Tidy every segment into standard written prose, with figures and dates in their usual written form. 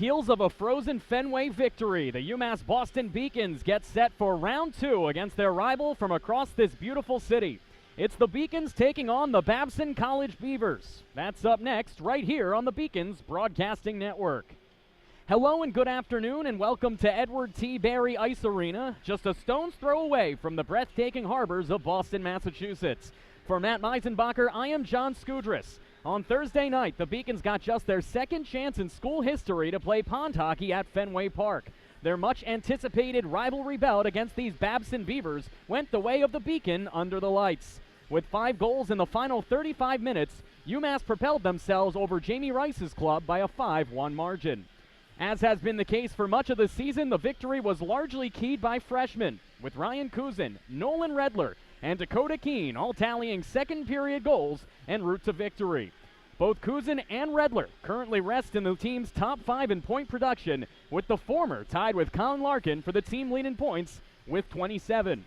heels of a frozen Fenway victory, the UMass Boston Beacons get set for round 2 against their rival from across this beautiful city. It's the Beacons taking on the Babson College Beavers. That's up next, right here on the Beacons Broadcasting Network. Hello and good afternoon, and welcome to Edward T. Barry Ice Arena, just a stone's throw away from the breathtaking harbors of Boston, Massachusetts. For Matt Meisenbacher, I am John Skudras. On Thursday night, the Beacons got just their second chance in school history to play pond hockey at Fenway Park. Their much-anticipated rivalry bout against these Babson Beavers went the way of the Beacon under the lights. With 5 goals in the final 35 minutes, UMass propelled themselves over Jamie Rice's club by a 5-1 margin. As has been the case for much of the season, the victory was largely keyed by freshmen, with Ryan Kuzin, Nolan Redler, and Dakota Keene all tallying second-period goals en route to victory. Both Kuzin and Redler currently rest in the team's top 5 in point production, with the former tied with Colin Larkin for the team lead in points with 27.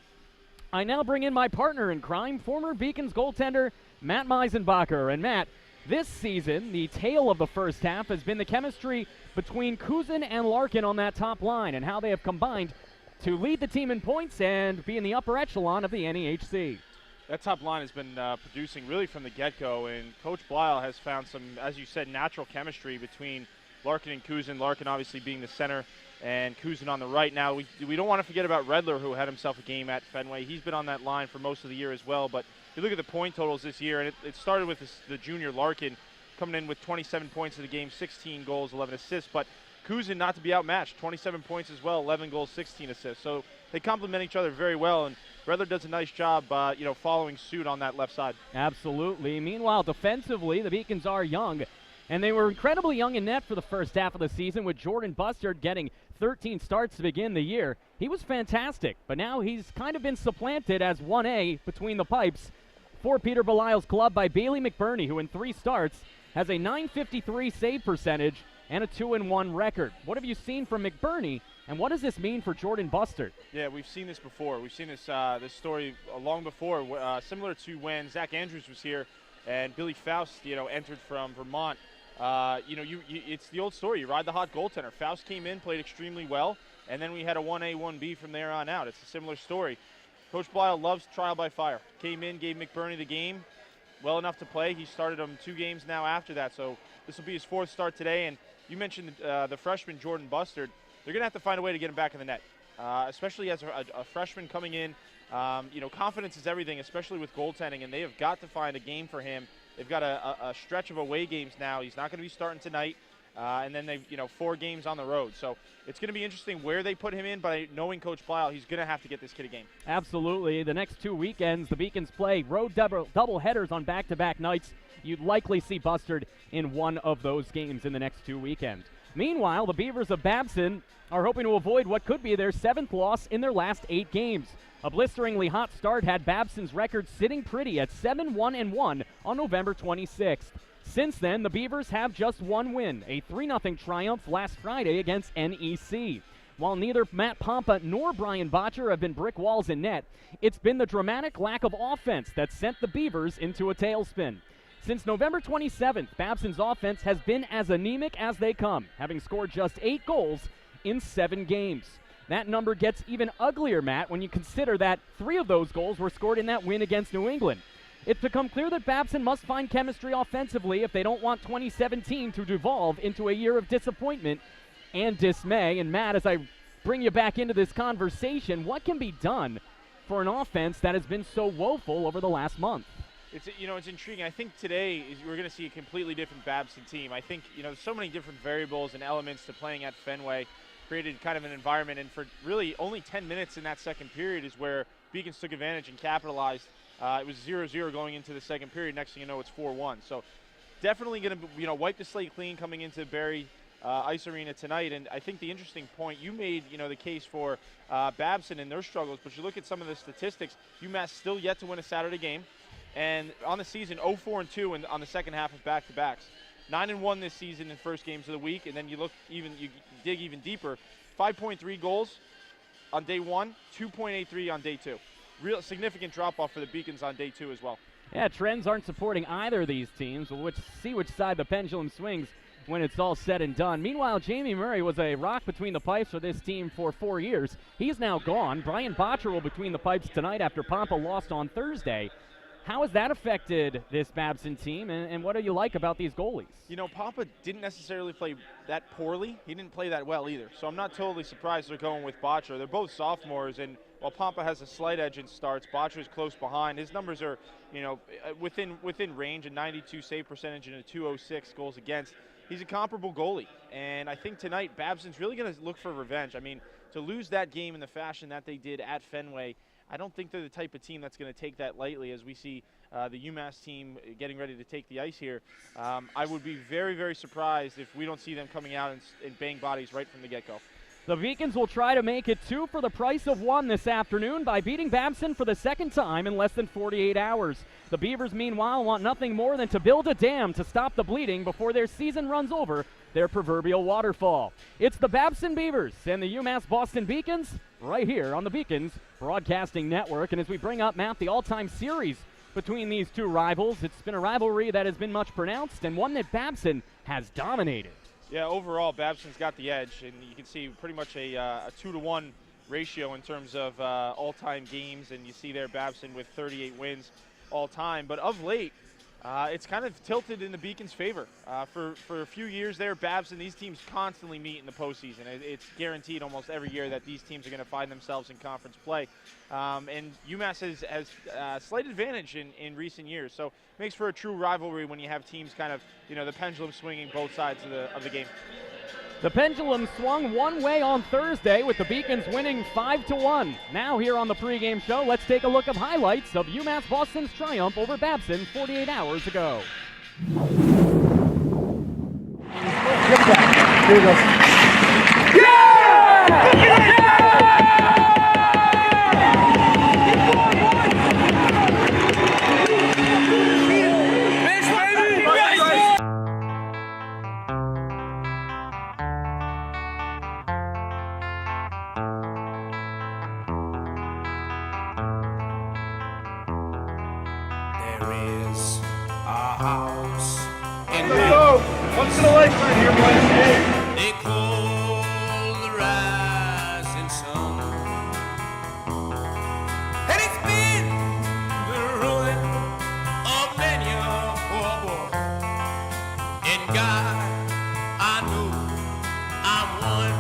I now bring in my partner in crime, former Beacons goaltender Matt Meisenbacher. And Matt, this season, the tale of the first half has been the chemistry between Kuzin and Larkin on that top line and how they have combined to lead the team in points and be in the upper echelon of the NEHC. That top line has been producing really from the get-go, and Coach Blyle has found some, as you said, natural chemistry between Larkin and Kuzin. Larkin obviously being the center and Kuzin on the right. Now, we don't want to forget about Redler, who had himself a game at Fenway. He's been on that line for most of the year as well, but you look at the point totals this year, and it started with the junior Larkin coming in with 27 points in the game, 16 goals, 11 assists, but Kuzin not to be outmatched, 27 points as well, 11 goals, 16 assists. So they complement each other very well, and Redler does a nice job, following suit on that left side. Absolutely. Meanwhile, defensively, the Beacons are young, and they were incredibly young in net for the first half of the season, with Jordan Bustard getting 13 starts to begin the year. He was fantastic, but now he's kind of been supplanted as 1A between the pipes for Peter Belisle's club by Bailey McBurney, who in 3 starts has a .953 save percentage and a 2-1 record. What have you seen from McBurney, and what does this mean for Jordan Bustard? Yeah, we've seen this before. We've seen this story long before, similar to when Zach Andrews was here and Billy Faust, entered from Vermont. It's the old story. You ride the hot goaltender. Faust came in, played extremely well, and then we had a 1A, 1B from there on out. It's a similar story. Coach Blyle loves trial by fire. Came in, gave McBurney the game, well enough to play. He started him 2 games now after that, so this will be his 4th start today. And you mentioned the freshman Jordan Bustard. They're going to have to find a way to get him back in the net, especially as a freshman coming in. Confidence is everything, especially with goaltending, and they have got to find a game for him. They've got a stretch of away games now. He's not going to be starting tonight, and then they've 4 games on the road. So it's going to be interesting where they put him in, but knowing Coach Blyle, he's going to have to get this kid a game. Absolutely. The next 2 weekends, the Beacons play road double headers on back-to-back nights. You'd likely see Bustard in one of those games in the next 2 weekends. Meanwhile, the Beavers of Babson are hoping to avoid what could be their 7th loss in their last 8 games. A blisteringly hot start had Babson's record sitting pretty at 7-1-1 on November 26th. Since then, the Beavers have just 1 win, a 3-0 triumph last Friday against NEC. While neither Matt Pompa nor Brian Botcher have been brick walls in net, it's been the dramatic lack of offense that sent the Beavers into a tailspin. Since November 27th, Babson's offense has been as anemic as they come, having scored just 8 goals in 7 games. That number gets even uglier, Matt, when you consider that 3 of those goals were scored in that win against New England. It's become clear that Babson must find chemistry offensively if they don't want 2017 to devolve into a year of disappointment and dismay. And Matt, as I bring you back into this conversation, what can be done for an offense that has been so woeful over the last month? It's intriguing. I think today we're going to see a completely different Babson team. I think, so many different variables and elements to playing at Fenway created kind of an environment. And for really only 10 minutes in that second period is where Beacons took advantage and capitalized. It was 0-0 going into the second period. Next thing you know, it's 4-1. So definitely going to, wipe the slate clean coming into Barry Ice Arena tonight. And I think the interesting point, you made, the case for Babson and their struggles. But you look at some of the statistics, UMass still yet to win a Saturday game. And on the season, 0-4-2 on the second half of back-to-backs. 9-1 this season in first games of the week, and then you dig even deeper. 5.3 goals on day 1, 2.83 on day 2. Real significant drop-off for the Beacons on day 2 as well. Yeah, trends aren't supporting either of these teams. We'll see which side the pendulum swings when it's all said and done. Meanwhile, Jamie Murray was a rock between the pipes for this team for 4 years. He's now gone. Brian Botcher will between the pipes tonight after Pampa lost on Thursday. How has that affected this Babson team, and what do you like about these goalies? You know, Pampa didn't necessarily play that poorly. He didn't play that well either. So I'm not totally surprised they're going with Botcher. They're both sophomores, and while Pampa has a slight edge in starts, Botcher's close behind. His numbers are, you know, within range, a 92 save percentage and a 206 goals against. He's a comparable goalie, and I think tonight Babson's really going to look for revenge. I mean, to lose that game in the fashion that they did at Fenway, I don't think they're the type of team that's going to take that lightly. As we see the UMass team getting ready to take the ice here, I would be very, very surprised if we don't see them coming out and bang bodies right from the get-go. The Beacons will try to make it 2 for the price of 1 this afternoon by beating Babson for the second time in less than 48 hours. The Beavers, meanwhile, want nothing more than to build a dam to stop the bleeding before their season runs over their proverbial waterfall. It's the Babson Beavers and the UMass Boston Beacons right here on the Beacons Broadcasting Network. And as we bring up, Matt, the all-time series between these two rivals, it's been a rivalry that has been much pronounced and one that Babson has dominated. Yeah, overall, Babson's got the edge, and you can see pretty much a 2-to-1 ratio in terms of all-time games, and you see there Babson with 38 wins all-time. But of late, it's kind of tilted in the Beacons' favor. For a few years there, Babson, these teams constantly meet in the postseason. It's guaranteed almost every year that these teams are going to find themselves in conference play. And UMass has slight advantage in recent years. So it makes for a true rivalry when you have teams kind of, you know, the pendulum swinging both sides of the game. The pendulum swung one way on Thursday with the Beacons winning 5-1. Now here on the pregame show, let's take a look at highlights of UMass Boston's triumph over Babson 48 hours ago. Here we go. Yeah! What's the light right here, boys? They call the rising sun, and it's been the ruin of many a poor boy. And God, I know I'm one.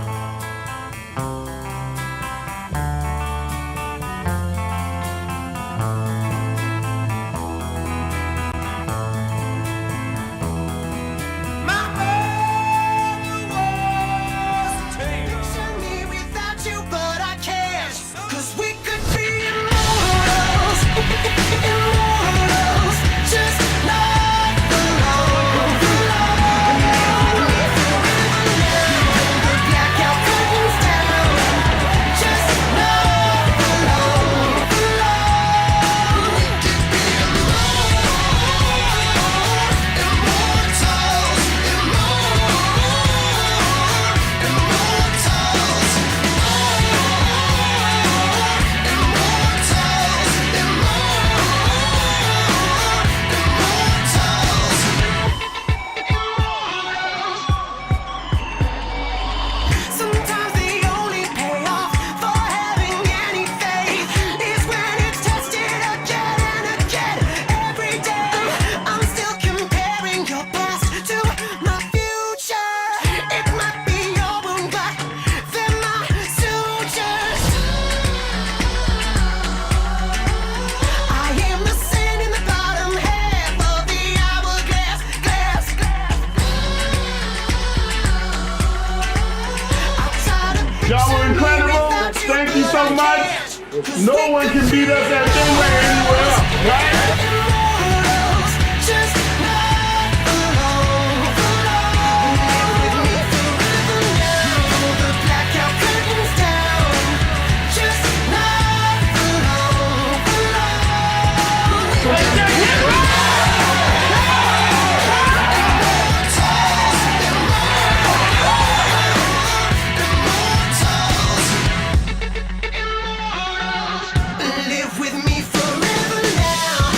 Y'all were incredible. Thank you so much. No one can beat us at Fenway anywhere else, right? Live with me forever now.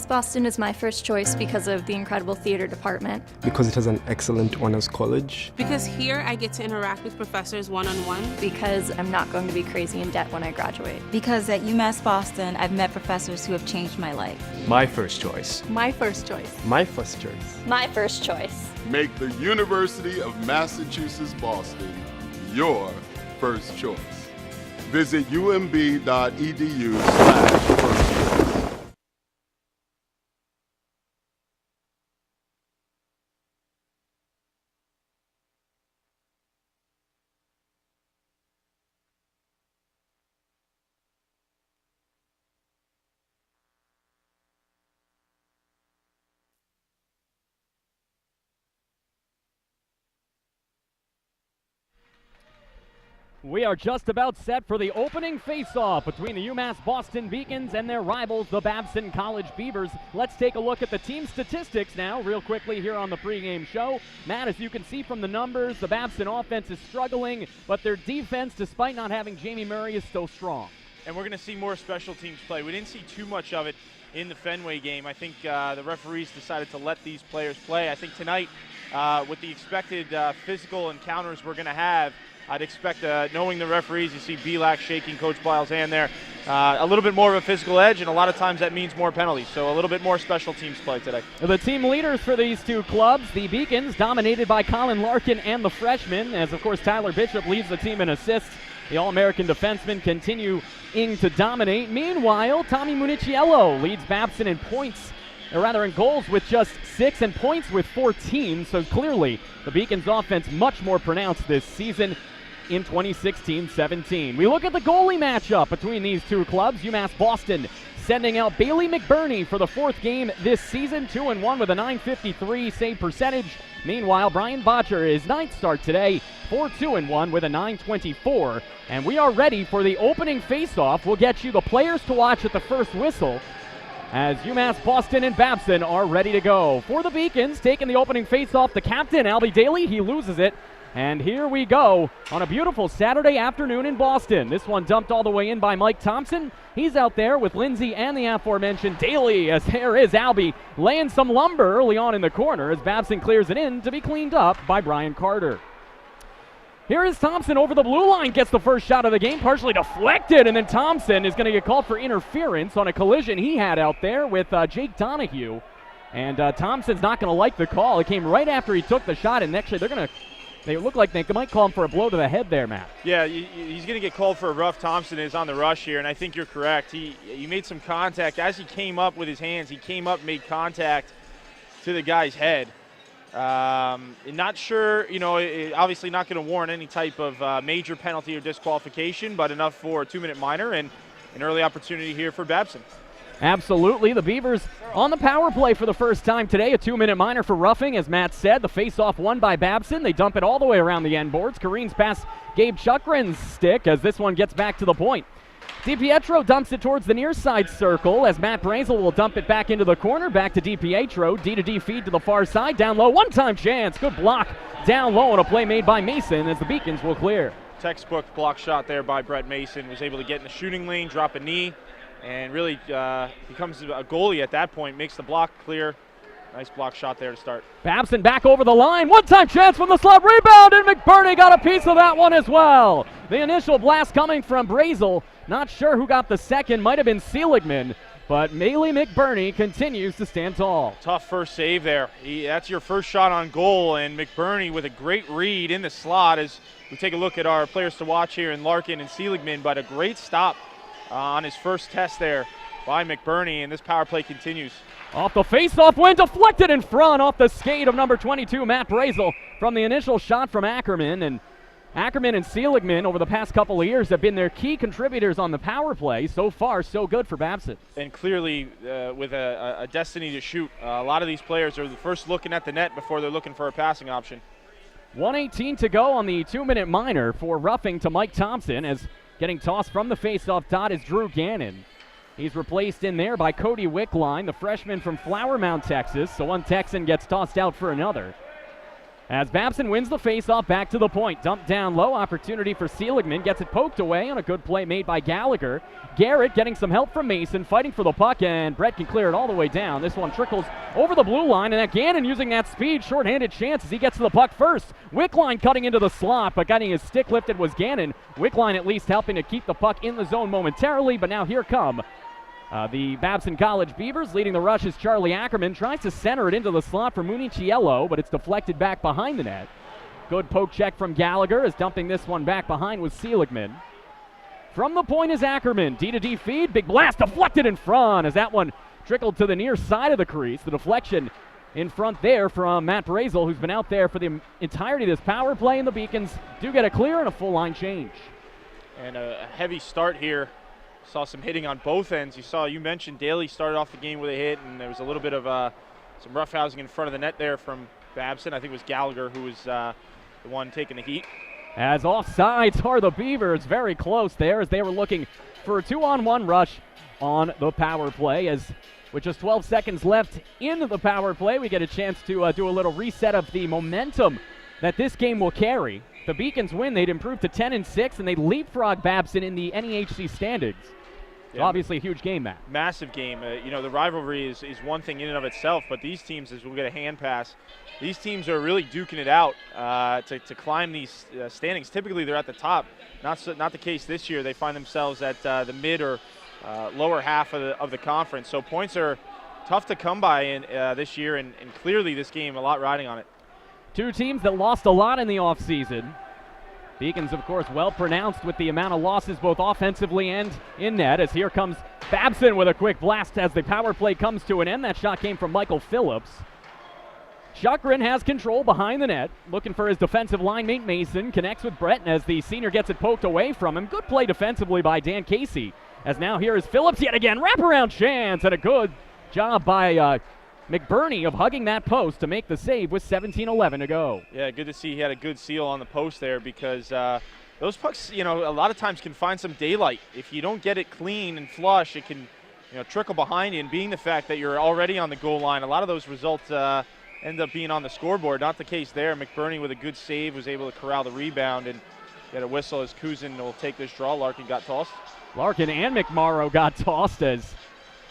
UMass Boston is my first choice because of the incredible theater department. Because it has an excellent honors college. Because here I get to interact with professors one-on-one. Because I'm not going to be crazy in debt when I graduate. Because at UMass Boston, I've met professors who have changed my life. My first choice. My first choice. My first choice. My first choice. Make the University of Massachusetts Boston your first choice. Visit umb.edu/first choice. We are just about set for the opening face-off between the UMass Boston Beacons and their rivals, the Babson College Beavers. Let's take a look at the team statistics now real quickly here on the pregame show. Matt, as you can see from the numbers, the Babson offense is struggling, but their defense, despite not having Jamie Murray, is still strong. And we're going to see more special teams play. We didn't see too much of it in the Fenway game. I think the referees decided to let these players play. I think tonight, with the expected physical encounters we're going to have, I'd expect, knowing the referees, you see Belak shaking Coach Biles' hand there, a little bit more of a physical edge, and a lot of times that means more penalties. So a little bit more special teams play today. The team leaders for these two clubs, the Beacons, dominated by Colin Larkin and the freshman, as of course Tyler Bishop leads the team in assists. The All-American defensemen continuing to dominate. Meanwhile, Tommy Municiello leads Babson in points, or rather in goals, with just 6 and points with 14. So clearly the Beacons' offense much more pronounced this season in 2016-17. We look at the goalie matchup between these two clubs. UMass Boston sending out Bailey McBurney for the 4th game this season, 2-1 with a .953 save percentage. Meanwhile, Brian Botcher, his 9th start today, 4-2-1 with a .924. And we are ready for the opening face-off. We'll get you the players to watch at the first whistle as UMass Boston and Babson are ready to go. For the Beacons, taking the opening face-off, the captain, Albie Daly, he loses it. And here we go on a beautiful Saturday afternoon in Boston. This one dumped all the way in by Mike Thompson. He's out there with Lindsay and the aforementioned Daly, as there is Albie laying some lumber early on in the corner as Babson clears it in to be cleaned up by Brian Carter. Here is Thompson over the blue line, gets the first shot of the game, partially deflected, and then Thompson is going to get called for interference on a collision he had out there with Jake Donahue. And Thompson's not going to like the call. It came right after he took the shot, and actually they look like they might call him for a blow to the head there, Matt. Yeah, he's going to get called for a rough. Thompson is on the rush here, and I think you're correct. He made some contact. As he came up with his hands, he came up, made contact to the guy's head. Not sure, obviously not going to warrant any type of major penalty or disqualification, but enough for a 2-minute minor and an early opportunity here for Babson. Absolutely. The Beavers on the power play for the first time today. A 2-minute minor for roughing, as Matt said. The face-off won by Babson. They dump it all the way around the end boards. Kareen's past Gabe Chukrin's stick as this one gets back to the point. DiPietro dumps it towards the near side circle as Matt Brazel will dump it back into the corner. Back to DiPietro. D-to-D feed to the far side. Down low. One-time chance. Good block down low on a play made by Mason as the Beacons will clear. Textbook block shot there by Brett Mason. Was able to get in the shooting lane, drop a knee, and really becomes a goalie at that point. Makes the block clear. Nice block shot there to start. Babson back over the line. One-time chance from the slot. Rebound, and McBurney got a piece of that one as well. The initial blast coming from Brazel. Not sure who got the second. Might have been Seligman. But Bailey McBurney continues to stand tall. Tough first save there. That's your first shot on goal, and McBurney with a great read in the slot as we take a look at our players to watch here in Larkin and Seligman, but a great stop on his first test there by McBurney, and this power play continues. Off the face-off win, deflected in front off the skate of number 22, Matt Brazel, from the initial shot from Ackerman. And Ackerman and Seligman over the past couple of years have been their key contributors on the power play. So far, so good for Babson. And clearly, with a destiny to shoot, a lot of these players are first looking at the net before they're looking for a passing option. 1:18 to go on the 2-minute minor for roughing to Mike Thompson, as getting tossed from the face-off dot is Drew Gannon. He's replaced in there by Cody Wickline, the freshman from Flower Mound, Texas. So one Texan gets tossed out for another. As Babson wins the faceoff back to the point. Dumped down low, opportunity for Seligman. Gets it poked away on a good play made by Gallagher. Garrett getting some help from Mason, fighting for the puck, and Brett can clear it all the way down. This one trickles over the blue line, and Gannon using that speed, shorthanded chance as he gets to the puck first. Wickline cutting into the slot, but getting his stick lifted was Gannon. Wickline at least helping to keep the puck in the zone momentarily, but now here come the Babson College Beavers. Leading the rush is Charlie Ackerman. Tries to center it into the slot for Municiello, but it's deflected back behind the net. Good poke check from Gallagher, as dumping this one back behind was Seligman. From the point is Ackerman. D-to-D feed. Big blast deflected in front as that one trickled to the near side of the crease. The deflection in front there from Matt Brazel, who's been out there for the entirety of this power play, and the Beacons do get a clear and a full line change. And a heavy start here. Saw some hitting on both ends. You mentioned Daly started off the game with a hit, and there was a little bit of some roughhousing in front of the net there from Babson. I think it was Gallagher who was the one taking the heat. As offsides are the Beavers, very close there as they were looking for a 2-on-1 rush on the power play. As with just 12 seconds left in the power play, we get a chance to do a little reset of the momentum that this game will carry. The Beacons win, they'd improve to 10-6, and they leapfrog Babson in the NEHC standings. So obviously a huge game, Matt. Massive game. The rivalry is one thing in and of itself, but these teams, as we'll get a hand pass, these teams are really duking it out to climb these standings. Typically they're at the top. Not the case this year. They find themselves at the mid or lower half of the conference. So points are tough to come by this year, and clearly this game, a lot riding on it. Two teams that lost a lot in the offseason. Beacons, of course, well pronounced with the amount of losses both offensively and in net, as here comes Babson with a quick blast as the power play comes to an end. That shot came from Michael Phillips. Chukrin has control behind the net, looking for his defensive line mate Mason, connects with Brett, and as the senior gets it poked away from him. Good play defensively by Dan Casey, as now here is Phillips yet again. Wraparound chance, and a good job by McBurney of hugging that post to make the save with 17:11 to go. Yeah, good to see he had a good seal on the post there, because those pucks, a lot of times can find some daylight. If you don't get it clean and flush, it can, trickle behind you. And being the fact that you're already on the goal line, a lot of those results end up being on the scoreboard. Not the case there. McBurney with a good save was able to corral the rebound and get a whistle as Kuzin will take this draw. Larkin got tossed. Larkin and McMorrow got tossed as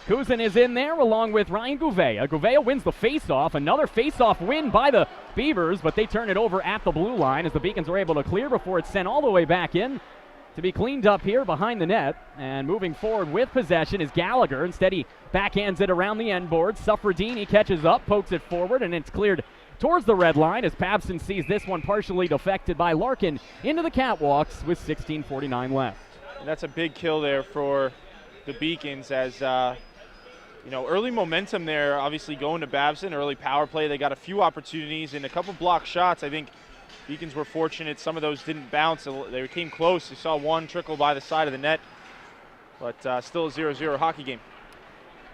Kuzin is in there along with Ryan Gouveia. Gouveia wins the faceoff. Another faceoff win by the Beavers, but they turn it over at the blue line as the Beacons are able to clear before it's sent all the way back in to be cleaned up here behind the net. And moving forward with possession is Gallagher. Instead, he backhands it around the end board. Suffredini catches up, pokes it forward, and it's cleared towards the red line as Babson sees this one partially deflected by Larkin into the catwalks with 16:49 left. And that's a big kill there for the Beacons as early momentum there, obviously going to Babson, early power play. They got a few opportunities and a couple block shots. I think Beacons were fortunate. Some of those didn't bounce. They came close. You saw one trickle by the side of the net, but still a 0-0 hockey game.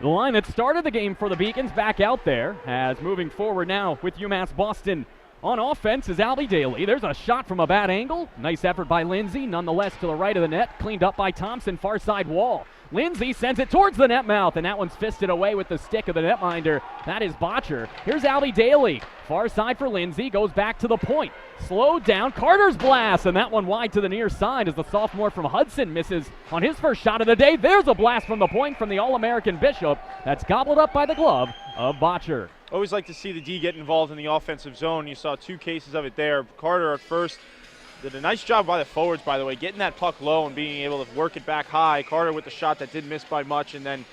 The line that started the game for the Beacons back out there, as moving forward now with UMass Boston on offense is Albie Daly. There's a shot from a bad angle. Nice effort by Lindsay. Nonetheless, to the right of the net, cleaned up by Thompson, far side wall. Lindsay sends it towards the net mouth, and that one's fisted away with the stick of the netminder. That is Botcher. Here's Albie Daly. Far side for Lindsay, goes back to the point. Slowed down, Carter's blast, and that one wide to the near side as the sophomore from Hudson misses on his first shot of the day. There's a blast from the point from the All-American Bishop. That's gobbled up by the glove of Botcher. Always like to see the D get involved in the offensive zone. You saw two cases of it there. Carter at first did a nice job by the forwards, by the way, getting that puck low and being able to work it back high. Carter with the shot that didn't miss by much, and then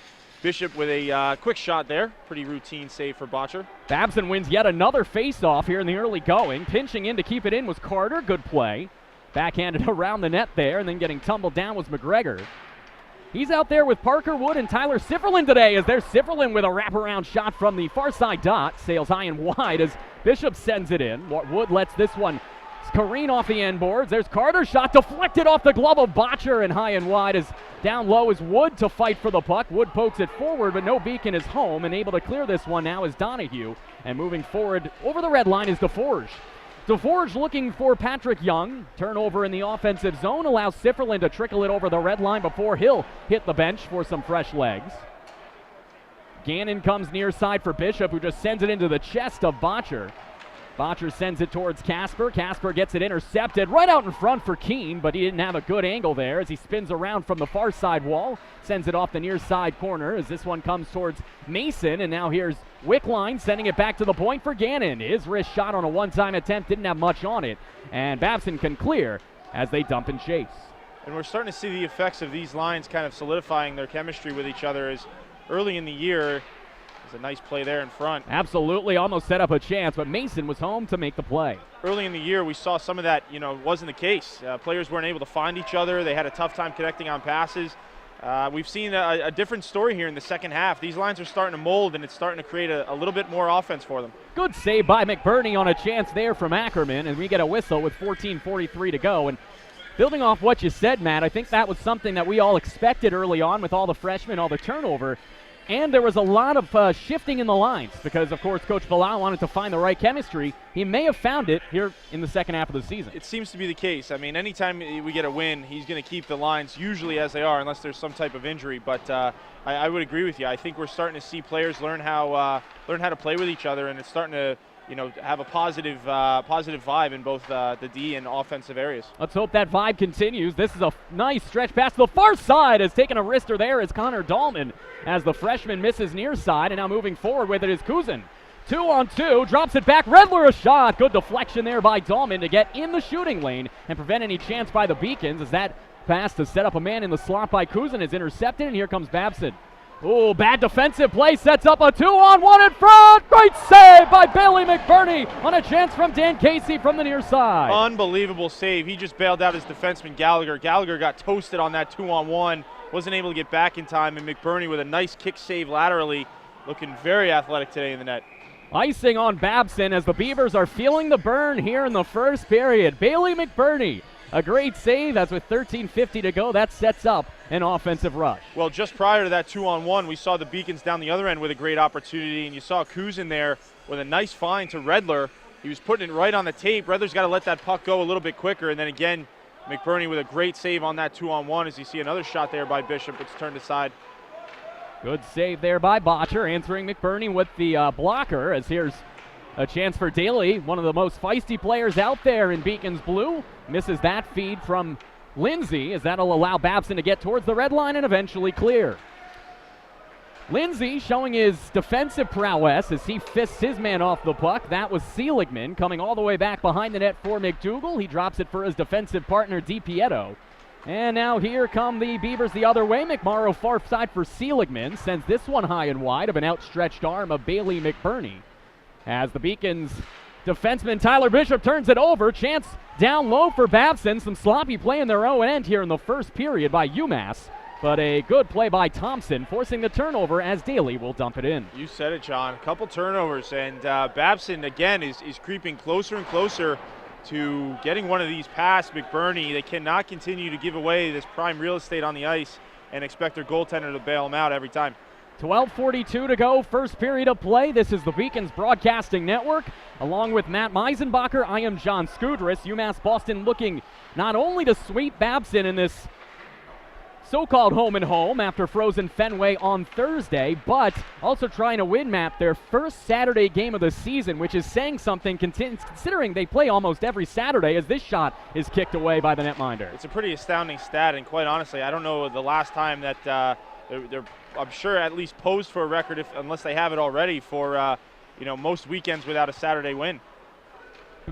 Bishop with a quick shot there. Pretty routine save for Botcher. Babson wins yet another face-off here in the early going. Pinching in to keep it in was Carter. Good play. Backhanded around the net there, and then getting tumbled down was McGregor. He's out there with Parker Wood and Tyler Sifferlin today, as there's Sifferlin with a wraparound shot from the far side dot. Sails high and wide as Bishop sends it in. Wood lets this one careen off the end boards. There's Carter's shot deflected off the glove of Botcher, and high and wide as down low is Wood to fight for the puck. Wood pokes it forward, but no Beacon is home, and able to clear this one now is Donahue. And moving forward over the red line is DeForge. DeForge looking for Patrick Young. Turnover in the offensive zone allows Sifferlin to trickle it over the red line before he'll hit the bench for some fresh legs. Gannon comes near side for Bishop, who just sends it into the chest of Botcher. Botcher sends it towards Casper. Casper gets it intercepted right out in front for Keene, but he didn't have a good angle there as he spins around from the far side wall. Sends it off the near side corner as this one comes towards Mason, and now here's Wickline sending it back to the point for Gannon. His wrist shot on a one-time attempt didn't have much on it, and Babson can clear as they dump and chase. And we're starting to see the effects of these lines kind of solidifying their chemistry with each other as early in the year. There's a nice play there in front. Absolutely, almost set up a chance, but Mason was home to make the play. Early in the year, we saw some of that, wasn't the case. Players weren't able to find each other. They had a tough time connecting on passes. We've seen a different story here in the second half. These lines are starting to mold, and it's starting to create a little bit more offense for them. Good save by McBurney on a chance there from Ackerman, and we get a whistle with 14:43 to go. And building off what you said, Matt, I think that was something that we all expected early on with all the freshmen, all the turnover. And there was a lot of shifting in the lines because, of course, Coach Bilal wanted to find the right chemistry. He may have found it here in the second half of the season. It seems to be the case. I mean, anytime we get a win, he's going to keep the lines usually as they are unless there's some type of injury. But I would agree with you. I think we're starting to see players learn how to play with each other, and it's starting to have a positive vibe in both the D and offensive areas. Let's hope that vibe continues. This is a nice stretch pass to the far side. Has taken a wrister there is Connor Dahlman as the freshman misses near side, and now moving forward with it is Kuzin. 2-on-2, drops it back. Redler a shot. Good deflection there by Dahlman to get in the shooting lane and prevent any chance by the Beacons as that pass to set up a man in the slot by Kuzin is intercepted, and here comes Babson. Oh, bad defensive play, sets up a 2-on-1 in front. Great save by Bailey McBurney on a chance from Dan Casey from the near side. Unbelievable save. He just bailed out his defenseman Gallagher. Gallagher got toasted on that 2-on-1, wasn't able to get back in time, and McBurney with a nice kick save laterally, looking very athletic today in the net. Icing on Babson as the Beavers are feeling the burn here in the first period. Bailey McBurney, a great save as with 13:50 to go, that sets up an offensive rush. Well, just prior to that 2-on-1, we saw the Beacons down the other end with a great opportunity, and you saw Kuzin there with a nice find to Redler. He was putting it right on the tape. Redler's got to let that puck go a little bit quicker, and then again, McBurney with a great save on that 2-on-1 as you see another shot there by Bishop. It's turned aside. Good save there by Botcher, answering McBurney with the blocker as here's a chance for Daly, one of the most feisty players out there in Beacons blue. Misses that feed from Lindsay as that'll allow Babson to get towards the red line and eventually clear. Lindsay showing his defensive prowess as he fists his man off the puck. That was Seligman coming all the way back behind the net for McDougal. He drops it for his defensive partner DiPieto. And now here come the Beavers the other way. McMorrow far side for Seligman. Sends this one high and wide of an outstretched arm of Bailey McBurney. As the Beacons defenseman Tyler Bishop turns it over. Chance down low for Babson. Some sloppy play in their own end here in the first period by UMass. But a good play by Thompson, forcing the turnover as Daly will dump it in. You said it, John. A couple turnovers, and Babson, again, is creeping closer and closer to getting one of these past McBurney. They cannot continue to give away this prime real estate on the ice and expect their goaltender to bail them out every time. 12:42 to go, first period of play. This is the Beacons Broadcasting Network. Along with Matt Meisenbacher, I am John Skudris. UMass Boston looking not only to sweep Babson in this so-called home and home after frozen Fenway on Thursday, but also trying to win, Matt, their first Saturday game of the season, which is saying something considering they play almost every Saturday as this shot is kicked away by the netminder. It's a pretty astounding stat, and quite honestly, I don't know the last time that they're I'm sure at least posed for a record, unless they have it already, for most weekends without a Saturday win.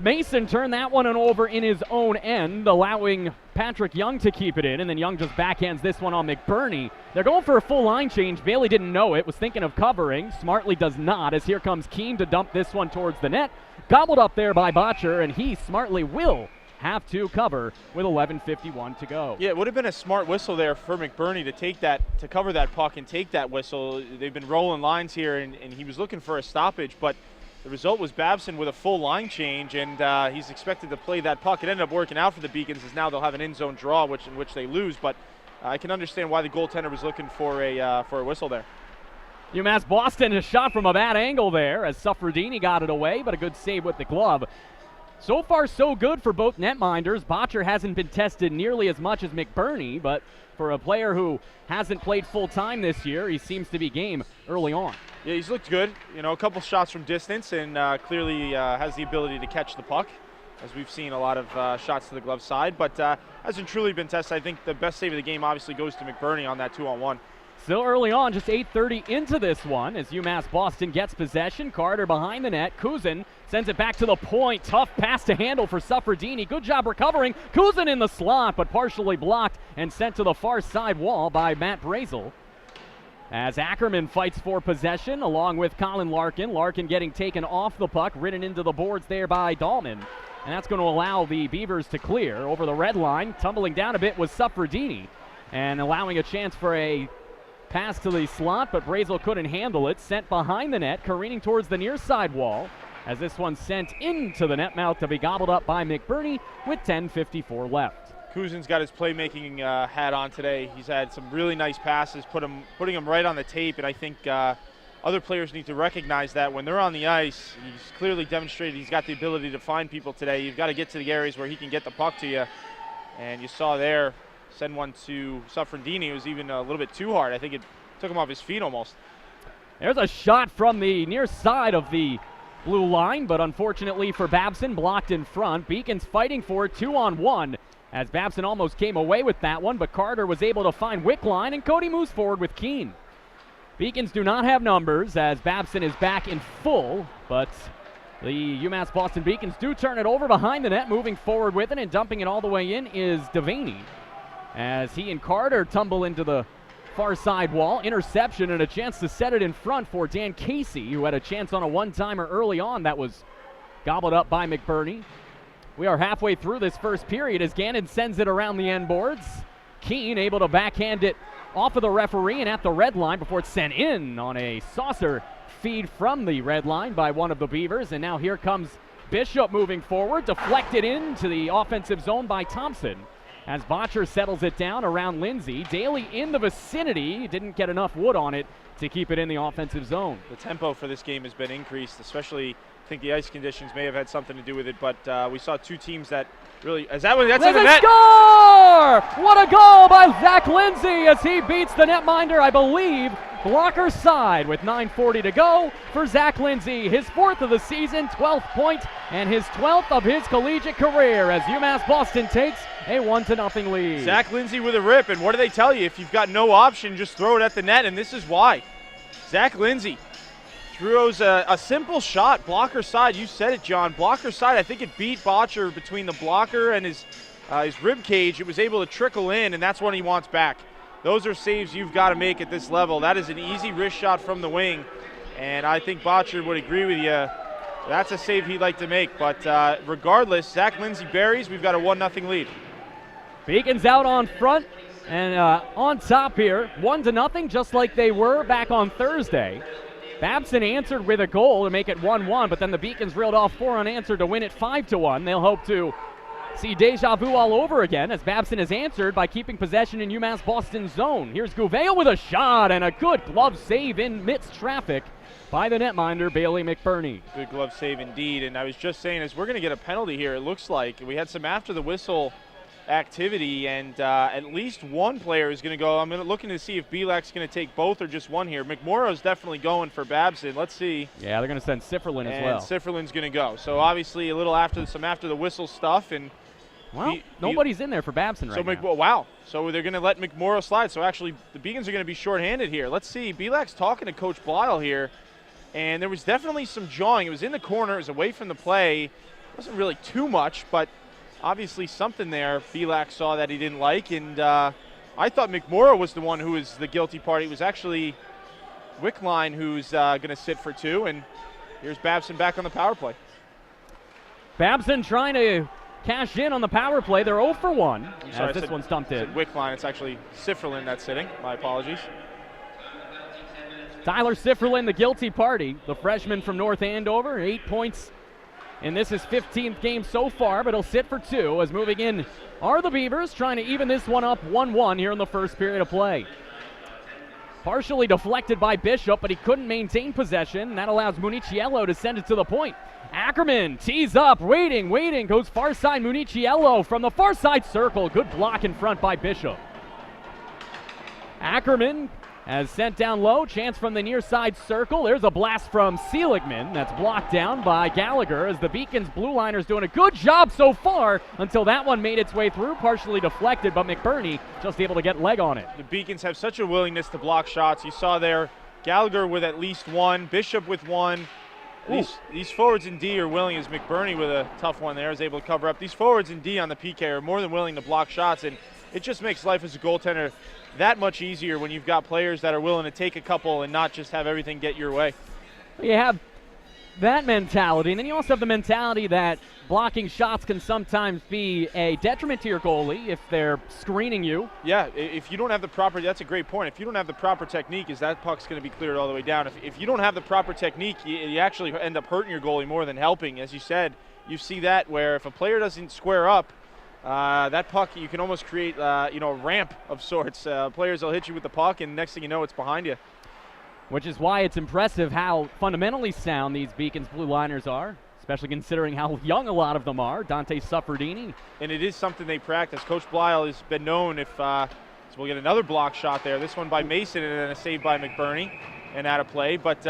Mason turned that one over in his own end, allowing Patrick Young to keep it in, and then Young just backhands this one on McBurney. They're going for a full line change. Bailey didn't know it, was thinking of covering. Smartly does not, as here comes Keene to dump this one towards the net. Gobbled up there by Botcher, and he smartly will have to cover with 11:51 to go. Yeah, it would have been a smart whistle there for McBurney to cover that puck and take that whistle. They've been rolling lines here, and he was looking for a stoppage, but the result was Babson with a full line change, and he's expected to play that puck. It ended up working out for the Beacons, as now they'll have an end zone draw, in which they lose. But I can understand why the goaltender was looking for a whistle there. UMass Boston, a shot from a bad angle there as Suffredini got it away, but a good save with the glove. So far, so good for both netminders. Botcher hasn't been tested nearly as much as McBurney, but for a player who hasn't played full-time this year, he seems to be game early on. Yeah, he's looked good. You know, a couple shots from distance, and clearly has the ability to catch the puck, as we've seen a lot of shots to the glove side, but hasn't truly been tested. I think the best save of the game obviously goes to McBurney on that 2-on-1. Still early on, just 8:30 into this one as UMass Boston gets possession. Carter behind the net. Kuzin sends it back to the point. Tough pass to handle for Suffredini. Good job recovering. Kuzin in the slot, but partially blocked and sent to the far side wall by Matt Brazel. As Ackerman fights for possession along with Colin Larkin. Larkin getting taken off the puck, ridden into the boards there by Dahlman. And that's going to allow the Beavers to clear over the red line. Tumbling down a bit was Suffredini and allowing a chance for a pass to the slot, but Brazel couldn't handle it. Sent behind the net, careening towards the near side wall as this one sent into the net mouth to be gobbled up by McBurney with 10:54 left. Kuzin's got his playmaking hat on today. He's had some really nice passes, putting him right on the tape, and I think other players need to recognize that when they're on the ice. He's clearly demonstrated he's got the ability to find people today. You've got to get to the areas where he can get the puck to you, and you saw there, send one to Suffredini. It was even a little bit too hard. I think it took him off his feet almost. There's a shot from the near side of the blue line, but unfortunately for Babson, blocked in front. Beacons fighting for it 2-on-1 as Babson almost came away with that one, but Carter was able to find Wickline, and Cody moves forward with Keene. Beacons do not have numbers as Babson is back in full, but the UMass Boston Beacons do turn it over behind the net. Moving forward with it and dumping it all the way in is Devaney as he and Carter tumble into the far side wall. Interception and a chance to set it in front for Dan Casey, who had a chance on a one-timer early on that was gobbled up by McBurney. We are halfway through this first period as Gannon sends it around the end boards. Keene able to backhand it off of the referee and at the red line before it's sent in on a saucer feed from the red line by one of the Beavers. And now here comes Bishop moving forward, deflected into the offensive zone by Thompson as Botcher settles it down around Lindsay. Daly in the vicinity, didn't get enough wood on it to keep it in the offensive zone. The tempo for this game has been increased, especially I think the ice conditions may have had something to do with it, but we saw two teams that really, that's in the net. Score! What a goal by Zach Lindsay as he beats the netminder, I believe, blocker side with 9:40 to go for Zach Lindsay. His 4th of the season, 12th point, and his 12th of his collegiate career as UMass Boston takes a 1-0 lead. Zach Lindsay with a rip, and what do they tell you? If you've got no option, just throw it at the net, and this is why. Zach Lindsay throws a simple shot, blocker side. You said it, John. Blocker side. I think it beat Botcher between the blocker and his rib cage. It was able to trickle in, and that's what he wants back. Those are saves you've got to make at this level. That is an easy wrist shot from the wing, and I think Botcher would agree with you. That's a save he'd like to make, but regardless, Zach Lindsay buries. We've got a 1-0 lead. Beacons out on front and on top here, 1-0, just like they were back on Thursday. Babson answered with a goal to make it 1-1, but then the Beacons reeled off 4 unanswered to win it 5-1. They'll hope to see deja vu all over again as Babson has answered by keeping possession in UMass Boston's zone. Here's Gouveia with a shot and a good glove save in midst traffic by the netminder, Bailey McBurney. Good glove save indeed, and I was just saying, as we're going to get a penalty here, it looks like. We had some after the whistle activity, and at least one player is going to go. I'm looking to see if Belak's going to take both or just one here. McMorrow's definitely going for Babson. Let's see. Yeah, they're going to send Sifferlin as well. And Sifferlin's going to go. So obviously a little after the whistle stuff, and well, nobody's in there for Babson right now. Wow. So they're going to let McMorrow slide. So actually the Beacons are going to be shorthanded here. Let's see. Belak's talking to Coach Blyle here, and there was definitely some jawing. It was in the corner. It was away from the play. It wasn't really too much, but obviously something there Belak saw that he didn't like, and I thought McMorrow was the one who was the guilty party. It was actually Wickline who's going to sit for 2, and here's Babson back on the power play. Babson trying to cash in on the power play. They're 0 for 1 as this one's dumped in. Wickline, it's actually Sifferlin that's sitting. My apologies. Tyler Sifferlin, the guilty party, the freshman from North Andover, 8 points. And this is 15th game so far, but he'll sit for 2 as moving in are the Beavers, trying to even this one up 1-1 here in the first period of play. partially deflected by Bishop, but he couldn't maintain possession. That allows Municiello to send it to the point. Ackerman tees up, waiting, goes far side. Municiello from the far side circle. Good block in front by Bishop. Ackerman has sent down low, chance from the near side circle. There's a blast from Seligman that's blocked down by Gallagher as the Beacons blue liners doing a good job so far until that one made its way through, partially deflected, but McBurney just able to get leg on it. The Beacons have such a willingness to block shots. You saw there Gallagher with at least one, Bishop with one. These forwards in D are willing, as McBurney with a tough one there is able to cover up. These forwards in D on the PK are more than willing to block shots, and it just makes life as a goaltender that much easier when you've got players that are willing to take a couple and not just have everything get your way. You have that mentality, and then you also have the mentality that blocking shots can sometimes be a detriment to your goalie if they're screening you. Yeah, if you don't have the proper, that's a great point. If you don't have the proper technique, is that puck's going to be cleared all the way down. If you don't have the proper technique, you actually end up hurting your goalie more than helping. As you said, you see that where if a player doesn't square up, that puck, you can almost create a ramp of sorts. Players will hit you with the puck, and next thing you know, it's behind you. Which is why it's impressive how fundamentally sound these Beacons blue liners are, especially considering how young a lot of them are. Dante Suffredini. And it is something they practice. Coach Blyle has been known if so we'll get another block shot there. This one by Mason and then a save by McBurney and out of play. But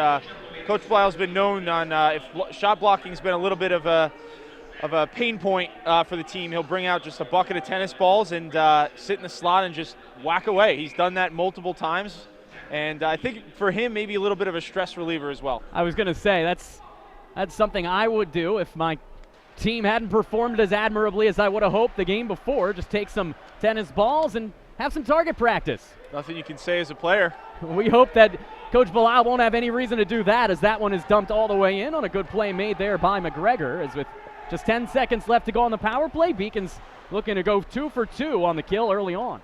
Coach Blyle's been known on if shot blocking's been a little bit of a pain point for the team, he'll bring out just a bucket of tennis balls and sit in the slot and just whack away. He's done that multiple times. And I think for him, maybe a little bit of a stress reliever as well. I was going to say, that's something I would do if my team hadn't performed as admirably as I would have hoped the game before. Just take some tennis balls and have some target practice. Nothing you can say as a player. We hope that Coach Bilal won't have any reason to do that, as that one is dumped all the way in on a good play made there by McGregor. As with just 10 seconds left to go on the power play, Beacons looking to go 2 for 2 on the kill early on.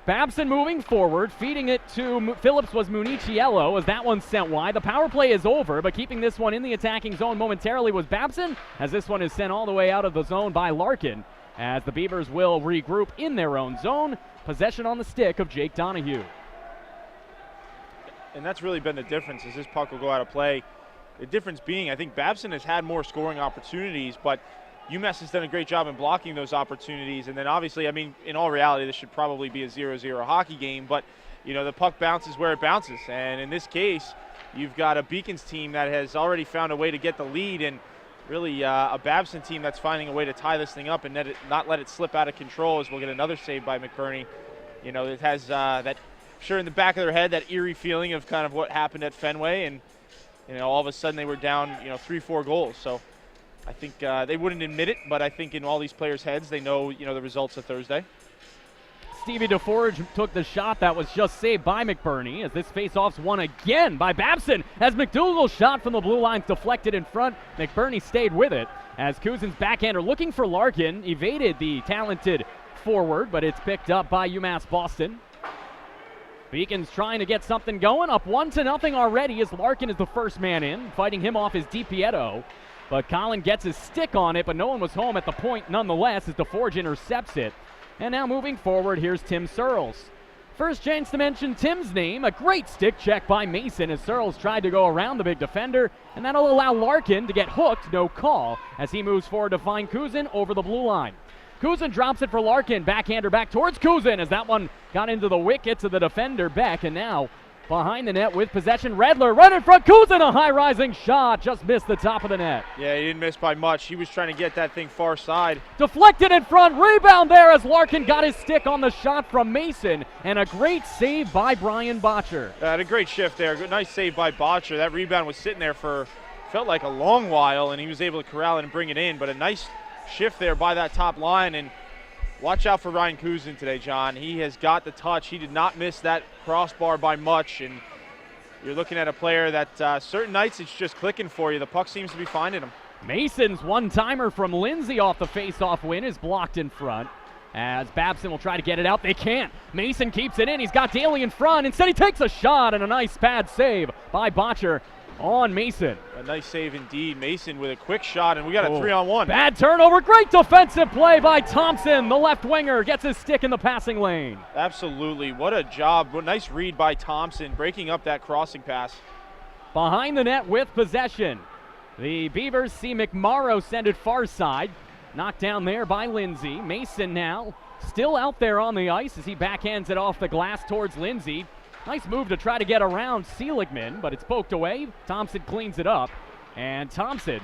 Babson moving forward, feeding it to Phillips was Municiello as that one sent wide. The power play is over, but keeping this one in the attacking zone momentarily was Babson, as this one is sent all the way out of the zone by Larkin, as the Beavers will regroup in their own zone. Possession on the stick of Jake Donahue. And that's really been the difference, as this puck will go out of play. The difference being, I think Babson has had more scoring opportunities, but UMass has done a great job in blocking those opportunities. And then obviously, I mean, in all reality, this should probably be a 0-0 hockey game, but the puck bounces where it bounces. And in this case, you've got a Beacons team that has already found a way to get the lead, and really a Babson team that's finding a way to tie this thing up and not let it slip out of control, as we'll get another save by McBurney. It has that, sure, in the back of their head, that eerie feeling of kind of what happened at Fenway, and all of a sudden they were down 3-4 goals. So I think they wouldn't admit it, but I think in all these players' heads, they know, the results of Thursday. Stevie DeForge took the shot that was just saved by McBurney, as this face-off's won again by Babson, as McDougal's shot from the blue line's deflected in front. McBurney stayed with it, as Cousin's backhander looking for Larkin, evaded the talented forward, but it's picked up by UMass Boston. Beacons trying to get something going, up 1-0 already, as Larkin is the first man in. Fighting him off is DiPietro. But Colin gets his stick on it, but no one was home at the point nonetheless, as DeForge intercepts it. And now moving forward, here's Tim Searles. First chance to mention Tim's name, a great stick check by Mason as Searles tried to go around the big defender, and that'll allow Larkin to get hooked, no call, as he moves forward to find Cousin over the blue line. Cousin drops it for Larkin, backhander back towards Cousin as that one got into the wickets of the defender Beck, and now behind the net with possession, Redler right in front, Cousin, a high-rising shot, just missed the top of the net. Yeah, he didn't miss by much. He was trying to get that thing far side. Deflected in front, rebound there as Larkin got his stick on the shot from Mason, and a great save by Brian Botcher. Had a great shift there, nice save by Botcher. That rebound was sitting there for, felt like a long while, and he was able to corral it and bring it in, but a nice shift there by that top line. And watch out for Ryan Cousin today, John. He has got the touch. He did not miss that crossbar by much, and you're looking at a player that certain nights it's just clicking for you. The puck seems to be finding him. Mason's one-timer from Lindsay off the face-off win is blocked in front, as Babson will try to get it out. They can't. Mason keeps it in. He's got Daly in front. Instead, he takes a shot, and a nice pad save by Botcher. on Mason. A nice save indeed. Mason with a quick shot, and we got a 3-on-1. Bad turnover. Great defensive play by Thompson. The left winger gets his stick in the passing lane. Absolutely. What a job. What a nice read by Thompson, breaking up that crossing pass. Behind the net with possession. The Beavers see McMorrow send it far side. Knocked down there by Lindsay. Mason now still out there on the ice as he backhands it off the glass towards Lindsay. Nice move to try to get around Seligman, but it's poked away. Thompson cleans it up. And Thompson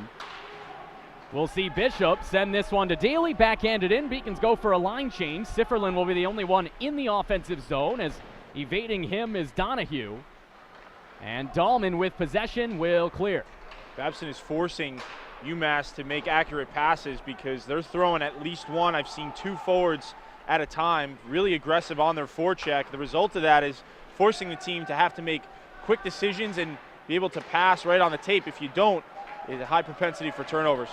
will see Bishop send this one to Daly. Backhanded in. Beacons go for a line change. Sifferlin will be the only one in the offensive zone as evading him is Donahue. And Dahlman with possession will clear. Babson is forcing UMass to make accurate passes because they're throwing at least one. I've seen 2 forwards at a time, really aggressive on their forecheck. The result of that is forcing the team to have to make quick decisions and be able to pass right on the tape. If you don't, it's a high propensity for turnovers.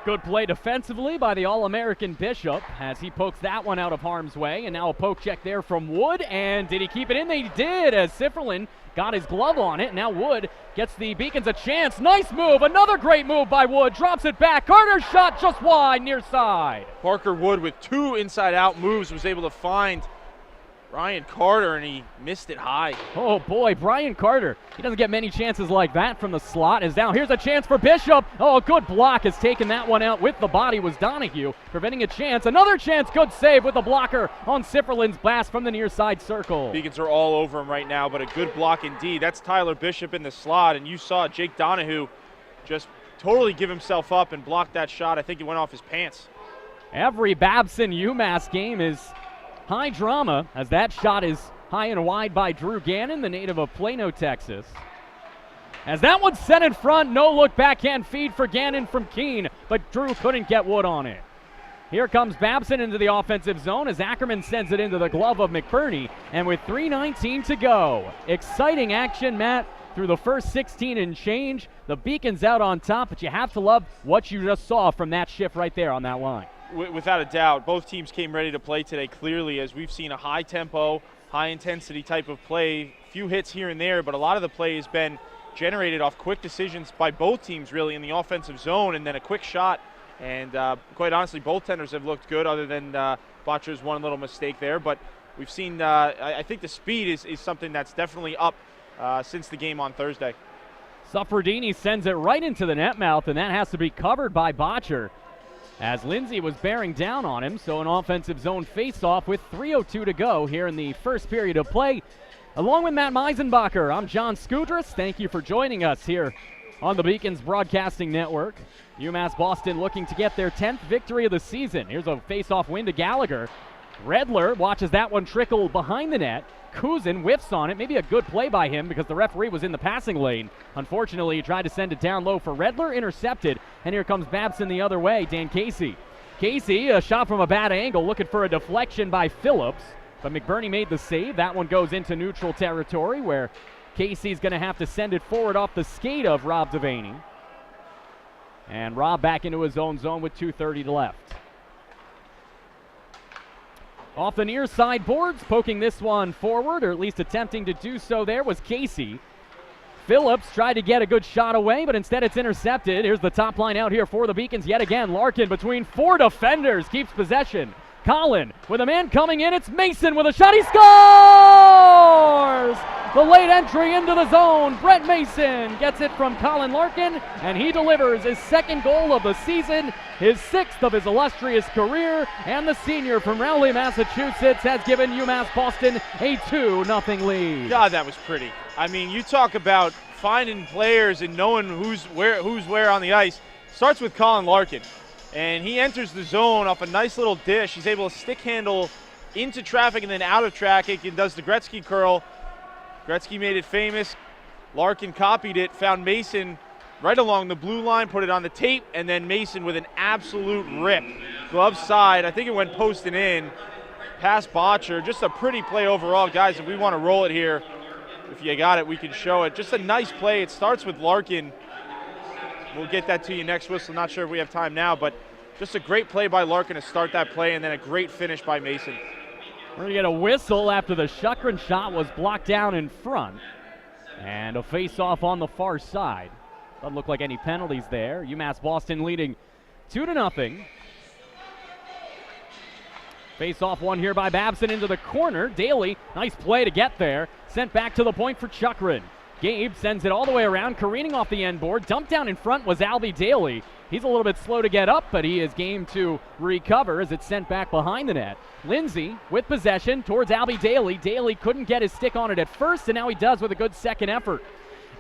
Good play defensively by the All-American Bishop as he pokes that one out of harm's way. And now a poke check there from Wood. And did he keep it in? They did, as Sifferlin got his glove on it. Now Wood gets the Beacons a chance. Nice move. Another great move by Wood. Drops it back. Carter's shot just wide, near side. Parker Wood with 2 inside-out moves was able to find Brian Carter, and he missed it high. Oh boy, Brian Carter. He doesn't get many chances like that from the slot. Is down. Here's a chance for Bishop. Oh, good block. Has taken that one out with the body was Donahue, preventing a chance. Another chance. Good save with the blocker on Sifferlin's blast from the near side circle. Beacons are all over him right now, but a good block indeed. That's Tyler Bishop in the slot, and you saw Jake Donahue just totally give himself up and block that shot. I think it went off his pants. Every Babson UMass game is high drama as that shot is high and wide by Drew Gannon, the native of Plano, Texas. As that one's set in front, no look backhand feed for Gannon from Keene, but Drew couldn't get Wood on it. Here comes Babson into the offensive zone as Ackerman sends it into the glove of McBurney, and with 3:19 to go. Exciting action, Matt, through the first 16 and change. The Beacons out on top, but you have to love what you just saw from that shift right there on that line. Without a doubt, both teams came ready to play today clearly, as we've seen a high-tempo, high-intensity type of play. Few hits here and there, but a lot of the play has been generated off quick decisions by both teams really in the offensive zone, and then a quick shot. And quite honestly, both tenders have looked good other than Botcher's one little mistake there. But we've seen, I think the speed is something that's definitely up since the game on Thursday. Suffredini sends it right into the net mouth, and that has to be covered by Botcher, as Lindsay was bearing down on him. So an offensive zone face-off with 3:02 to go here in the first period of play. Along with Matt Meisenbacher, I'm John Skudras. Thank you for joining us here on the Beacons Broadcasting Network. UMass Boston looking to get their 10th victory of the season. Here's a face-off win to Gallagher. Redler watches that one trickle behind the net. Kuzin whiffs on it. Maybe a good play by him because the referee was in the passing lane. Unfortunately, he tried to send it down low for Redler, intercepted, and here comes Babson the other way, Dan Casey. Casey, a shot from a bad angle, looking for a deflection by Phillips, but McBurney made the save. That one goes into neutral territory where Casey's going to have to send it forward off the skate of Rob Devaney. And Rob back into his own zone with 2:30 to left. Off the near side boards, poking this one forward, or at least attempting to do so there, was Casey. Phillips tried to get a good shot away, but instead it's intercepted. Here's the top line out here for the Beacons yet again. Larkin between 4 defenders keeps possession. Collin with a man coming in. It's Mason with a shot. He scores! The late entry into the zone. Brett Mason gets it from Colin Larkin, and he delivers his second goal of the season, his 6th of his illustrious career, and the senior from Rowley, Massachusetts, has given UMass Boston a 2-0 lead. God, that was pretty. I mean, you talk about finding players and knowing who's where on the ice. Starts with Colin Larkin, and he enters the zone off a nice little dish. He's able to stick handle into traffic and then out of traffic and does the Gretzky curl. Gretzky made it famous. Larkin copied it, found Mason right along the blue line, put it on the tape, and then Mason with an absolute rip. Glove side, I think it went posting in. Past Botcher, just a pretty play overall. Guys, if we want to roll it here, if you got it, we can show it. Just a nice play. It starts with Larkin. We'll get that to you next whistle. Not sure if we have time now, but just a great play by Larkin to start that play, and then a great finish by Mason. We're going to get a whistle after the Shuckran shot was blocked down in front. And a face-off on the far side. Doesn't look like any penalties there. UMass Boston leading 2-0. Face-off one here by Babson into the corner. Daly, nice play to get there. Sent back to the point for Chukrin. Gabe sends it all the way around, careening off the end board. Dumped down in front was Albie Daly. He's a little bit slow to get up, but he is game to recover as it's sent back behind the net. Lindsay with possession towards Albie Daly. Daly couldn't get his stick on it at first, and now he does with a good second effort.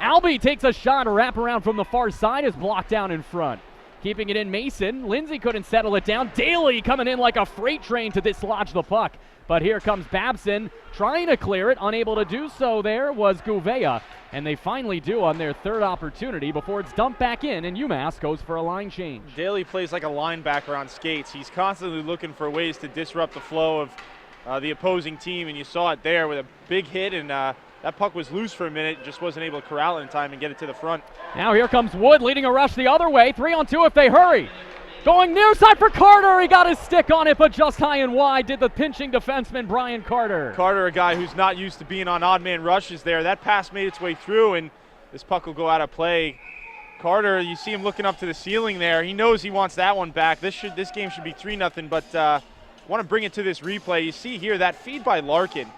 Albie takes a shot, a wraparound from the far side is blocked down in front. Keeping it in Mason. Lindsay couldn't settle it down. Daly coming in like a freight train to dislodge the puck. But here comes Babson trying to clear it. Unable to do so there was Gouveia. And they finally do on their third opportunity before it's dumped back in, and UMass goes for a line change. Daly plays like a linebacker on skates. He's constantly looking for ways to disrupt the flow of the opposing team, and you saw it there with a big hit, and that puck was loose for a minute, just wasn't able to corral it in time and get it to the front. Now here comes Wood leading a rush the other way. 3-on-2 if they hurry. Going near side for Carter. He got his stick on it, but just high and wide did the pinching defenseman Brian Carter. Carter, a guy who's not used to being on odd man rushes there. That pass made its way through, and this puck will go out of play. Carter, you see him looking up to the ceiling there. He knows he wants that one back. This game should be 3-0, but want to bring it to this replay. You see here that feed by Larkin.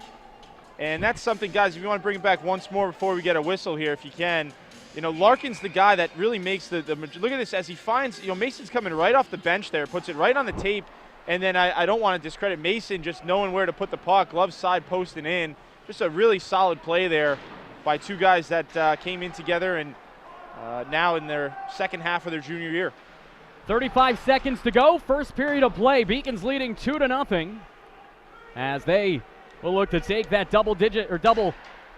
And that's something, guys, if you want to bring it back once more before we get a whistle here, if you can. You know, Larkin's the guy that really makes the look at this as he finds, Mason's coming right off the bench there, puts it right on the tape, and then I don't want to discredit Mason just knowing where to put the puck, glove side posting in. Just a really solid play there by two guys that came in together and now in their second half of their junior year. 35 seconds to go, first period of play. Beacons leading 2-0 as they will look to take that double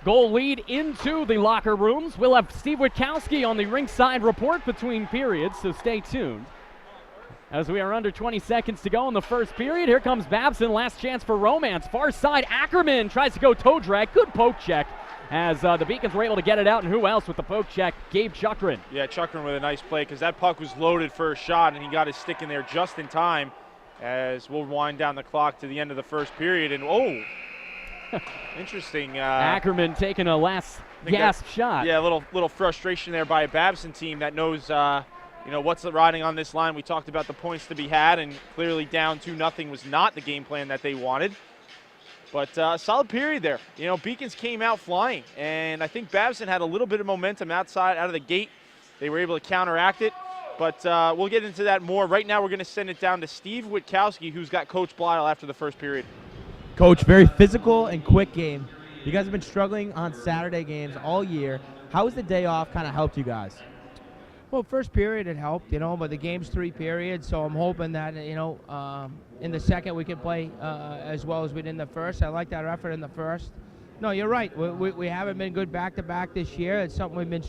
goal lead into the locker rooms. We'll have Steve Witkowski on the ringside report between periods, so stay tuned. As we are under 20 seconds to go in the first period, here comes Babson, last chance for romance. Far side, Ackerman tries to go toe drag, good poke check as the Beacons were able to get it out, and who else with the poke check? Gabe Chukrin. Yeah, Chukrin with a nice play because that puck was loaded for a shot, and he got his stick in there just in time as we'll wind down the clock to the end of the first period, and interesting. Ackerman taking a last gasp shot. Yeah, a little frustration there by a Babson team that knows, what's riding on this line. We talked about the points to be had, and clearly down 2-0 was not the game plan that they wanted. But solid period there. Beacons came out flying, and I think Babson had a little bit of momentum out of the gate. They were able to counteract it, but we'll get into that more. Right now we're going to send it down to Steve Witkowski, who's got Coach Blyle after the first period. Coach, very physical and quick game. You guys have been struggling on Saturday games all year. How has the day off kind of helped you guys? Well, first period it helped, but the game's 3 periods, so I'm hoping that, in the second we can play as well as we did in the first. I like that effort in the first. No, you're right. We haven't been good back-to-back this year. It's something we've been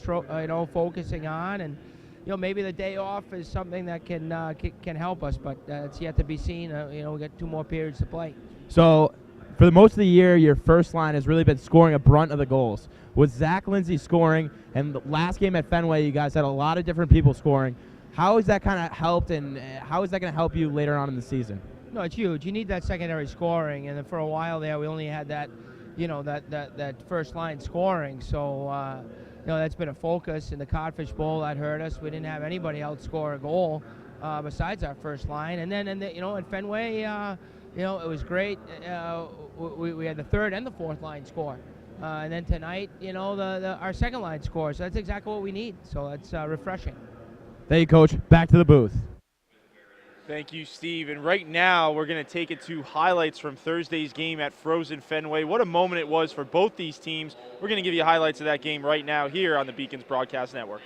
focusing on, and maybe the day off is something that can help us, but it's yet to be seen. We got 2 more periods to play. So, for the most of the year, your first line has really been scoring a brunt of the goals. With Zach Lindsay scoring, and the last game at Fenway, you guys had a lot of different people scoring. How has that kind of helped, and how is that going to help you later on in the season? No, it's huge. You need that secondary scoring, and for a while there, we only had that, that first line scoring. So, that's been a focus. In the Codfish Bowl, that hurt us. We didn't have anybody else score a goal besides our first line. And then, in Fenway, it was great. We had the third and the fourth line score. And then tonight, our second line scores. So that's exactly what we need. So that's refreshing. Thank you, Coach. Back to the booth. Thank you, Steve. And right now, we're going to take it to highlights from Thursday's game at Frozen Fenway. What a moment it was for both these teams. We're going to give you highlights of that game right now here on the Beacons Broadcast Network.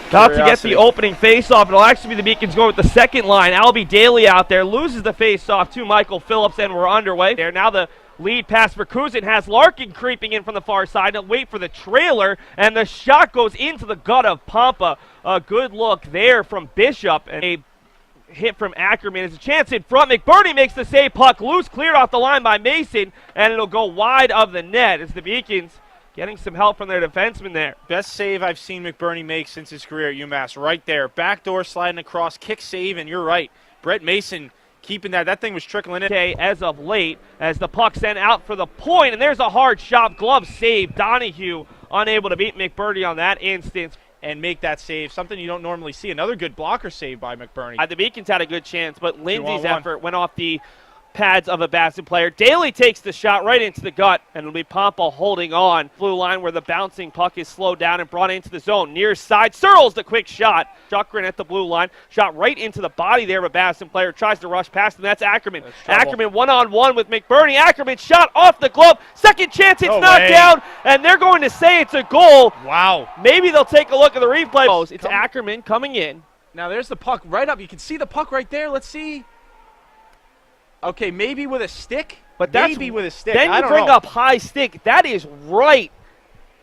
About to get the opening face-off. It'll actually be the Beacons going with the second line. Albie Daly out there loses the face-off to Michael Phillips, and we're underway. There now the lead pass for Kuzin has Larkin creeping in from the far side. Now wait for the trailer, and the shot goes into the gut of Pompa. A good look there from Bishop, and a hit from Ackerman. There's a chance in front. McBurney makes the save. Puck loose, cleared off the line by Mason, and it'll go wide of the net as the Beacons getting some help from their defenseman there. Best save I've seen McBurney make since his career at UMass. Right there. Backdoor sliding across, kick save, and you're right. Brett Mason keeping that. That thing was trickling in. Okay, as of late, as the puck sent out for the point, and there's a hard shot, glove save. Donahue unable to beat McBurney on that instance. And make that save, something you don't normally see. Another good blocker save by McBurney. The Beacons had a good chance, but Lindsay's 2-on-1. effort went off the pads of a Babson player. Daly takes the shot right into the gut, and it'll be Pompa holding on. Blue line where the bouncing puck is slowed down and brought into the zone. Near side, Searles the quick shot. Chuckrin at the blue line. Shot right into the body there of a Babson player. Tries to rush past, and that's Ackerman. Ackerman one-on-one with McBurney. Ackerman shot off the glove. Second chance, it's knocked down, and they're going to say it's a goal. Wow. Maybe they'll take a look at the replay. It's Ackerman coming in. Now there's the puck right up. You can see the puck right there. Let's see. Okay, maybe with a stick. But that's, maybe with a stick. Then I you don't bring know. up high stick. That is right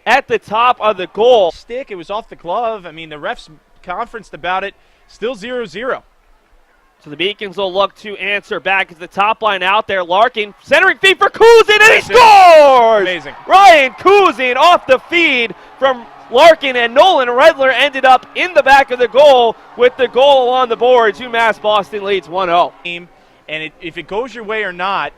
at the top of the goal. Stick, it was off the glove. I mean, the refs conferenced about it. Still 0-0. So the Beacons will look to answer back as the top line out there. Larkin centering feed for Kuzin, and he scores! Amazing. Ryan Kuzin off the feed from Larkin, and Nolan Redler ended up in the back of the goal with the goal on the boards. UMass Boston leads 1-0. And if it goes your way or not,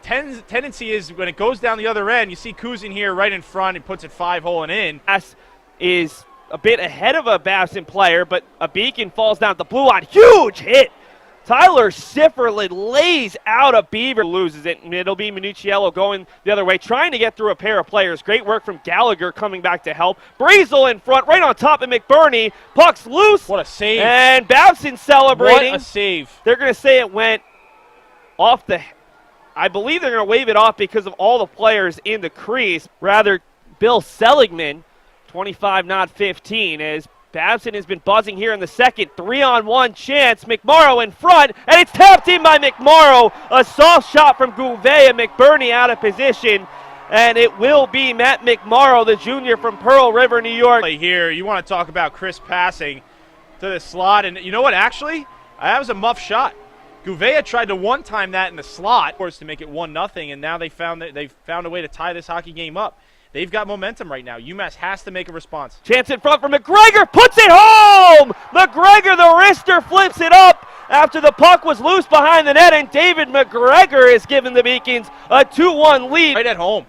tendency is when it goes down the other end, you see Kuzin here right in front. He puts it 5-hole and in. Is a bit ahead of a Babson player, but a Beacon falls down at the blue line. Huge hit. Tyler Sifferlin lays out a Beaver, loses it, and it'll be Minucciello going the other way, trying to get through a pair of players. Great work from Gallagher coming back to help. Breezel in front, right on top of McBurney. Puck's loose. What a save. And Babson celebrating. What a save. They're going to say it went off the, I believe they're going to wave it off because of all the players in the crease. Rather, Bill Seligman, 25, not 15, as Babson has been buzzing here in the second. 3-on-1 chance. McMorrow in front, and it's tapped in by McMorrow. A soft shot from Gouveia. McBurney out of position, and it will be Matt McMorrow, the junior from Pearl River, New York. Here, you want to talk about crisp passing to the slot, and you know what, actually? That was a muff shot. Gouveia tried to one-time that in the slot, of course, to make it 1-0, and now they found a way to tie this hockey game up. They've got momentum right now. UMass has to make a response. Chance in front for McGregor, puts it home! McGregor, the wrister, flips it up after the puck was loose behind the net, and David McGregor has given the Beacons a 2-1 lead. Right at home.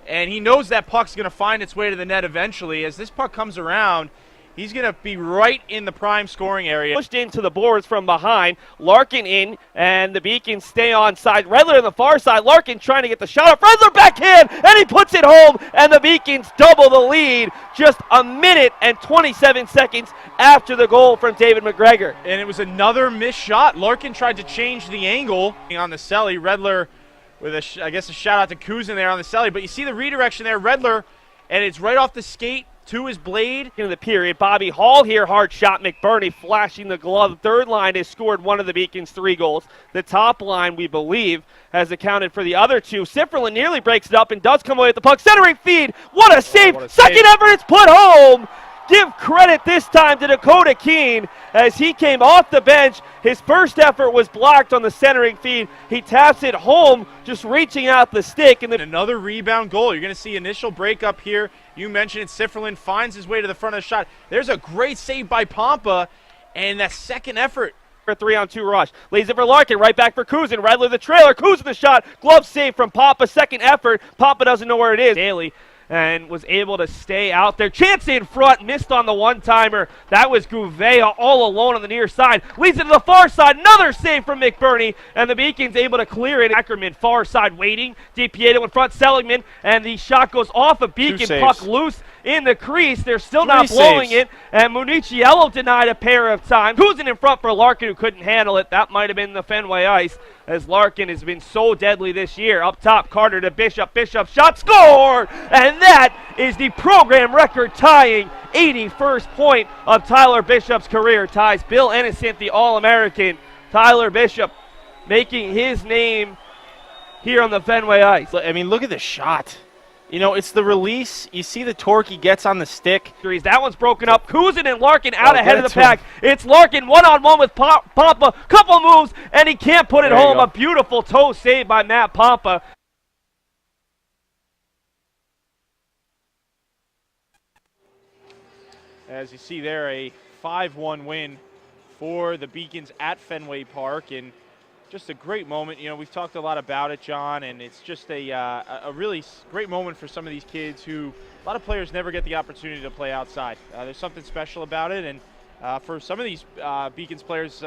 And he knows that puck's going to find its way to the net eventually. As this puck comes around, he's going to be right in the prime scoring area. Pushed into the boards from behind. Larkin in, and the Beacons stay on side. Redler on the far side. Larkin trying to get the shot off. Redler backhand, and he puts it home, and the Beacons double the lead just a minute and 27 seconds after the goal from David McGregor. And it was another missed shot. Larkin tried to change the angle on the celly. Redler with, a shout out to Kuzin there on the celly. But you see the redirection there. Redler, and it's right off the skate to his blade. In the period, Bobby Hall here, hard shot. McBurney flashing the glove. Third line has scored one of the Beacons' 3 goals. The top line, we believe, has accounted for the other 2. Sifferlin nearly breaks it up and does come away with the puck. Centering feed. What a save. Second effort, it's put home. Give credit this time to Dakota Keene as he came off the bench. His first effort was blocked on the centering feed. He taps it home, just reaching out the stick. And another rebound goal. You're going to see initial breakup here. You mentioned it. Sifferlin finds his way to the front of the shot. There's a great save by Pompa, and that second effort. A 3-on-2 rush. Leaves it for Larkin. Right back for Kuzin. Redler the trailer. Kuzin the shot. Glove save from Pompa. Second effort. Pompa doesn't know where it is. Daly. And was able to stay out there. Chance in front, missed on the one-timer. That was Gouveia all alone on the near side. Leads it to the far side. Another save from McBurney, and the Beacons able to clear it. Ackerman far side waiting. DiPieto in front, Seligman, and the shot goes off a Beacon. Puck loose in the crease. They're still not blowing it, and Munichiello denied a pair of times. Kuzin in front for Larkin, who couldn't handle it. That might have been the Fenway ice, as Larkin has been so deadly this year. Up top, Carter to Bishop. Bishop shot, scored! And that is the program record tying 81st point of Tyler Bishop's career. Ties Bill Innocent, the All-American. Tyler Bishop making his name here on the Fenway ice. I mean, look at the shot. You know, it's the release. You see the torque he gets on the stick. That one's broken up. Kuzin and Larkin out ahead of the pack. It's Larkin one-on-one with Pompa. Couple moves, and he can't put it home. A beautiful toe save by Matt Pompa. As you see there, a 5-1 win for the Beacons at Fenway Park. And just a great moment. You know, we've talked a lot about it, John, and it's just a really great moment for some of these kids who a lot of players never get the opportunity to play outside. There's something special about it, and for some of these Beacons players,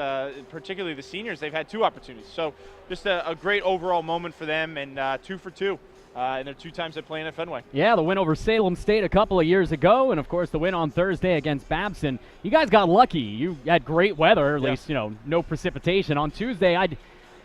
particularly the seniors, they've had 2 opportunities. So just a great overall moment for them, and 2 for 2. And they're 2 times they play in at Fenway. Yeah, the win over Salem State a couple of years ago, and of course the win on Thursday against Babson. You guys got lucky. You had great weather, at least, no precipitation. On Tuesday, I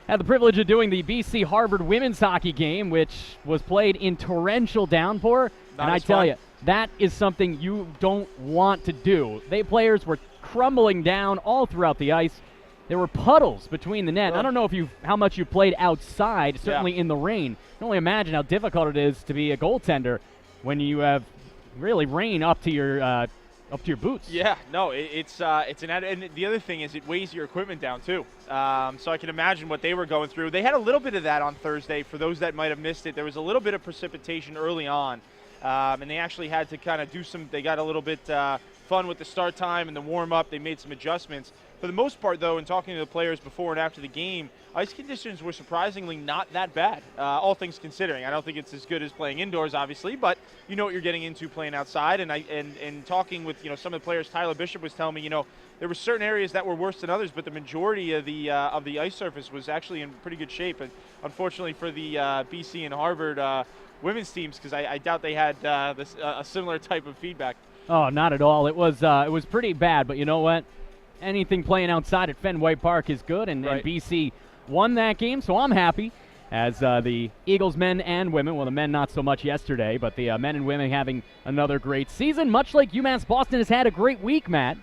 had the privilege of doing the BC Harvard women's hockey game, which was played in torrential downpour. And I tell you, that is something you don't want to do. Players were crumbling down all throughout the ice. There were puddles between the net. I don't know how much you played outside, certainly in the rain. You can only imagine how difficult it is to be a goaltender when you have really rain up to your boots. Yeah, no, it's an and the other thing is it weighs your equipment down too. So I can imagine what they were going through. They had a little bit of that on Thursday. For those that might have missed it, there was a little bit of precipitation early on, and they actually had to kind of do some. They got a little bit fun with the start time and the warm up. They made some adjustments. For the most part, though, in talking to the players before and after the game, ice conditions were surprisingly not that bad, all things considering. I don't think it's as good as playing indoors, obviously, but you know what you're getting into playing outside. And talking with some of the players, Tyler Bishop was telling me, there were certain areas that were worse than others, but the majority of the ice surface was actually in pretty good shape. And unfortunately for the BC and Harvard women's teams, because I doubt they had a similar type of feedback. Oh, not at all. It was pretty bad, but you know what? Anything playing outside at Fenway Park is good, and BC won that game, so I'm happy as the Eagles men and women, well, the men not so much yesterday, but the men and women having another great season, much like UMass Boston has had a great week, Matt.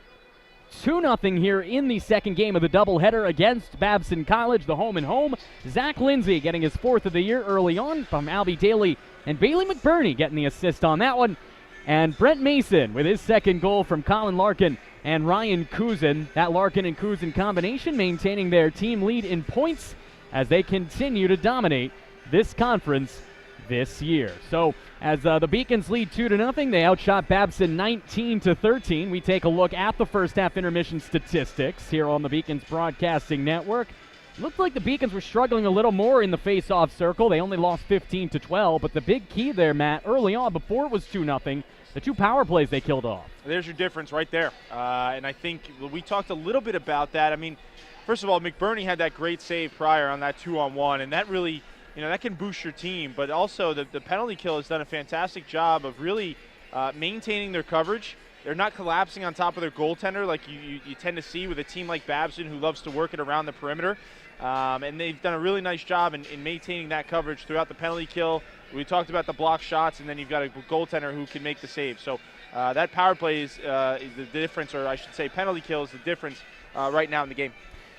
2-0 here in the second game of the doubleheader against Babson College, the home and home. Zach Lindsay getting his 4th of the year early on from Albie Daly, and Bailey McBurney getting the assist on that one. And Brent Mason with his second goal from Colin Larkin and Ryan Kuzin. That Larkin and Kuzin combination maintaining their team lead in points as they continue to dominate this conference this year. So as the Beacons lead 2-0, they outshot Babson 19-13. We take a look at the first half intermission statistics here on the Beacons Broadcasting Network. Looked like the Beacons were struggling a little more in the face-off circle. They only lost 15-12, but the big key there, Matt, early on, before it was 2-0, the 2 power plays they killed off. There's your difference right there. And I think we talked a little bit about that. I mean, first of all, McBurney had that great save prior on that 2-on-1, and that really, that can boost your team. But also the penalty kill has done a fantastic job of really maintaining their coverage. They're not collapsing on top of their goaltender like you tend to see with a team like Babson who loves to work it around the perimeter. And they've done a really nice job in maintaining that coverage throughout the penalty kill. We talked about the block shots, and then you've got a goaltender who can make the save. So that power play is the difference, or I should say penalty kill is the difference right now in the game.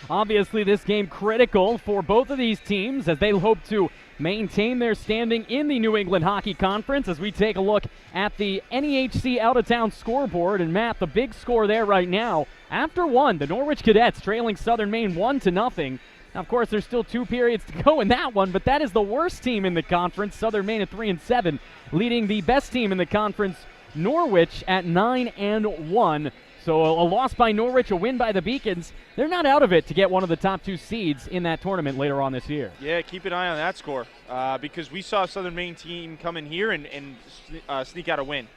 Obviously, this game critical for both of these teams as they hope to maintain their standing in the New England Hockey Conference as we take a look at the NEHC out-of-town scoreboard. And, Matt, the big score there right now, after one, the Norwich Cadets trailing Southern Maine 1-0. Now, of course, there's still 2 periods to go in that one, but that is the worst team in the conference, Southern Maine at 3-7, leading the best team in the conference, Norwich, at 9-1. So a loss by Norwich, a win by the Beacons. They're not out of it to get one of the top 2 seeds in that tournament later on this year. Yeah, keep an eye on that score because we saw a Southern Maine team come in here and sneak out a win.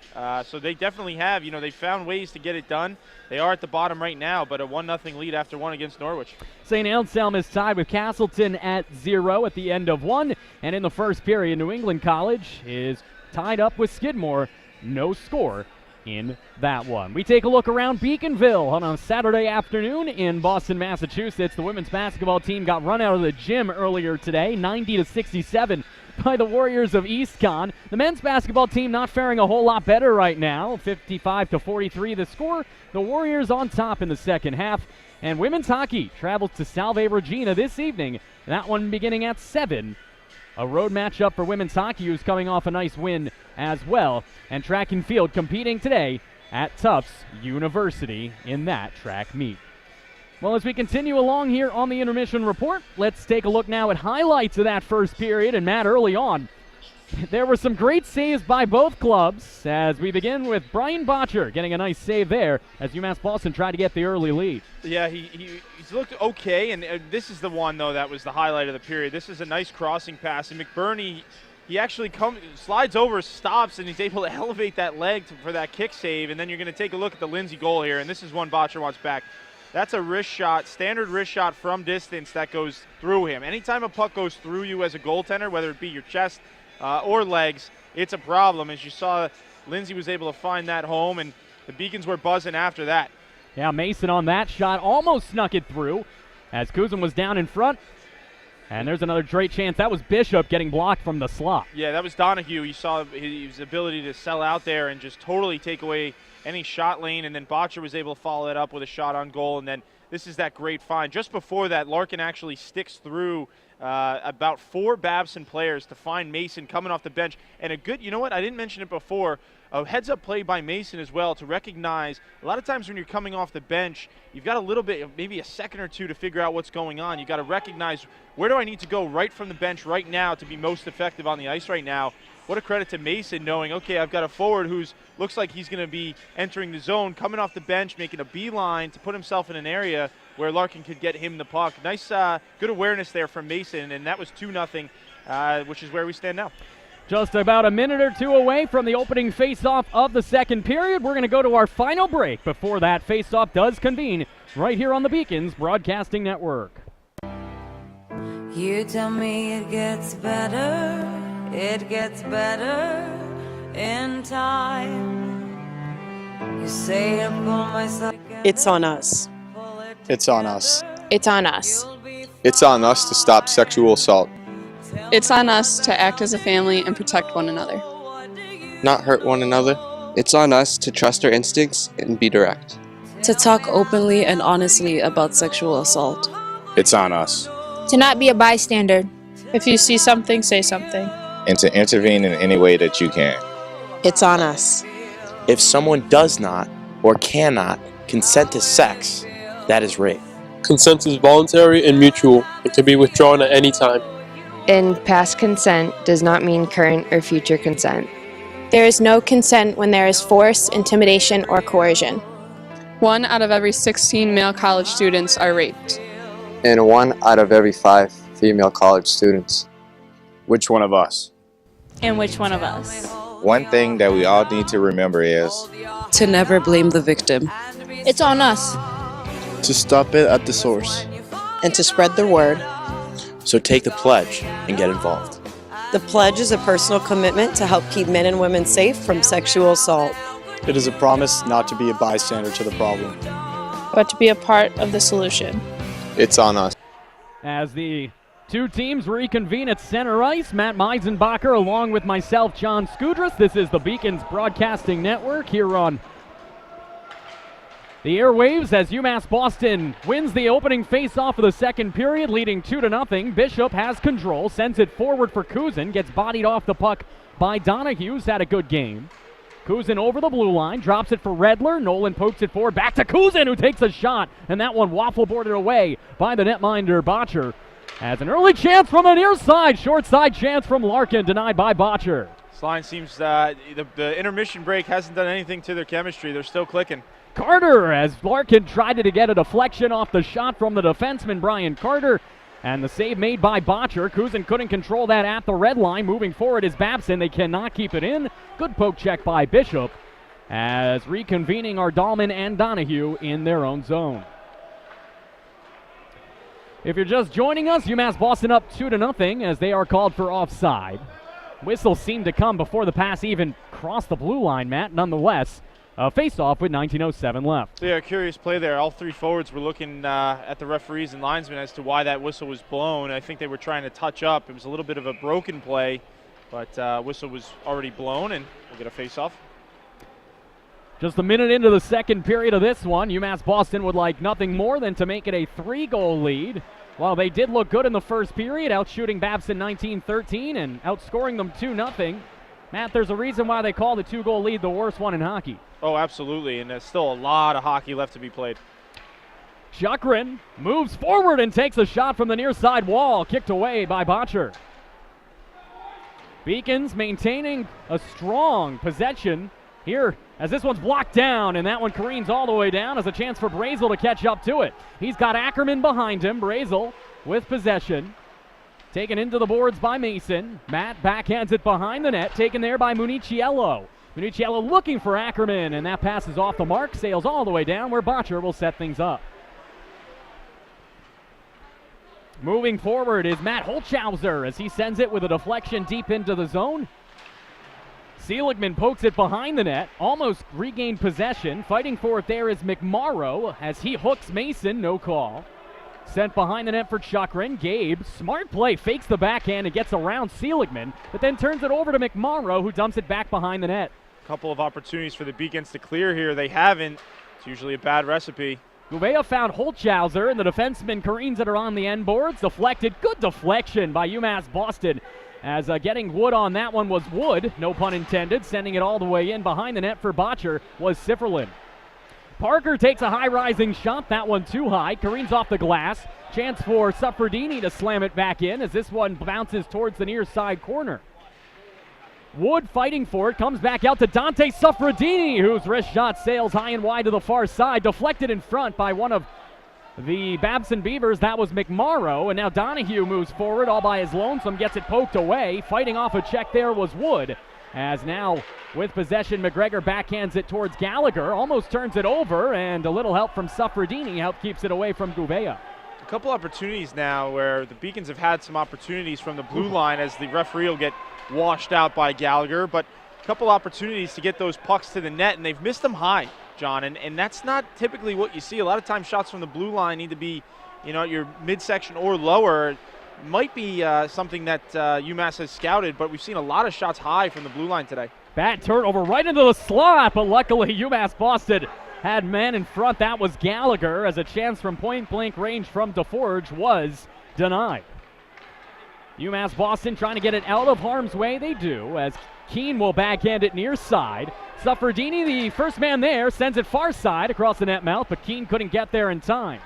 So they definitely have, they found ways to get it done. They are at the bottom right now, but a 1-0 lead after one against Norwich. St. Anselm is tied with Castleton at 0 at the end of one. And in the first period, New England College is tied up with Skidmore. No score in that one. We take a look around Beaconville on a Saturday afternoon in Boston, Massachusetts. The women's basketball team got run out of the gym earlier today, 90-67 by the Warriors of EastCon. The men's basketball team not faring a whole lot better right now, 55-43 the score. The Warriors on top in the second half. And women's hockey travels to Salve Regina this evening. That one beginning at 7. A road matchup for women's hockey, who's coming off a nice win as well. And track and field competing today at Tufts University in that track meet. Well, as we continue along here on the intermission report, let's take a look now at highlights of that first period. And Matt, early on, There were some great saves by both clubs as we begin with Brian Botcher getting a nice save there as UMass Boston tried to get the early lead. Yeah, he's looked okay, and this is the one, though, that was the highlight of the period. This is a nice crossing pass, and McBurney, he actually slides over, stops, and he's able to elevate that leg for that kick save, and then you're going to take a look at the Lindsay goal here, and this is one Botcher wants back. That's a wrist shot, standard wrist shot from distance that goes through him. Anytime a puck goes through you as a goaltender, whether it be your chest or legs, it's a problem. As you saw, Lindsay was able to find that home, and the Beacons were buzzing after that. Yeah, Mason on that shot almost snuck it through as Kuzin was down in front. And there's another great chance. That was Bishop getting blocked from the slot. Yeah, that was Donahue. You saw his ability to sell out there and just totally take away any shot lane, and then Botcher was able to follow it up with a shot on goal, and then this is that great find. Just before that, Larkin actually sticks through about 4 Babson players to find Mason coming off the bench. And a good, you know what, I didn't mention it before, a heads-up play by Mason as well to recognize a lot of times when you're coming off the bench, you've got a little bit, maybe a second or two to figure out what's going on. You've got to recognize, where do I need to go right from the bench right now to be most effective on the ice right now? What a credit to Mason knowing, okay, I've got a forward who's looks like he's going to be entering the zone, coming off the bench, making a beeline to put himself in an area where Larkin could get him the puck. Nice, good awareness there from Mason, and that was 2-0, which is where we stand now. Just about a minute or two away from the opening face-off of the second period. We're going to go to our final break before that face-off does convene right here on the Beacons Broadcasting Network. You tell me it gets better in time. You say I pull myself. It's on us. It's on us. It's on us. It's on us to stop sexual assault. It's on us to act as a family and protect one another. Not hurt one another. It's on us to trust our instincts and be direct. To talk openly and honestly about sexual assault. It's on us. To not be a bystander. If you see something, say something. And to intervene in any way that you can. It's on us. If someone does not or cannot consent to sex, that is rape. Consent is voluntary and mutual. It can be withdrawn at any time. And past consent does not mean current or future consent. There is no consent when there is force, intimidation, or coercion. 1 out of every 16 male college students are raped. And 1 out of every 5 female college students. Which one of us? And which one of us? One thing that we all need to remember is to never blame the victim. It's on us. To stop it at the source. And to spread the word. So take the pledge and get involved. The pledge is a personal commitment to help keep men and women safe from sexual assault. It is a promise not to be a bystander to the problem, but to be a part of the solution. It's on us. As the two teams reconvene at center ice, Matt Meisenbacher along with myself, John Skudras. This is the Beacons Broadcasting Network here on the airwaves as UMass Boston wins the opening face-off of the second period, leading 2-0. Bishop has control, sends it forward for Kuzin, gets bodied off the puck by Donahue, who's had a good game. Kuzin over the blue line, drops it for Redler. Nolan pokes it forward, back to Kuzin, who takes a shot, and that one waffle-boarded away by the netminder Botcher. As an early chance from the near side, short side chance from Larkin, denied by Botcher. This line seems, the intermission break hasn't done anything to their chemistry. They're still clicking. Carter, as Larkin tried to get a deflection off the shot from the defenseman Brian Carter, and the save made by Botcher. Kuzin couldn't control that at the red line. Moving forward is Babson. They cannot keep it in. Good poke check by Bishop, as reconvening are Dahlman and Donahue in their own zone. If you're just joining us, UMass Boston up 2-0 as they are called for offside. Whistle seemed to come before the pass even crossed the blue line, Matt. Nonetheless, face-off with 19:07 left. So yeah, curious play there. All three forwards were looking at the referees and linesmen as to why that whistle was blown. I think they were trying to touch up. It was a little bit of a broken play, but whistle was already blown, and we'll get a face-off. Just a minute into the second period of this one, UMass Boston would like nothing more than to make it a 3-goal lead. While they did look good in the first period, outshooting Babson 19-13 and outscoring them 2-0. Matt, there's a reason why they call the 2-goal lead the worst one in hockey. Oh, absolutely, and there's still a lot of hockey left to be played. Chukrin moves forward and takes a shot from the near side wall, kicked away by Botcher. Beacons maintaining a strong possession here as this one's blocked down, and that one careens all the way down as a chance for Brazel to catch up to it. He's got Ackerman behind him. Brazel with possession. Taken into the boards by Mason. Matt backhands it behind the net, taken there by Municiello. Municiello looking for Ackerman, and that pass is off the mark, sails all the way down where Botcher will set things up. Moving forward is Matt Holzhauser as he sends it with a deflection deep into the zone. Seligman pokes it behind the net, almost regained possession. Fighting for it there is McMorrow as he hooks Mason, no call. Sent behind the net for Chukrin. Gabe, smart play, fakes the backhand and gets around Seligman, but then turns it over to McMorrow, who dumps it back behind the net. A couple of opportunities for the Beacons to clear here. They haven't. It's usually a bad recipe. Gouveia found Holzhauser, and the defenseman careens it around the end boards. Deflected. Good deflection by UMass Boston. As getting Wood on that one was Wood, no pun intended. Sending it all the way in behind the net for Botcher was Sifferlin. Parker takes a high-rising shot. That one too high. Careens off the glass. Chance for Suffredini to slam it back in as this one bounces towards the near side corner. Wood fighting for it, comes back out to Dante Suffredini, whose wrist shot sails high and wide to the far side, deflected in front by one of the Babson Beavers. That was McMorrow, and now Donahue moves forward all by his lonesome, gets it poked away. Fighting off a check there was Wood, as now with possession, McGregor backhands it towards Gallagher, almost turns it over, and a little help from Suffredini keeps it away from Gouveia. A couple opportunities now where the Beacons have had some opportunities from the blue line as the referee will get washed out by Gallagher, but a couple opportunities to get those pucks to the net, and they've missed them high, John, and that's not typically what you see. A lot of times shots from the blue line need to be, at your midsection or lower. It might be something that UMass has scouted, but we've seen a lot of shots high from the blue line today. Bad turnover right into the slot, but luckily UMass Boston had man in front. That was Gallagher, as a chance from point-blank range from DeForge was denied. UMass Boston trying to get it out of harm's way. They do, as Keene will backhand it near side. Suffredini, the first man there, sends it far side across the net mouth, but Keene couldn't get there in time.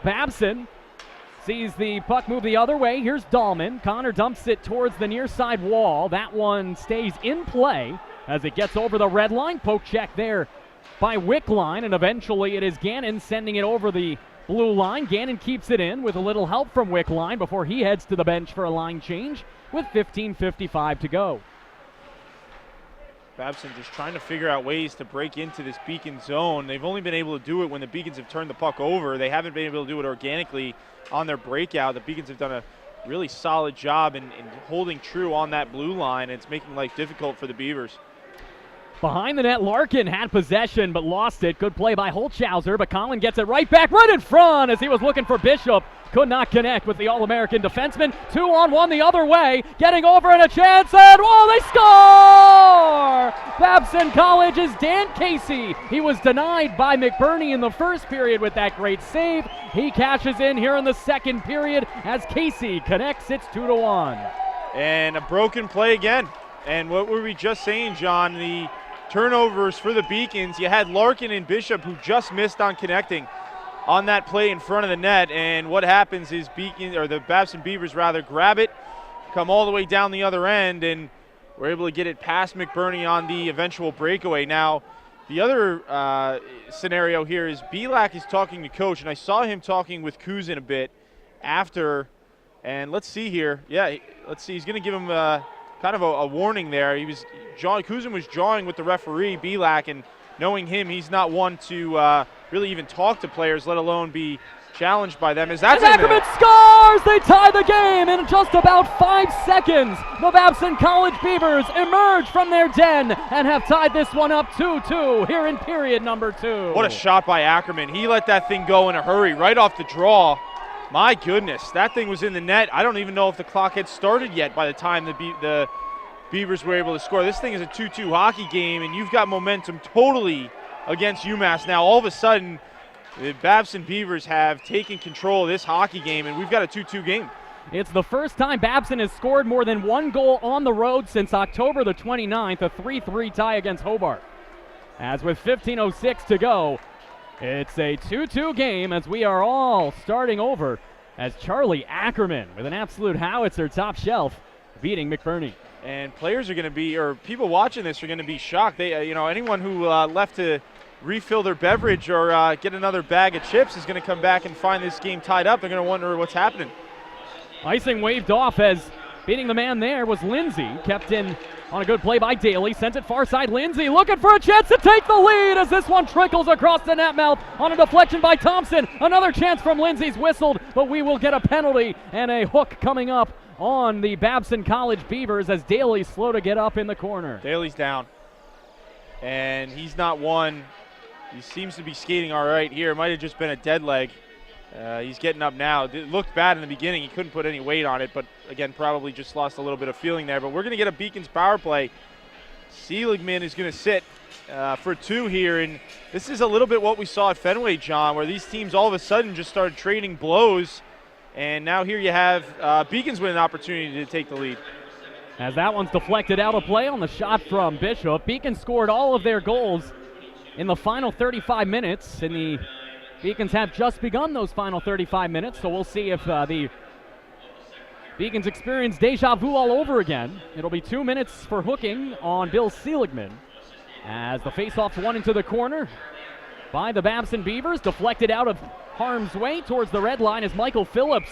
Babson sees the puck move the other way. Here's Dahlman. Connor dumps it towards the near side wall. That one stays in play as it gets over the red line. Poke check there by Wickline, and eventually it is Gannon sending it over the blue line. Gannon keeps it in with a little help from Wickline before he heads to the bench for a line change with 15:55 to go. Babson just trying to figure out ways to break into this Beacon zone. They've only been able to do it when the Beacons have turned the puck over. They haven't been able to do it organically on their breakout. The Beacons have done a really solid job in holding true on that blue line. It's making life difficult for the Beavers. Behind the net, Larkin had possession but lost it. Good play by Holzhauser, but Colin gets it right back, right in front as he was looking for Bishop. Could not connect with the All-American defenseman. 2-on-1 the other way, getting over and a chance, and they score! Babson College's Dan Casey. He was denied by McBurney in the first period with that great save. He cashes in here in the second period as Casey connects. It's 2-1. And a broken play again. And what were we just saying, John? The turnovers for the Beacons. You had Larkin and Bishop who just missed on connecting on that play in front of the net, and what happens is the Babson Beavers grab it, come all the way down the other end, and we're able to get it past McBurney on the eventual breakaway. Now, the other scenario here is Belak is talking to coach, and I saw him talking with Kuzin a bit after, and let's see here. Yeah, let's see. He's going to give him kind of a warning there. Kuzin was jawing with the referee, Belak, and knowing him, he's not one to really even talk to players, let alone be challenged by them. As Ackerman scores! They tie the game in just about 5 seconds. The Babson College Beavers emerge from their den and have tied this one up 2-2 here in period number 2. What a shot by Ackerman. He let that thing go in a hurry, right off the draw. My goodness, that thing was in the net. I don't even know if the clock had started yet by the time the Beavers were able to score. This thing is a 2-2 hockey game, and you've got momentum totally against UMass. Now, all of a sudden, the Babson Beavers have taken control of this hockey game, and we've got a 2-2 game. It's the first time Babson has scored more than one goal on the road since October the 29th, a 3-3 tie against Hobart. As with 15:06 to go, it's a 2-2 game as we are all starting over as Charlie Ackerman with an absolute howitzer top shelf beating McBurney. And players are going to be, or people watching this are going to be shocked. They, anyone who left to refill their beverage or get another bag of chips is going to come back and find this game tied up. They're going to wonder what's happening. Icing waved off as beating the man there was Lindsay. Kept in on a good play by Daly. Sent it far side. Lindsay looking for a chance to take the lead as this one trickles across the net mouth on a deflection by Thompson. Another chance from Lindsay's whistled, but we will get a penalty and a hook coming up on the Babson College Beavers as Daly's slow to get up in the corner. Daly's down. And he's not one. He seems to be skating all right here. It might have just been a dead leg. He's getting up now. It looked bad in the beginning. He couldn't put any weight on it, but again, probably just lost a little bit of feeling there. But we're going to get a Beacons power play. Seligman is going to sit for 2 here, and this is a little bit what we saw at Fenway, John, where these teams all of a sudden just started trading blows, and now here you have Beacons with an opportunity to take the lead. As that one's deflected out of play on the shot from Bishop. Beacons scored all of their goals in the final 35 minutes, and the Beacons have just begun those final 35 minutes, so we'll see if the Beacons experience deja vu all over again. It'll be 2 minutes for hooking on Bill Seligman as the faceoff's won into the corner by the Babson Beavers, deflected out of harm's way towards the red line as Michael Phillips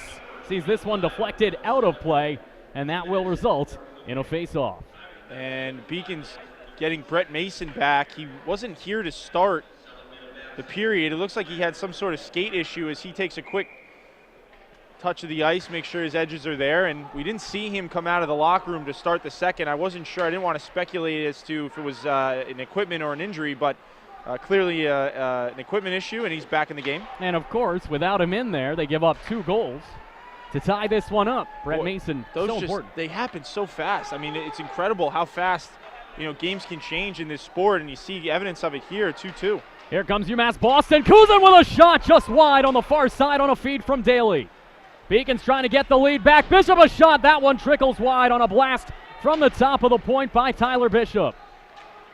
sees this one deflected out of play, and that will result in a faceoff. And Beacons getting Brett Mason back. He wasn't here to start the period. It looks like he had some sort of skate issue as he takes a quick touch of the ice, make sure his edges are there, and we didn't see him come out of the locker room to start the second. I wasn't sure. I didn't want to speculate as to if it was an equipment or an injury, but clearly an equipment issue, and he's back in the game. And of course, without him in there, they give up 2 goals to tie this one up. Brett Mason, so important. They happen so fast. I mean, it's incredible how fast games can change in this sport, and you see evidence of it here, 2-2. Here comes UMass Boston. Kuzin with a shot just wide on the far side on a feed from Daly. Beacons trying to get the lead back. Bishop a shot. That one trickles wide on a blast from the top of the point by Tyler Bishop.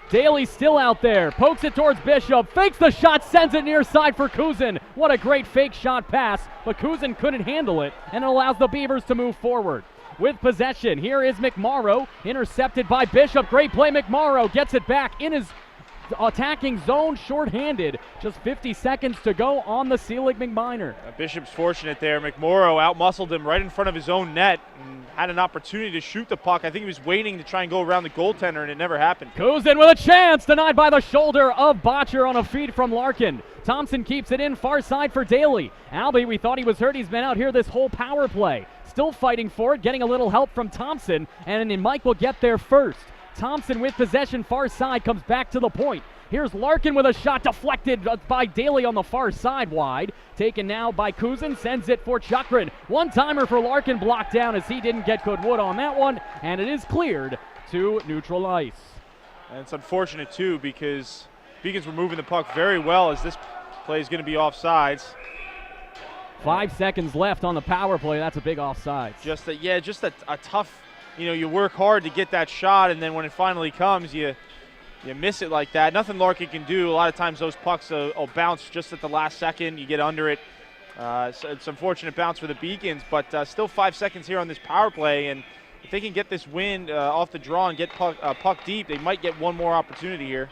Daly still out there. Pokes it towards Bishop. Fakes the shot. Sends it near side for Kuzin. What a great fake shot pass. But Kuzin couldn't handle it, and it allows the Beavers to move forward. With possession, here is McMorrow. Intercepted by Bishop. Great play. McMorrow gets it back in his attacking zone, shorthanded. Just 50 seconds to go on the Seligman minor. Bishop's fortunate there. McMorrow outmuscled him right in front of his own net and had an opportunity to shoot the puck. I think he was waiting to try and go around the goaltender, and it never happened. Kuzin with a chance, denied by the shoulder of Botcher on a feed from Larkin. Thompson keeps it in, far side for Daly. Albie, we thought he was hurt. He's been out here this whole power play. Still fighting for it, getting a little help from Thompson, and then Mike will get there first. Thompson with possession, far side, comes back to the point. Here's Larkin with a shot deflected by Daly on the far side wide. Taken now by Kuzin, sends it for Chukrin. One-timer for Larkin, blocked down as he didn't get good wood on that one, and it is cleared to neutral ice. And it's unfortunate, too, because Beacons were moving the puck very well as this play is going to be offsides. 5 seconds left on the power play. That's a big offsides. Just a tough, you work hard to get that shot, and then when it finally comes, you miss it like that. Nothing Larkin can do. A lot of times those pucks will bounce just at the last second. You get under it. So it's an unfortunate bounce for the Beacons, but still 5 seconds here on this power play, and if they can get this win off the draw and get puck deep, they might get one more opportunity here.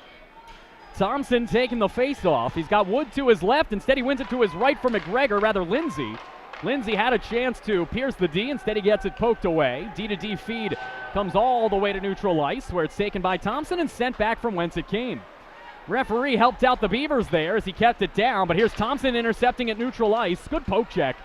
Thompson taking the face-off. He's got Wood to his left. Instead, he wins it to his right for McGregor, rather Lindsay. Lindsay had a chance to pierce the D. Instead, he gets it poked away. D-to-D feed comes all the way to neutral ice, where it's taken by Thompson and sent back from whence it came. Referee helped out the Beavers there as he kept it down, but here's Thompson intercepting at neutral ice. Good poke check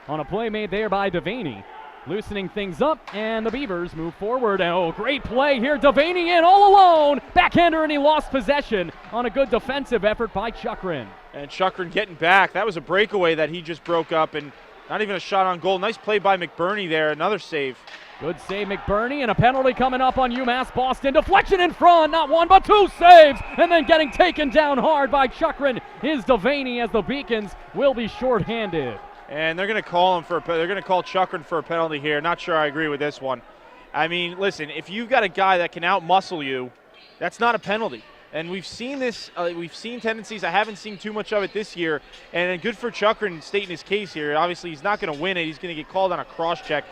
on a play made there by Devaney. Loosening things up, and the Beavers move forward. Oh, great play here. Devaney in all alone. Backhander, and he lost possession on a good defensive effort by Chukrin. And Chukrin getting back. That was a breakaway that he just broke up, and not even a shot on goal. Nice play by McBurney there. Another save. Good save, McBurney, and a penalty coming up on UMass Boston. Deflection in front, not one but two saves, and then getting taken down hard by Chukrin is Devaney as the Beacons will be shorthanded. And they're going to call Chukrin for a penalty here. Not sure I agree with this one. I mean, listen, if you've got a guy that can out-muscle you, that's not a penalty. And we've seen this, we've seen tendencies. I haven't seen too much of it this year. And good for Chukrin stating his case here. Obviously, he's not going to win it. He's going to get called on a cross-check.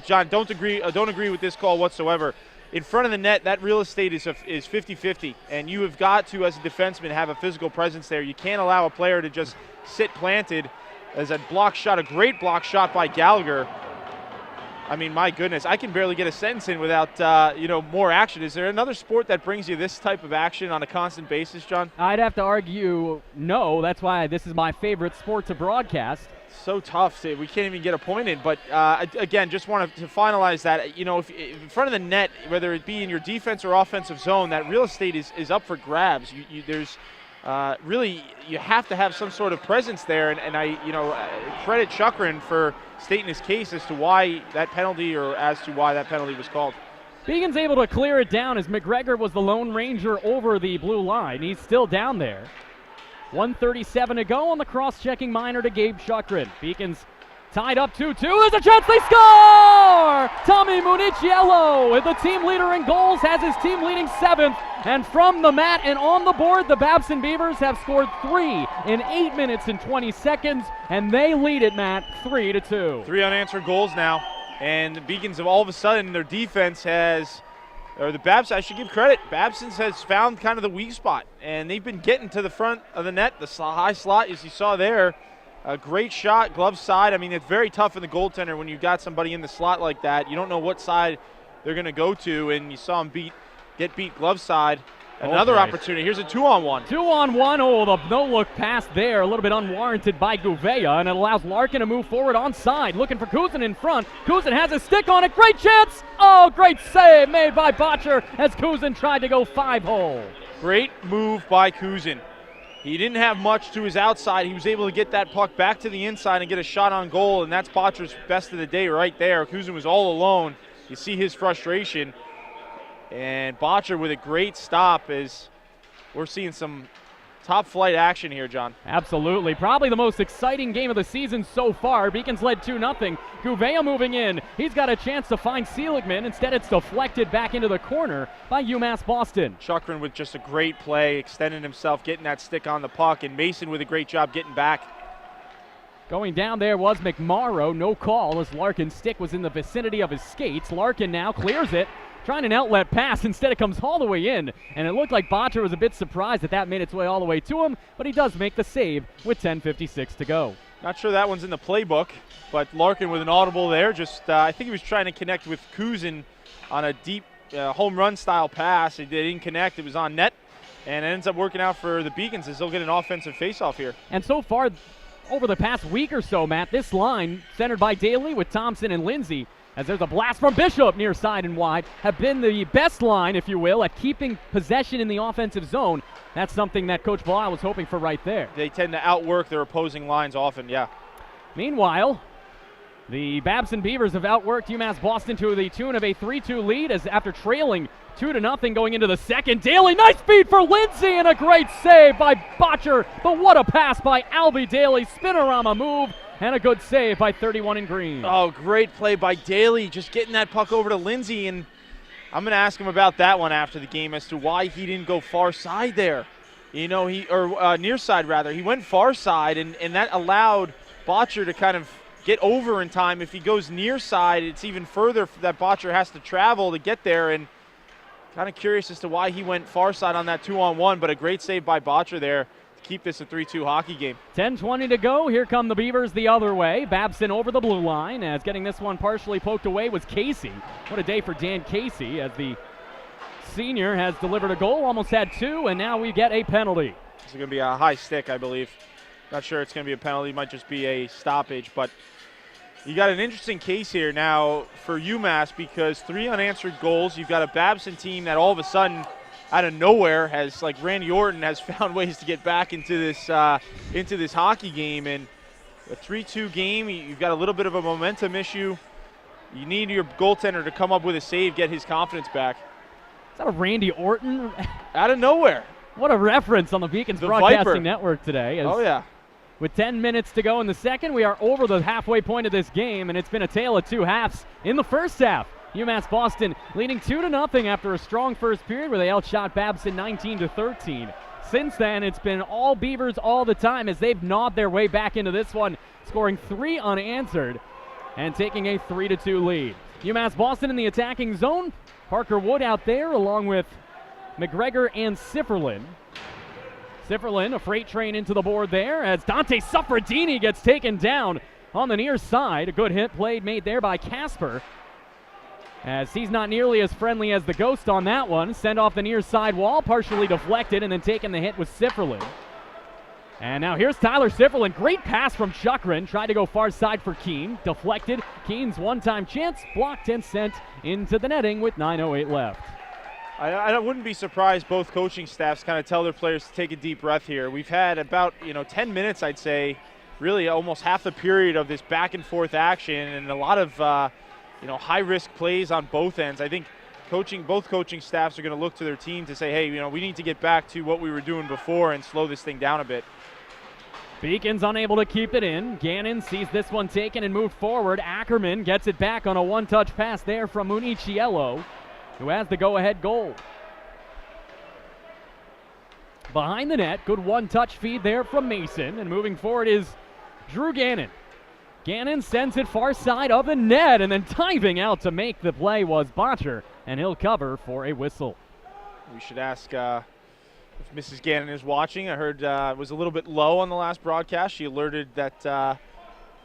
John, don't agree with this call whatsoever. in front of the net, that real estate is 50-50, and you have got to, as a defenseman, have a physical presence there. You can't allow a player to just sit planted. As a block shot, a great block shot by Gallagher. I mean, my goodness, I can barely get a sentence in without, more action. Is there another sport that brings you this type of action on a constant basis, John? I'd have to argue no. That's why this is my favorite sport to broadcast. So tough. We can't even get a point in. But, again, just want to finalize that. If in front of the net, whether it be in your defense or offensive zone, that real estate is up for grabs. There's really, you have to have some sort of presence there. And I credit Chukrin for stating his case as to why that penalty was called. Beacon's able to clear it down as McGregor was the Lone Ranger over the blue line. He's still down there. 1:37 to go on the cross-checking minor to Gabe Chukrin. Beacon's tied up 2-2. There's a chance they score! Tommy Municiello, the team leader in goals, has his team leading 7th. And from the mat and on the board, the Babson Beavers have scored 3 in 8 minutes and 20 seconds, and they lead it, Matt, 3-2. 3 unanswered goals now, and the Beacons have all of a sudden, their defense I should give credit. Babson's has found kind of the weak spot, and they've been getting to the front of the net, the high slot, as you saw there. A great shot, glove side. I mean, it's very tough in the goaltender when you've got somebody in the slot like that. You don't know what side they're going to go to, and you saw him get beat glove side. Another opportunity. Here's a 2-on-1. 2-on-1. Oh, the no-look pass there. A little bit unwarranted by Gouveia, and it allows Larkin to move forward onside. Looking for Kuzin in front. Kuzin has a stick on it. Great chance. Oh, great save made by Botcher as Kuzin tried to go 5-hole. Great move by Kuzin. He didn't have much to his outside. He was able to get that puck back to the inside and get a shot on goal, and that's Botcher's best of the day right there. Kuzin was all alone. You see his frustration. And Botcher with a great stop as we're seeing some top-flight action here, John. Absolutely. Probably the most exciting game of the season so far. Beacons led 2-0. Gouveia moving in. He's got a chance to find Seligman. Instead, it's deflected back into the corner by UMass Boston. Chukrin with just a great play, extending himself, getting that stick on the puck, and Mason with a great job getting back. Going down there was McMorrow. No call as Larkin's stick was in the vicinity of his skates. Larkin now clears it. Trying an outlet pass. Instead, it comes all the way in. And it looked like Botcher was a bit surprised that made its way all the way to him, but he does make the save with 10:56 to go. Not sure that one's in the playbook, but Larkin with an audible there. I think he was trying to connect with Kuzin on a deep home run style pass. It didn't connect. It was on net, and it ends up working out for the Beacons as they'll get an offensive faceoff here. And so far, over the past week or so, Matt, this line, centered by Daly with Thompson and Lindsay, as there's a blast from Bishop near side and wide, have been the best line, if you will, at keeping possession in the offensive zone. That's something that Coach Blau was hoping for right there. They tend to outwork their opposing lines often, yeah. Meanwhile, the Babson Beavers have outworked UMass Boston to the tune of a 3-2 lead as after trailing 2-0 going into the second. Daly, nice feed for Lindsay and a great save by Botcher, but what a pass by Albie Daly. Spinorama move. And a good save by 31 in green. Oh, great play by Daly, just getting that puck over to Lindsay. And I'm going to ask him about that one after the game as to why he didn't go far side there. Near side rather. He went far side, and that allowed Botcher to kind of get over in time. If he goes near side, it's even further that Botcher has to travel to get there. And kind of curious as to why he went far side on that 2-on-1, but a great save by Botcher there. Keep this a 3-2 hockey game. 10:20 to go. Here come the Beavers the other way. Babson over the blue line as getting this one partially poked away was Casey. What a day for Dan Casey as the senior has delivered a goal, almost had 2, and now we get a penalty. It's going to be a high stick, I believe. Not sure it's going to be a penalty. It might just be a stoppage, but you got an interesting case here now for UMass because 3 unanswered goals. You've got a Babson team that all of a sudden out of nowhere has, like Randy Orton, has found ways to get back into this hockey game. And a 3-2 game, you've got a little bit of a momentum issue. You need your goaltender to come up with a save, get his confidence back. Is that a Randy Orton? Out of nowhere. What a reference on the Beacons Broadcasting Network today. Oh, yeah. With 10 minutes to go in the second, we are over the halfway point of this game, and it's been a tale of 2 halves in the first half. UMass Boston leading 2-0 after a strong first period where they outshot Babson 19-13. Since then, it's been all Beavers all the time as they've gnawed their way back into this one, scoring 3 unanswered and taking a 3-2 lead. UMass Boston in the attacking zone. Parker Wood out there along with McGregor and Sifferlin. Sifferlin, a freight train into the board there as Dante Suffredini gets taken down on the near side. A good hit made there by Casper, as he's not nearly as friendly as the Ghost on that one. Send off the near side wall, partially deflected, and then taking the hit with Sifferlin. And now here's Tyler Sifferlin. Great pass from Chukrin. Tried to go far side for Keene. Deflected. Keene's one-time chance blocked and sent into the netting with 9:08 left. I wouldn't be surprised both coaching staffs kind of tell their players to take a deep breath here. We've had about 10 minutes, I'd say, really almost half the period of this back and forth action, and a lot of high-risk plays on both ends. I think both coaching staffs are going to look to their team to say, hey, we need to get back to what we were doing before and slow this thing down a bit. Beacons unable to keep it in. Gannon sees this one taken and moved forward. Ackerman gets it back on a one-touch pass there from Municiello, who has the go-ahead goal. Behind the net, good one-touch feed there from Mason, and moving forward is Drew Gannon. Gannon sends it far side of the net, and then diving out to make the play was Botcher, and he'll cover for a whistle. We should ask if Mrs. Gannon is watching. I heard it was a little bit low on the last broadcast. She alerted that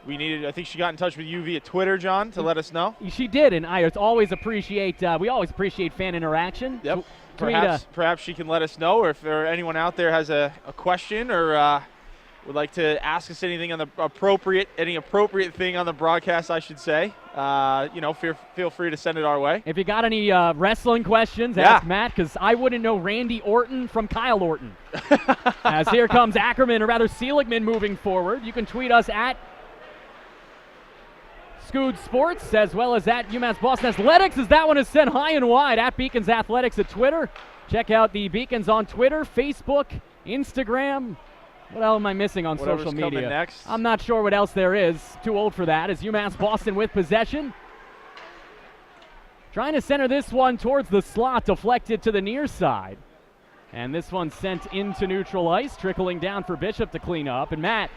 we needed, I think she got in touch with you via Twitter, John, to let us know. She did, and we always appreciate fan interaction. Yep. Perhaps she can let us know, or if anyone out there has a question or would like to ask us anything on the appropriate thing on the broadcast, I should say. Feel free to send it our way. If you got any wrestling questions, ask Matt, because I wouldn't know Randy Orton from Kyle Orton. As here comes Ackerman, or rather Seligman, moving forward. You can tweet us at Scood Sports, as well as at UMass Boston Athletics, as that one is sent high and wide at Beacons Athletics at Twitter. Check out the Beacons on Twitter, Facebook, Instagram. What else am I missing on social media? Next. I'm not sure what else there is. Too old for that. As UMass Boston with possession. Trying to center this one towards the slot, deflected to the near side. And this one sent into neutral ice, trickling down for Bishop to clean up. And Matt,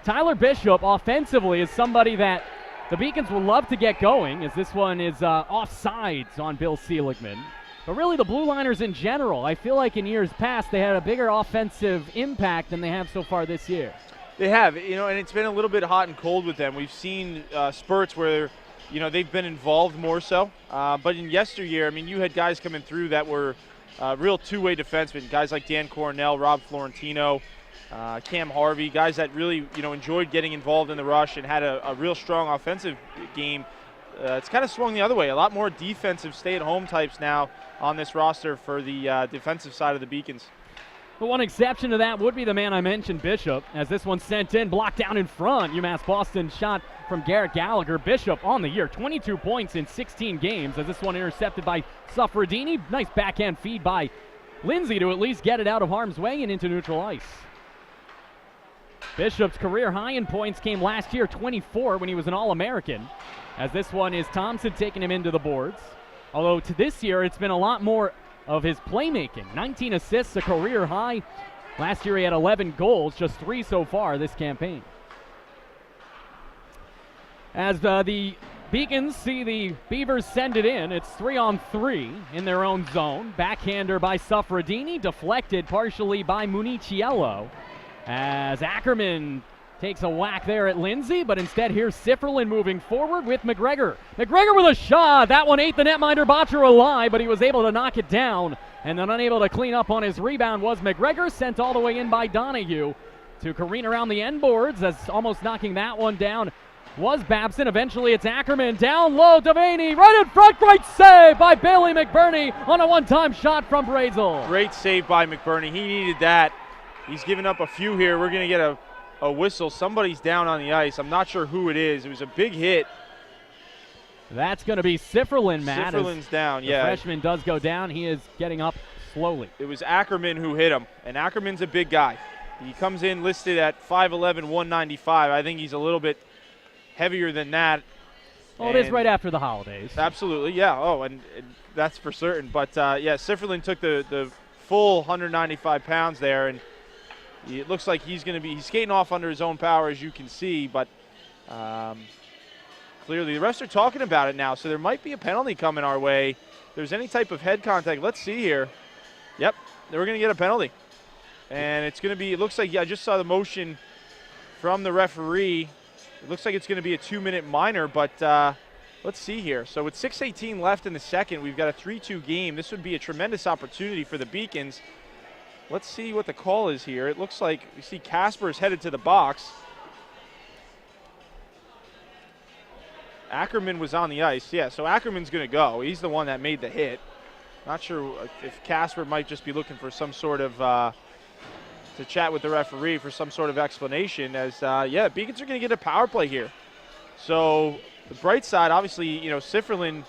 Tyler Bishop offensively is somebody that the Beacons will love to get going, as this one is offsides on Bill Seligman. But really the Blue Liners in general, I feel like in years past they had a bigger offensive impact than they have so far this year. They have, and it's been a little bit hot and cold with them. We've seen spurts where, they've been involved more so. But in yesteryear, you had guys coming through that were real two-way defensemen, guys like Dan Coronel, Rob Florentino, Cam Harvey, guys that really, enjoyed getting involved in the rush and had a real strong offensive game. It's kind of swung the other way. A lot more defensive stay-at-home types now on this roster for the defensive side of the Beacons. The one exception to that would be the man I mentioned, Bishop, as this one sent in, blocked down in front. UMass Boston shot from Garrett Gallagher. Bishop on the year, 22 points in 16 games, as this one intercepted by Suffredini. Nice backhand feed by Lindsay to at least get it out of harm's way and into neutral ice. Bishop's career high in points came last year, 24, when he was an All-American, as this one is Thompson taking him into the boards. Although to this year, it's been a lot more of his playmaking. 19 assists, a career high. Last year he had 11 goals, just 3 so far this campaign. As the Beacons see the Beavers send it in, it's 3-on-3 in their own zone. Backhander by Suffredini, deflected partially by Municiello. As Ackerman takes a whack there at Lindsay, but instead here's Sifferlin moving forward with McGregor. McGregor with a shot. That one ate the netminder Botcher alive, but he was able to knock it down. And then unable to clean up on his rebound was McGregor, sent all the way in by Donahue to careen around the end boards, as almost knocking that one down was Babson. Eventually it's Ackerman down low. Devaney right in front. Great save by Bailey McBurney on a one-time shot from Brazel. Great save by McBurney. He needed that. He's given up a few here. We're going to get a whistle. Somebody's down on the ice. I'm not sure who it is. It was a big hit. That's going to be Sifferlin, Matt. Sifferlin's down, yeah. The freshman does go down. He is getting up slowly. It was Ackerman who hit him, and Ackerman's a big guy. He comes in listed at 5'11", 195. I think he's a little bit heavier than that. Oh, it is right after the holidays. Absolutely, yeah. Oh, and that's for certain. But, yeah, Sifferlin took the full 195 pounds there, and it looks like he's skating off under his own power, as you can see, but clearly. The refs are talking about it now, so there might be a penalty coming our way. If there's any type of head contact. Let's see here. Yep, we're going to get a penalty. And it's going to be, it looks like, yeah, I just saw the motion from the referee. It looks like it's going to be a 2-minute minor, but let's see here. So with 6:18 left in the second, we've got a 3-2 game. This would be a tremendous opportunity for the Beacons. Let's see what the call is here. It looks like we see Casper is headed to the box. Ackerman was on the ice. Yeah, so Ackerman's going to go. He's the one that made the hit. Not sure if Casper might just be looking for some sort of, to chat with the referee for some sort of explanation as, yeah, Beacons are going to get a power play here. So the bright side, obviously, you know, Sifferlin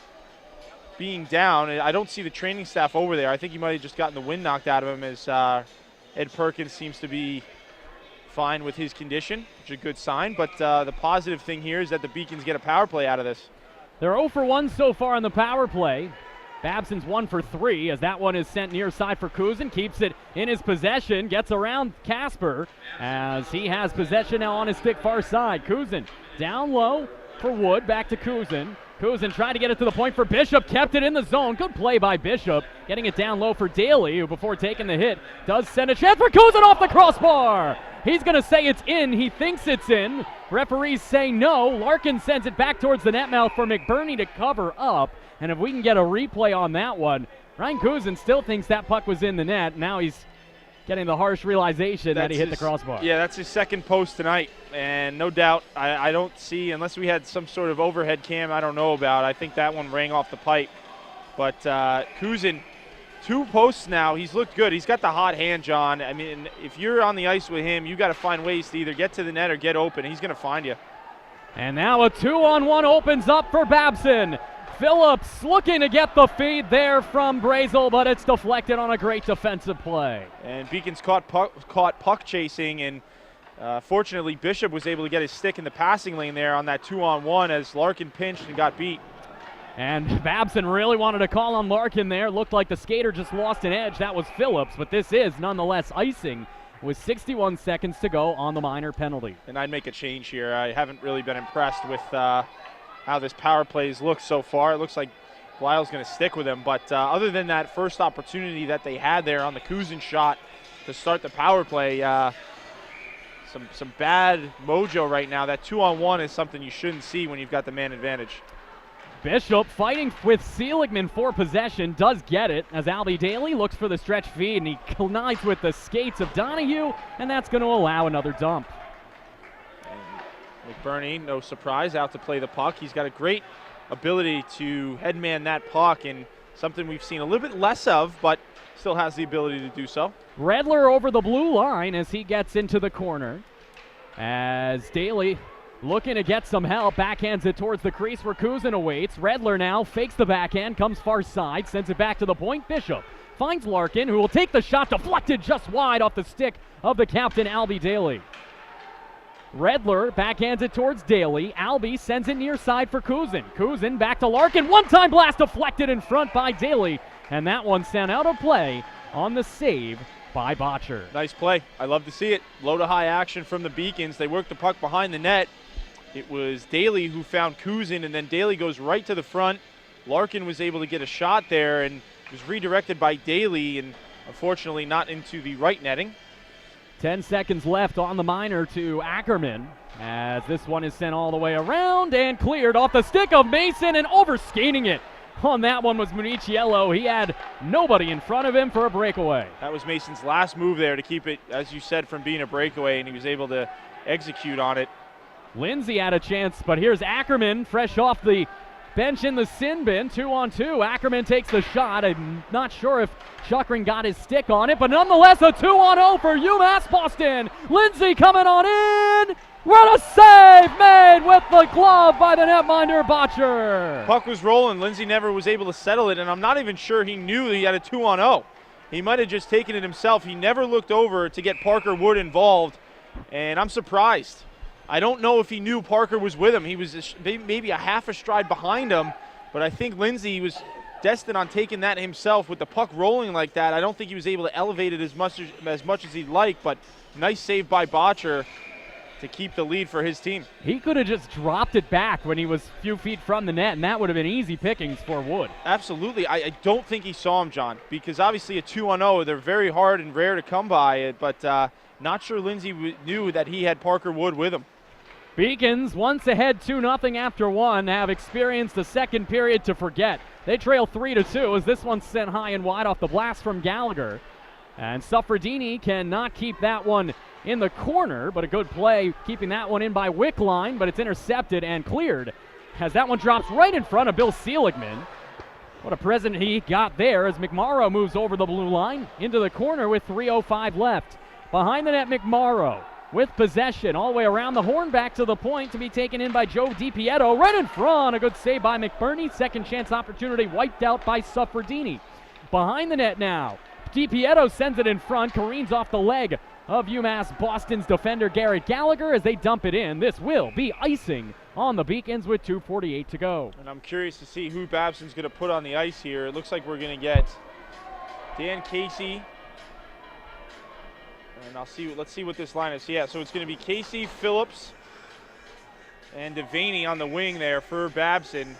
being down, I don't see the training staff over there. I think he might have just gotten the wind knocked out of him as Ed Perkins seems to be fine with his condition, which is a good sign. But the positive thing here is that the Beacons get a power play out of this. They're 0 for 1 so far on the power play. Babson's 1 for 3 as that one is sent near side for Kuzin. Keeps it in his possession. Gets around Casper as he has possession now on his stick far side. Kuzin down low for Wood. Back to Kuzin. Kuzin tried to get it to the point for Bishop. Kept it in the zone. Good play by Bishop. Getting it down low for Daly, who before taking the hit does send a chance for Kuzin off the crossbar. He's going to say it's in. He thinks it's in. Referees say no. Larkin sends it back towards the net mouth for McBurney to cover up. And if we can get a replay on that one, Ryan Kuzin still thinks that puck was in the net. Now he's getting the harsh realization that he hit the crossbar. Yeah, that's his second post tonight. And no doubt, I don't see, unless we had some sort of overhead cam I don't know about, I think that one rang off the pipe. But Kuzin, 2 posts now. He's looked good. He's got the hot hand, John. I mean, if you're on the ice with him, you got to find ways to either get to the net or get open. He's going to find you. And now a 2-on-1 opens up for Babson. Phillips looking to get the feed there from Brazel, but it's deflected on a great defensive play. And Beacons caught puck chasing, and fortunately Bishop was able to get his stick in the passing lane there on that 2-on-1 as Larkin pinched and got beat. And Babson really wanted to call on Larkin there. Looked like the skater just lost an edge. That was Phillips, but this is nonetheless icing with 61 seconds to go on the minor penalty. And I'd make a change here. I haven't really been impressed with how this power plays looked so far. It looks like Lyle's going to stick with him, but other than that first opportunity that they had there on the Kuzin shot to start the power play, some bad mojo right now. That 2-on-1 is something you shouldn't see when you've got the man advantage. Bishop fighting with Seligman for possession, does get it as Albie Daly looks for the stretch feed, and he collides with the skates of Donahue, and that's going to allow another dump. McBurney, no surprise, out to play the puck. He's got a great ability to headman that puck, and something we've seen a little bit less of, but still has the ability to do so. Redler over the blue line as he gets into the corner. As Daly looking to get some help, backhands it towards the crease where Kuzin awaits. Redler now fakes the backhand, comes far side, sends it back to the point. Bishop finds Larkin, who will take the shot, deflected just wide off the stick of the captain, Albie Daly. Redler backhands it towards Daly. Albie sends it near side for Kuzin. Kuzin back to Larkin. One-time blast deflected in front by Daly. And that one sent out of play on the save by Botcher. Nice play. I love to see it. Low to high action from the Beacons. They work the puck behind the net. It was Daly who found Kuzin, and then Daly goes right to the front. Larkin was able to get a shot there and was redirected by Daly, and unfortunately not into the right netting. 10 seconds left on the minor to Ackerman as this one is sent all the way around and cleared off the stick of Mason, and overskating it on that one was Municiello. He had nobody in front of him for a breakaway. That was Mason's last move there to keep it, as you said, from being a breakaway, and he was able to execute on it. Lindsay had a chance, but here's Ackerman fresh off the bench in the sin bin, 2-on-2. Ackerman takes the shot. I'm not sure if Chuckring got his stick on it, but nonetheless a 2-on-0 for UMass Boston. Lindsay coming on in. What a save made with the glove by the netminder Botcher. Puck was rolling. Lindsay never was able to settle it, and I'm not even sure he knew he had a 2-on-0. He might have just taken it himself. He never looked over to get Parker Wood involved, and I'm surprised. I don't know if he knew Parker was with him. He was maybe a half a stride behind him, but I think Lindsay was destined on taking that himself with the puck rolling like that. I don't think he was able to elevate it as much as he'd like, but nice save by Botcher keep the lead for his team. He could have just dropped it back when he was a few feet from the net, and that would have been easy pickings for Wood. Absolutely. I don't think he saw him, John, because obviously a 2-on-0, they're very hard and rare to come by, but not sure Lindsay knew that he had Parker Wood with him. Beacons, once ahead 2-0 after one, have experienced a second period to forget. They trail 3-2 as this one's sent high and wide off the blast from Gallagher. And Suffredini cannot keep that one in the corner, but a good play keeping that one in by Wickline, but it's intercepted and cleared as that one drops right in front of Bill Seligman. What a present he got there as McMorrow moves over the blue line into the corner with 3:05 left. Behind the net, McMorrow with possession all the way around the horn back to the point to be taken in by Joe DiPietro. Right in front, a good save by McBurney. Second chance opportunity wiped out by Suffredini. Behind the net now, DiPietro sends it in front, careens off the leg of UMass Boston's defender Garrett Gallagher as they dump it in. This will be icing on the Beacons with 2:48 to go. And I'm curious to see who Babson's going to put on the ice here. It looks like we're going to get Dan Casey. And let's see what this line is. Yeah, so it's going to be Casey, Phillips, and Devaney on the wing there for Babson.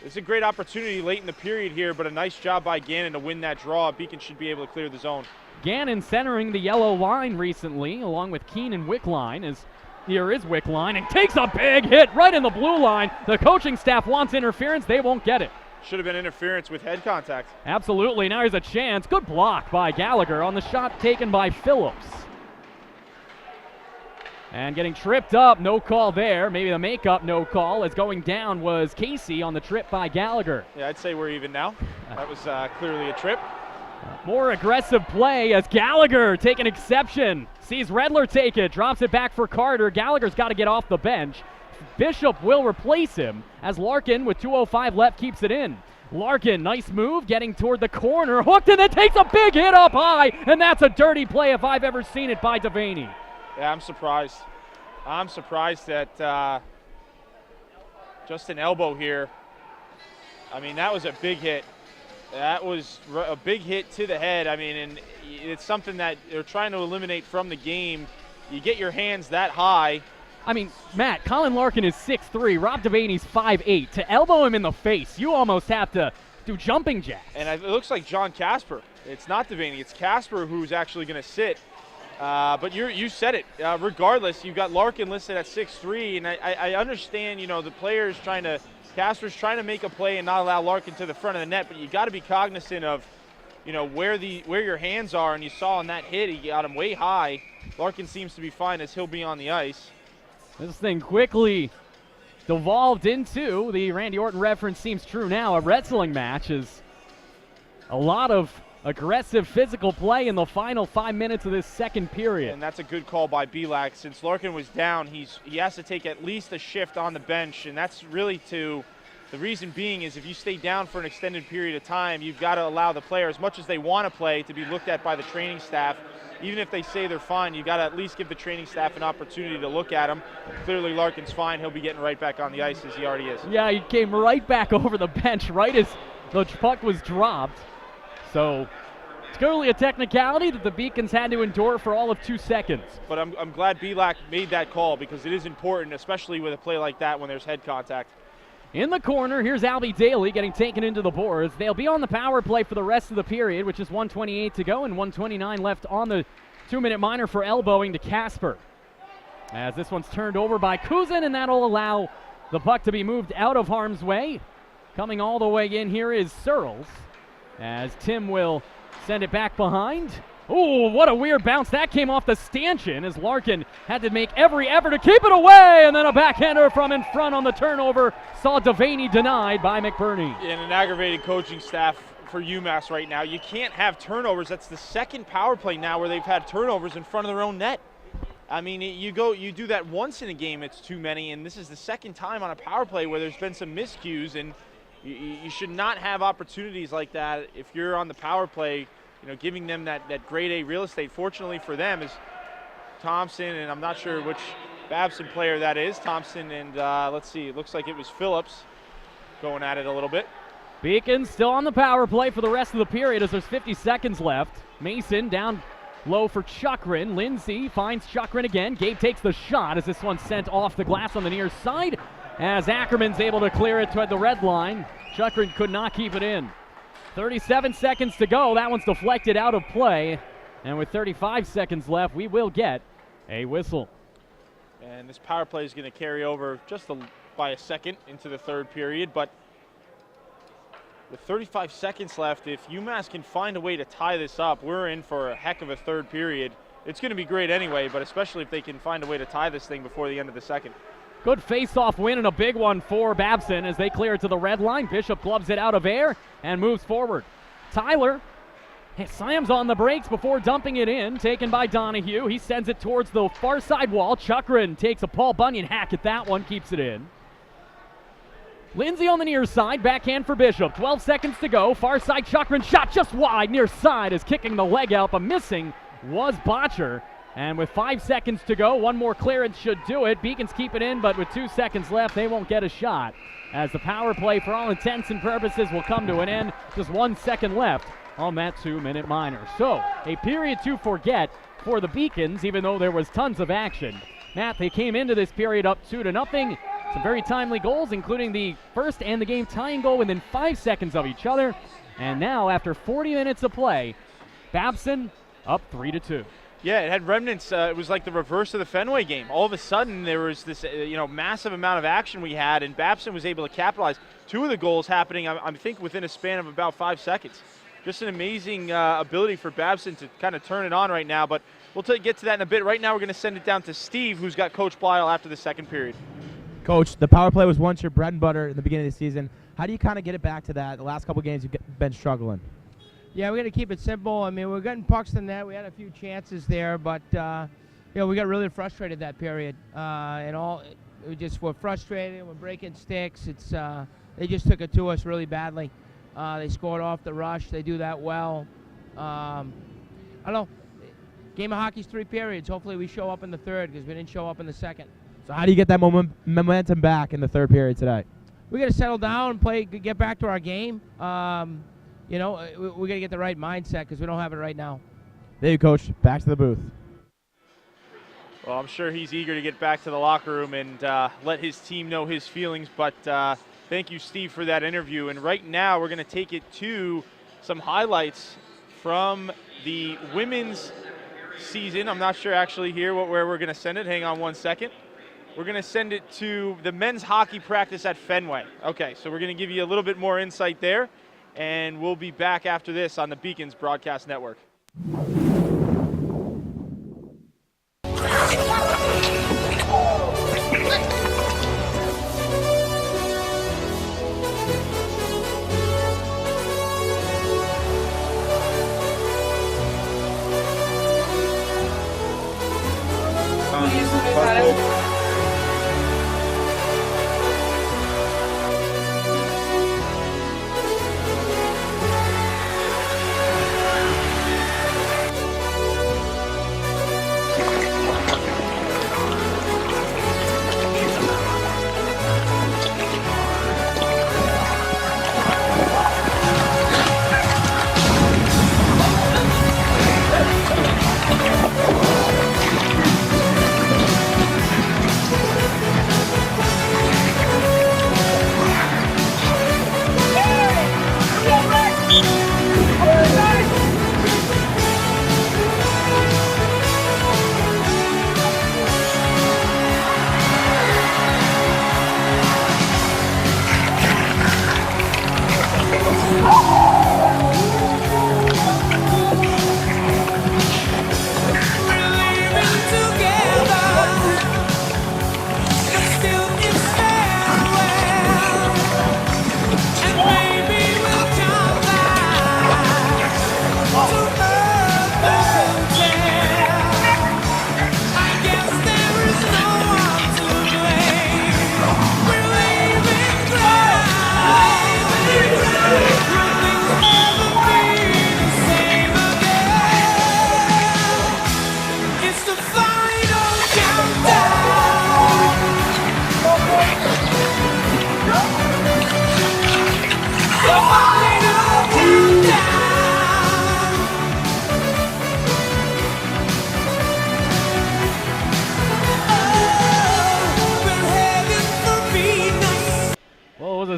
It's a great opportunity late in the period here, but a nice job by Gannon to win that draw. Beacon should be able to clear the zone. Gannon centering the yellow line recently, along with Keene and Wickline, as here is Wickline, and takes a big hit right in the blue line. The coaching staff wants interference. They won't get it. Should have been interference with head contact. Absolutely. Now here's a chance. Good block by Gallagher on the shot taken by Phillips. And getting tripped up, no call there. Maybe the makeup, no call, as going down was Casey on the trip by Gallagher. Yeah, I'd say we're even now. That was clearly a trip. More aggressive play as Gallagher taking exception. Sees Redler take it, drops it back for Carter. Gallagher's got to get off the bench. Bishop will replace him as Larkin with 2:05 left keeps it in. Larkin, nice move, getting toward the corner. Hooked and then takes a big hit up high, and that's a dirty play if I've ever seen it by Devaney. Yeah, I'm surprised. I'm surprised that just an elbow here. I mean, that was a big hit. That was a big hit to the head. I mean, and it's something that they're trying to eliminate from the game. You get your hands that high. I mean, Matt, Colin Larkin is 6'3", Rob Devaney's 5'8". To elbow him in the face, you almost have to do jumping jacks. And it looks like John Casper. It's not Devaney, it's Casper who's actually going to sit. But you said it. Regardless, you've got Larkin listed at 6'3", and I understand, you know, the players Casper's trying to make a play and not allow Larkin to the front of the net, but you got to be cognizant of, you know, where your hands are, and you saw on that hit, he got him way high. Larkin seems to be fine as he'll be on the ice. This thing quickly devolved into, the Randy Orton reference seems true now, a wrestling match. Is a lot of aggressive physical play in the final 5 minutes of this second period. And that's a good call by Belak. Since Larkin was down, he has to take at least a shift on the bench, and that's really the reason being is if you stay down for an extended period of time, you've got to allow the player, as much as they want to play, to be looked at by the training staff. Even if they say they're fine, you've got to at least give the training staff an opportunity to look at them. Clearly Larkin's fine. He'll be getting right back on the ice as he already is. Yeah, he came right back over the bench right as the puck was dropped. So it's clearly a technicality that the Beacons had to endure for all of 2 seconds. But I'm glad Belak made that call because it is important, especially with a play like that when there's head contact. In the corner, here's Albie Daly getting taken into the boards. They'll be on the power play for the rest of the period, which is 1:28 to go and 1:29 left on the 2-minute minor for elbowing to Casper. As this one's turned over by Kuzin, and that'll allow the puck to be moved out of harm's way. Coming all the way in here is Searles, as Tim will send it back behind. Ooh, what a weird bounce. That came off the stanchion as Larkin had to make every effort to keep it away, and then a backhander from in front on the turnover. Saw Devaney denied by McBurney. And an aggravated coaching staff for UMass right now. You can't have turnovers. That's the second power play now where they've had turnovers in front of their own net. I mean, you do that once in a game, it's too many, and this is the second time on a power play where there's been some miscues, and you should not have opportunities like that if you're on the power play. You know, giving them that grade A real estate. Fortunately for them is Thompson, and I'm not sure which Babson player that is. Thompson and let's see, it looks like it was Phillips going at it a little bit. Beacon still on the power play for the rest of the period as there's 50 seconds left. Mason down Low for Chukrin. Lindsay finds Chukrin again. Gabe takes the shot as this one's sent off the glass on the near side as Ackerman's able to clear it toward the red line. Chukrin could not keep it in. 37 seconds to go. That one's deflected out of play. And with 35 seconds left, we will get a whistle. And this power play is going to carry over just by a second into the third period. But with 35 seconds left, if UMass can find a way to tie this up, we're in for a heck of a third period. It's going to be great anyway, but especially if they can find a way to tie this thing before the end of the second. Good face-off win and a big one for Babson as they clear it to the red line. Bishop gloves it out of air and moves forward. Tyler slams on the brakes before dumping it in, taken by Donahue. He sends it towards the far side wall. Chukrin takes a Paul Bunyan hack at that one, keeps it in. Lindsay on the near side, backhand for Bishop. 12 seconds to go. Far side Chukrin shot just wide. Near side is kicking the leg out, but missing was Botcher. And with 5 seconds to go, one more clearance should do it. Beacons keep it in, but with 2 seconds left, they won't get a shot. As the power play, for all intents and purposes, will come to an end. Just 1 second left on that 2-minute minor. So, a period to forget for the Beacons, even though there was tons of action. Matt, they came into this period up 2-0. Some very timely goals, including the first and the game tying goal within 5 seconds of each other. And now, after 40 minutes of play, Babson up 3-2. Yeah, it had remnants. It was like the reverse of the Fenway game. All of a sudden, there was this massive amount of action we had, and Babson was able to capitalize. 2 of the goals happening, I think, within a span of about 5 seconds. Just an amazing ability for Babson to kind of turn it on right now, but we'll get to that in a bit. Right now, we're going to send it down to Steve, who's got Coach Blyle after the second period. Coach, the power play was once your bread and butter in the beginning of the season. How do you kind of get it back to that? The last couple games you've been struggling. Yeah, we got to keep it simple. I mean, we're getting pucks in net. We had a few chances there, but we got really frustrated that period. We just were frustrated. We're breaking sticks. They just took it to us really badly. They scored off the rush. They do that well. I don't know. Game of hockey's 3 periods. Hopefully we show up in the third because we didn't show up in the second. So how do you get that momentum back in the third period today? We got to settle down and get back to our game. We got to get the right mindset because we don't have it right now. There you, Coach. Back to the booth. Well, I'm sure he's eager to get back to the locker room and let his team know his feelings. But thank you, Steve, for that interview. And right now, we're going to take it to some highlights from the women's season. I'm not sure actually here where we're going to send it. Hang on 1 second. We're going to send it to the men's hockey practice at Fenway. Okay, so we're going to give you a little bit more insight there. And we'll be back after this on the Beacons Broadcast Network.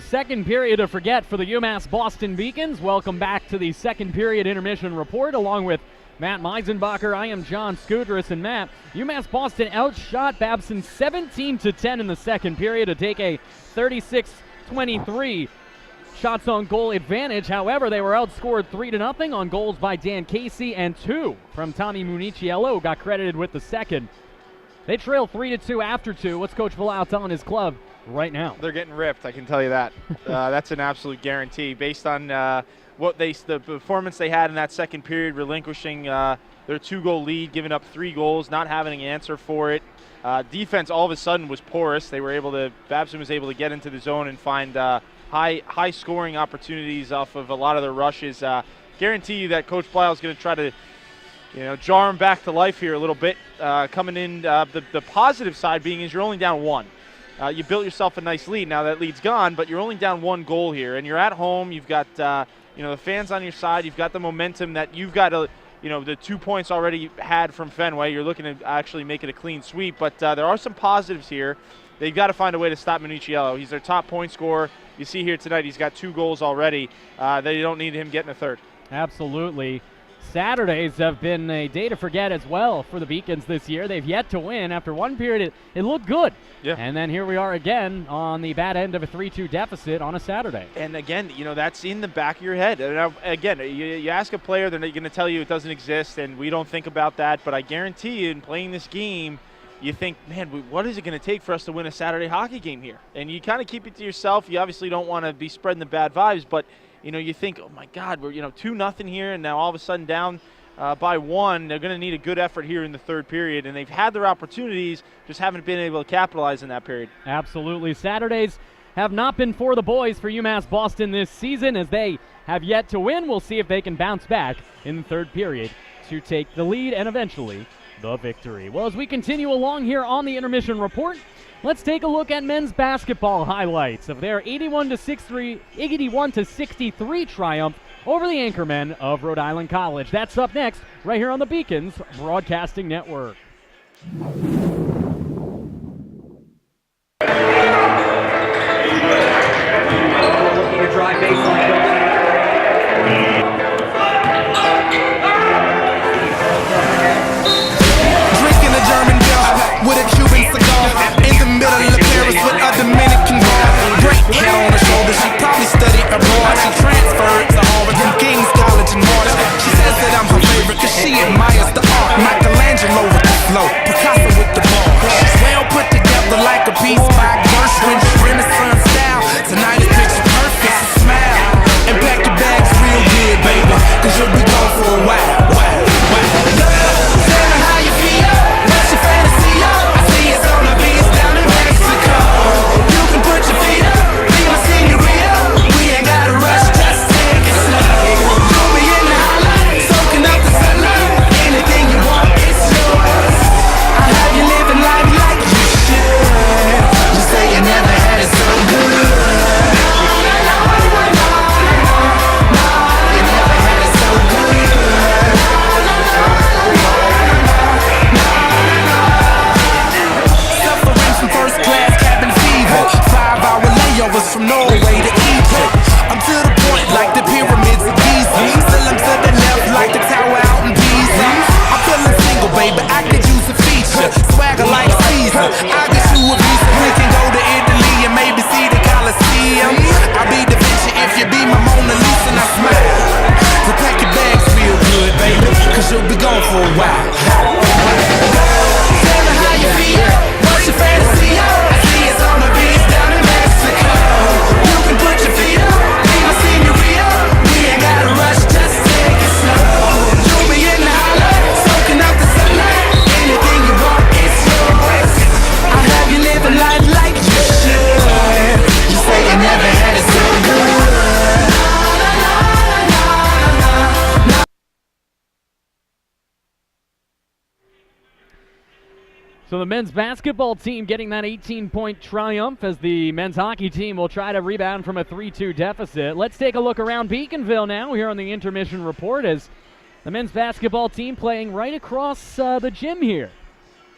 second period to forget for the UMass Boston Beacons. Welcome back to the second period intermission report along with Matt Meisenbacher. I am John Scudris, and Matt, UMass Boston outshot Babson 17-10 in the second period to take a 36-23 shots on goal advantage. However, they were outscored 3-0 on goals by Dan Casey and 2 from Tommy Municiello, got credited with the second. They trail 3-2 after 2. What's Coach Villau telling his club right now? They're getting ripped, I can tell you that. That's an absolute guarantee based on the performance they had in that second period, relinquishing their 2-goal lead, giving up 3 goals, not having an answer for it. Defense all of a sudden was porous. Babson was able to get into the zone and find high scoring opportunities off of a lot of their rushes. Guarantee you that Coach Blau is going to try to jar them back to life here a little bit. Coming in, the positive side being is you're only down 1. You built yourself a nice lead. Now that lead's gone, but you're only down 1 goal here, and you're at home. You've got the fans on your side. You've got the momentum that you've got to, the 2 points already had from Fenway. You're looking to actually make it a clean sweep, but there are some positives here. They've got to find a way to stop Municiello. He's their top point scorer. You see here tonight, he's got 2 goals already. They don't need him getting a third. Absolutely. Saturdays have been a day to forget as well for the Beacons this year. They've yet to win. After one period, it looked good. Yeah. And then here we are again on the bad end of a 3-2 deficit on a Saturday. And again, that's in the back of your head. And again, you ask a player, they're going to tell you it doesn't exist, and we don't think about that. But I guarantee you, in playing this game, you think, man, what is it going to take for us to win a Saturday hockey game here? And you kind of keep it to yourself. You obviously don't want to be spreading the bad vibes, but you think, oh my God, we're 2-0 here, and now all of a sudden down by 1. They're going to need a good effort here in the third period, and they've had their opportunities, just haven't been able to capitalize in that period. Absolutely. Saturdays have not been for the boys for UMass Boston this season, as they have yet to win. We'll see if they can bounce back in the third period to take the lead and eventually the victory. Well, as we continue along here on the intermission report, let's take a look at men's basketball highlights of their 81-63 triumph over the Anchormen of Rhode Island College. That's up next, right here on the Beacons Broadcasting Network. Looking to drive baseline. Drinking a German beer with a Cuban cigar in the middle of Paris with a Dominican bar. Great head on her shoulder, she probably studied abroad. She transferred to Harvard and King's College in March. She says that I'm her favorite cause she admires the art. Michelangelo with the flow, Picasso with the ball. She's well put together like a piece by Gershwin. Renaissance style, tonight is picture perfect. So smile and pack your bags real good, baby, cause you'll be gone for a while. Tell me how you feel, what's your fantasy? I see it's on the beach down in Mexico. You can put your feet up, be my senorita. We ain't gotta rush, just take it slow. You'll be in the highlight, soaking up the sunlight. Anything you want, it's yours. I have you living life like you should. You say you never had it so good. You never had it so good. Suffering from first class cabin fever, 5-hour layovers from Norway to Egypt. I'm to the point like the pyramids of Giza. Still I'm to the left like the tower out in Pisa. I'm feeling single, baby, I could use a feature. Swagger like Caesar, I'll get you a visa. We can go to Italy and maybe see the Colosseum. I'll be Da Vinci if you be my Mona Lisa and I smile. So pack your bags real good, baby, cause you'll be gone for a while. Tell me how you feel, what's your fantasy? I see it's on the beach down in Mexico. You can put your feet up, be my senorita. We ain't gotta rush, just take it slow. You'll be in the highlight, soaking up the sunlight. Anything you want, it's yours. I have you living life like you should. You say you never had it so good. So the men's basketball team getting that 18-point triumph as the men's hockey team will try to rebound from a 3-2 deficit. Let's take a look around Beaconville now here on the intermission report as the men's basketball team playing right across the gym here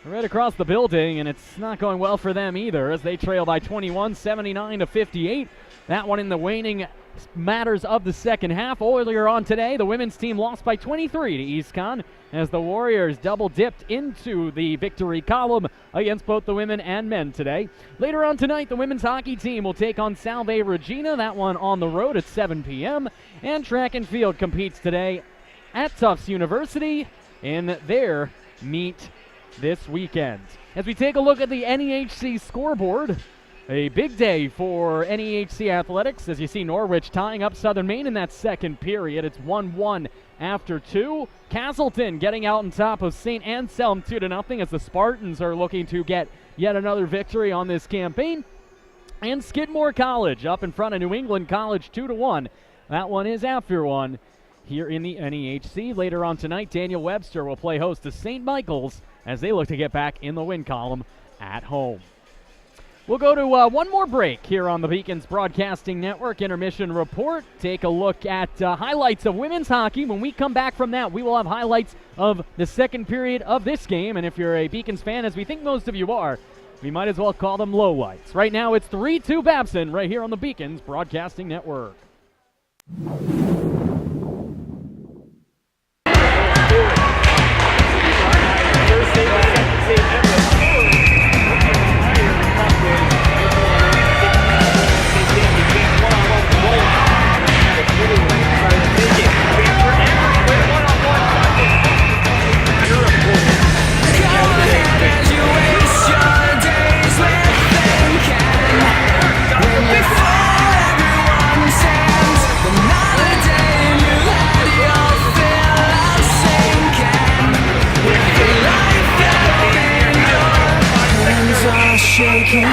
right across the building, and it's not going well for them either as they trail by 21, 79-58. That one in the waning matters of the second half. Earlier on today, the women's team lost by 23 to EastCon as the Warriors double-dipped into the victory column against both the women and men today. Later on tonight, the women's hockey team will take on Salve Regina, that one on the road at 7 p.m. And track and field competes today at Tufts University in their meet this weekend. As we take a look at the NEHC scoreboard, a big day for NEHC athletics as you see Norwich tying up Southern Maine in that second period. It's 1-1 after 2. Castleton getting out on top of St. Anselm 2-0 as the Spartans are looking to get yet another victory on this campaign. And Skidmore College up in front of New England College 2-1. That one is after 1 here in the NEHC. Later on tonight, Daniel Webster will play host to St. Michael's as they look to get back in the win column at home. We'll go to one more break here on the Beacons Broadcasting Network Intermission Report. Take a look at highlights of women's hockey. When we come back from that, we will have highlights of the second period of this game. And if you're a Beacons fan, as we think most of you are, we might as well call them lowlights. Right now, it's 3-2 Babson right here on the Beacons Broadcasting Network. Shaking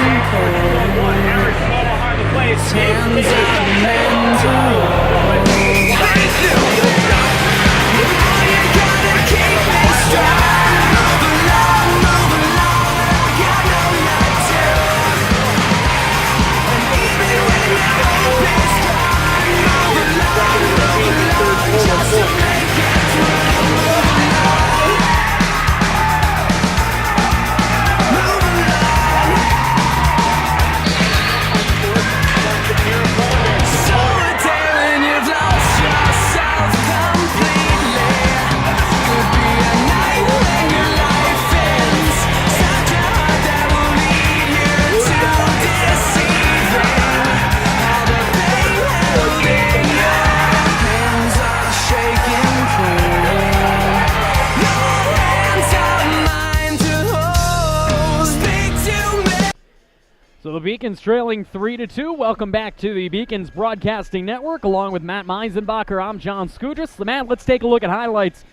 So the Beacons trailing 3-2. Welcome back to the Beacons Broadcasting Network. Along with Matt Meisenbacher, I'm John Skudras. Matt, let's take a look at highlights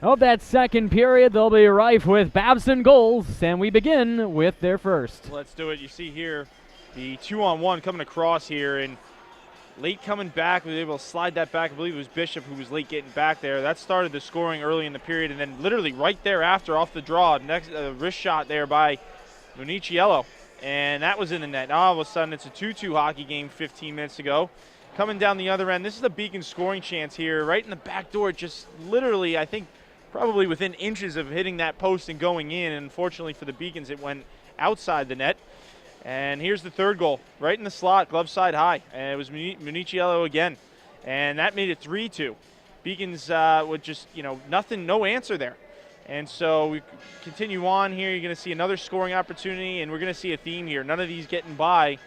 of that second period. They'll be rife with Babson goals, and we begin with their first. Let's do it. You see here the 2-on-1 coming across here, and late coming back, was able to slide that back. I believe it was Bishop who was late getting back there. That started the scoring early in the period, and then literally right thereafter off the draw, next wrist shot there by Municiello. And that was in the net. Now all of a sudden it's a 2-2 hockey game 15 minutes ago. Coming down the other end, this is a Beacon scoring chance here. Right in the back door, just literally, I think, probably within inches of hitting that post and going in. And unfortunately for the Beacons, it went outside the net. And here's the third goal, right in the slot, glove side high. And it was Municiello again. And that made it 3-2. Beacons with just, nothing, no answer there. And so we continue on here. You're going to see another scoring opportunity, and we're going to see a theme here. None of these getting by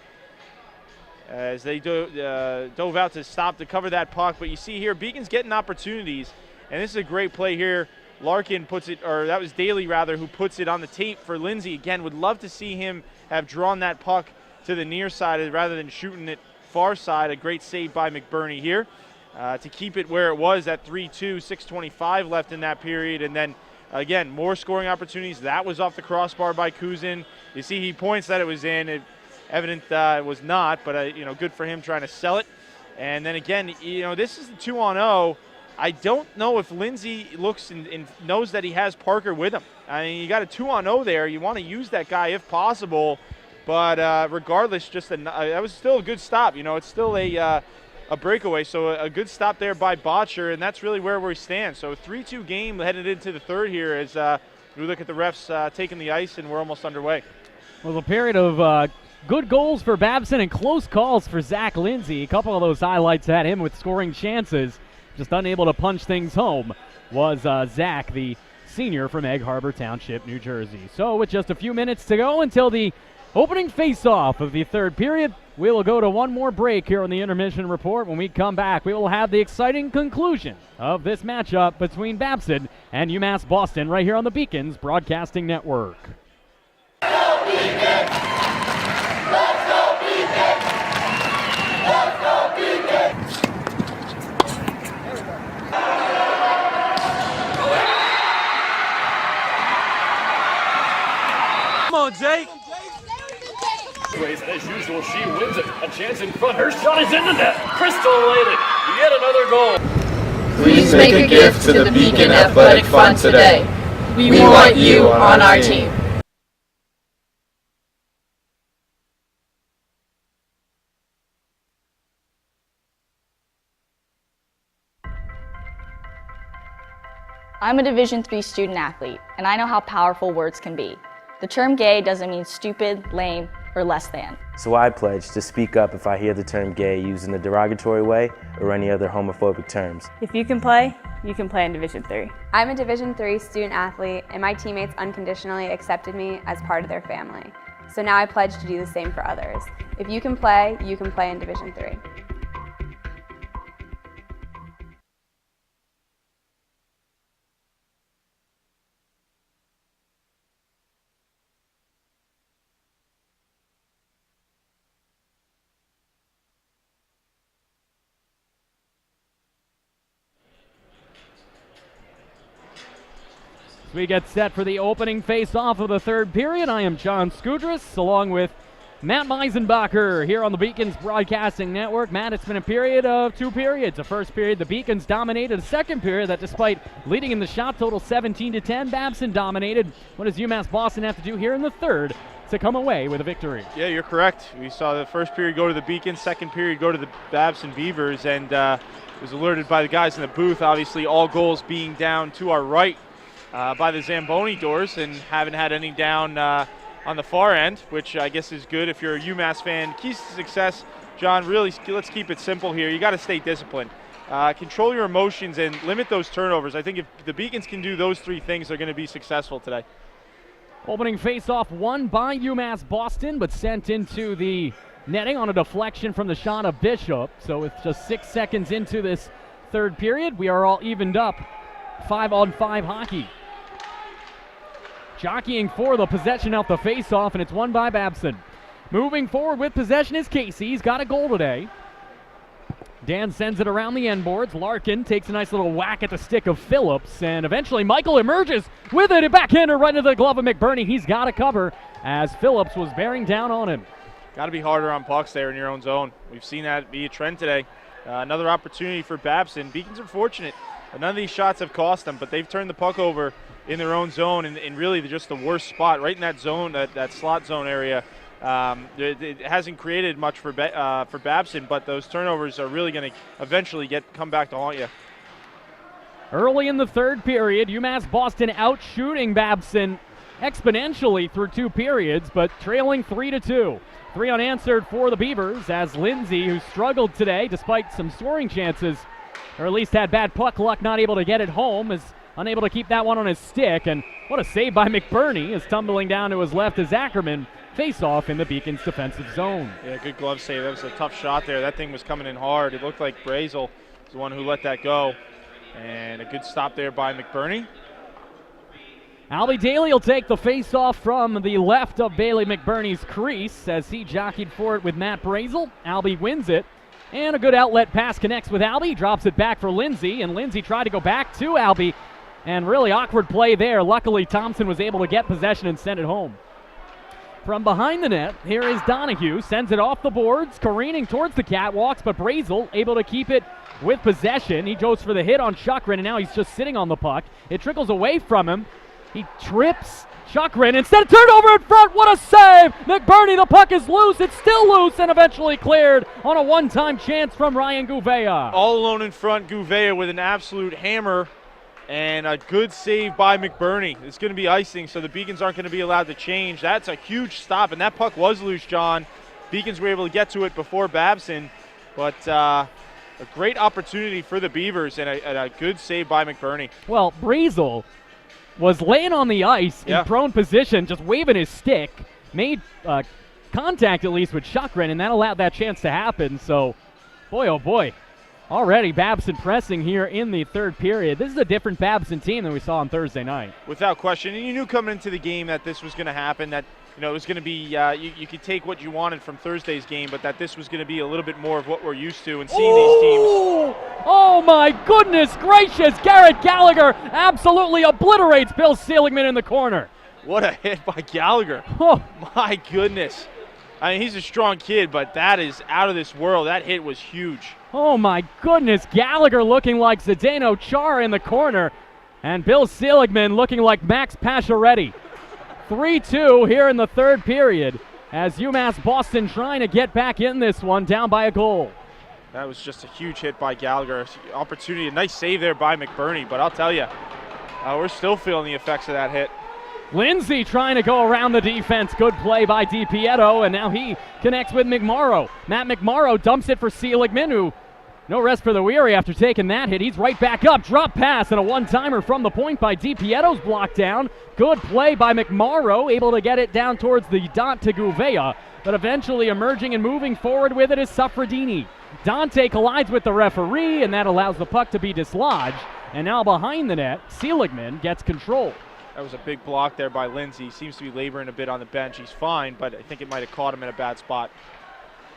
as they dove out to stop to cover that puck. But you see here, Beacon's getting opportunities, and this is a great play here. Larkin puts it, or that was Daly rather, who puts it on the tape for Lindsay. Again, would love to see him have drawn that puck to the near side rather than shooting it far side. A great save by McBurney here to keep it where it was at 3-2, 6:25 left in that period, and then again, more scoring opportunities. That was off the crossbar by Kuzin. You see he points that it was in. Evident it was not, but, good for him trying to sell it. And then again, this is the 2-on-0. I don't know if Lindsay looks and knows that he has Parker with him. I mean, you got a 2-on-0 there. You want to use that guy if possible. But regardless, that was still a good stop. It's still a breakaway, so a good stop there by Botcher, and that's really where we stand. So 3-2 game headed into the third here as we look at the refs taking the ice, and we're almost underway. Well, a period of good goals for Babson and close calls for Zach Lindsay. A couple of those highlights had him with scoring chances. Just unable to punch things home was Zach, the senior from Egg Harbor Township, New Jersey. So with just a few minutes to go until the opening face-off of the third period, we will go to one more break here on the Intermission Report. When we come back, we will have the exciting conclusion of this matchup between Babson and UMass Boston right here on the Beacons Broadcasting Network. Let's go Beacons! Let's go Beacons! Let's go Beacons! Come on, Jake! As usual, she wins it. A chance in front. Her shot is in the net. Crystal elated. Yet another goal. Please make a gift to the Beacon Athletic Fund today. We want you on our team. I'm a Division III student athlete, and I know how powerful words can be. The term gay doesn't mean stupid, lame, or less than. So I pledge to speak up if I hear the term gay used in a derogatory way or any other homophobic terms. If you can play in Division III. I'm a Division III student athlete, and my teammates unconditionally accepted me as part of their family. So now I pledge to do the same for others. If you can play in Division III. We get set for the opening face-off of the third period. I am John Skudras, along with Matt Meisenbacher here on the Beacons Broadcasting Network. Matt, it's been a period of two periods. The first period, the Beacons dominated. A second period that, despite leading in the shot total 17-10, Babson dominated. What does UMass Boston have to do here in the third to come away with a victory? Yeah, you're correct. We saw the first period go to the Beacons, second period go to the Babson Beavers, and was alerted by the guys in the booth. Obviously, all goals being down to our right. By the Zamboni doors, and haven't had any down on the far end, which I guess is good if you're a UMass fan. Keys to success, John, really, let's keep it simple here. You got to stay disciplined. Control your emotions and limit those turnovers. I think if the Beacons can do those three things, they're going to be successful today. Opening face-off won by UMass Boston, but sent into the netting on a deflection from the shot of Bishop. So with just 6 seconds into this third period, we are all evened up. 5-on-5 hockey. Jockeying for the possession out the face-off, and it's won by Babson. Moving forward with possession is Casey. He's got a goal today. Dan sends it around the end boards. Larkin takes a nice little whack at the stick of Phillips, and eventually Michael emerges with it. A backhander right into the glove of McBurney. He's got to cover as Phillips was bearing down on him. Got to be harder on pucks there in your own zone. We've seen that be a trend today. Another opportunity for Babson. Beacons are fortunate. None of these shots have cost them, but they've turned the puck over in their own zone, and really just the worst spot, right in that zone, that slot zone area. It hasn't created much for Babson, but those turnovers are really going to eventually come back to haunt you. Early in the third period, UMass Boston out shooting Babson exponentially through two periods, but trailing 3-2. 3 unanswered for the Beavers as Lindsay, who struggled today despite some scoring chances, or at least had bad puck luck, not able to get it home, is unable to keep that one on his stick. And what a save by McBurney, is tumbling down to his left as Ackerman face off in the Beacons defensive zone. Yeah, good glove save. That was a tough shot there. That thing was coming in hard. It looked like Brazel was the one who let that go. And a good stop there by McBurney. Albie Daly will take the face-off from the left of Bailey McBurney's crease as he jockeyed for it with Matt Brazel. Albie wins it. And a good outlet pass connects with Albie, drops it back for Lindsay, and Lindsay tried to go back to Albie, and really awkward play there. Luckily, Thompson was able to get possession and send it home. From behind the net, here is Donahue, sends it off the boards, careening towards the catwalks, but Brazel able to keep it with possession. He goes for the hit on Chukrin, and now he's just sitting on the puck. It trickles away from him. He trips Chukrin, instead of turnover in front. What a save! McBurney, the puck is loose. It's still loose and eventually cleared on a one-time chance from Ryan Gouveia. All alone in front, Gouveia with an absolute hammer And a good save by McBurney. It's going to be icing, so the Beacons aren't going to be allowed to change. That's a huge stop, and that puck was loose, John. Beacons were able to get to it before Babson, but a great opportunity for the Beavers and a good save by McBurney. Well, Brazel was laying on the ice in prone position, just waving his stick, made contact at least with Chakrin, and that allowed that chance to happen. So, boy, oh boy. Already Babson pressing here in the third period. This is a different Babson team than we saw on Thursday night. Without question. And you knew coming into the game that this was going to happen, that it was going to be, you could take what you wanted from Thursday's game, but that this was going to be a little bit more of what we're used to and seeing these teams. Oh my goodness gracious, Garrett Gallagher absolutely obliterates Bill Seligman in the corner. What a hit by Gallagher. Oh my goodness. I mean, he's a strong kid, but that is out of this world. That hit was huge. Oh my goodness, Gallagher looking like Zdeno Chara in the corner, and Bill Seligman looking like Max Pacioretty. 3-2 here in the third period as UMass Boston trying to get back in this one, down by a goal. That was just a huge hit by Gallagher. Opportunity, a nice save there by McBurney, but I'll tell you, we're still feeling the effects of that hit. Lindsay trying to go around the defense. Good play by DiPietro, and now he connects with McMorrow. Matt McMorrow dumps it for Seligman, who no rest for the weary after taking that hit. He's right back up. Drop pass and a one-timer from the point by DiPietto's blocked down. Good play by McMorrow, able to get it down towards the dot to Gouveia, but eventually emerging and moving forward with it is Safradini. Dante collides with the referee, and that allows the puck to be dislodged. And now behind the net, Seligman gets control. That was a big block there by Lindsay. He seems to be laboring a bit on the bench. He's fine, but I think it might have caught him in a bad spot.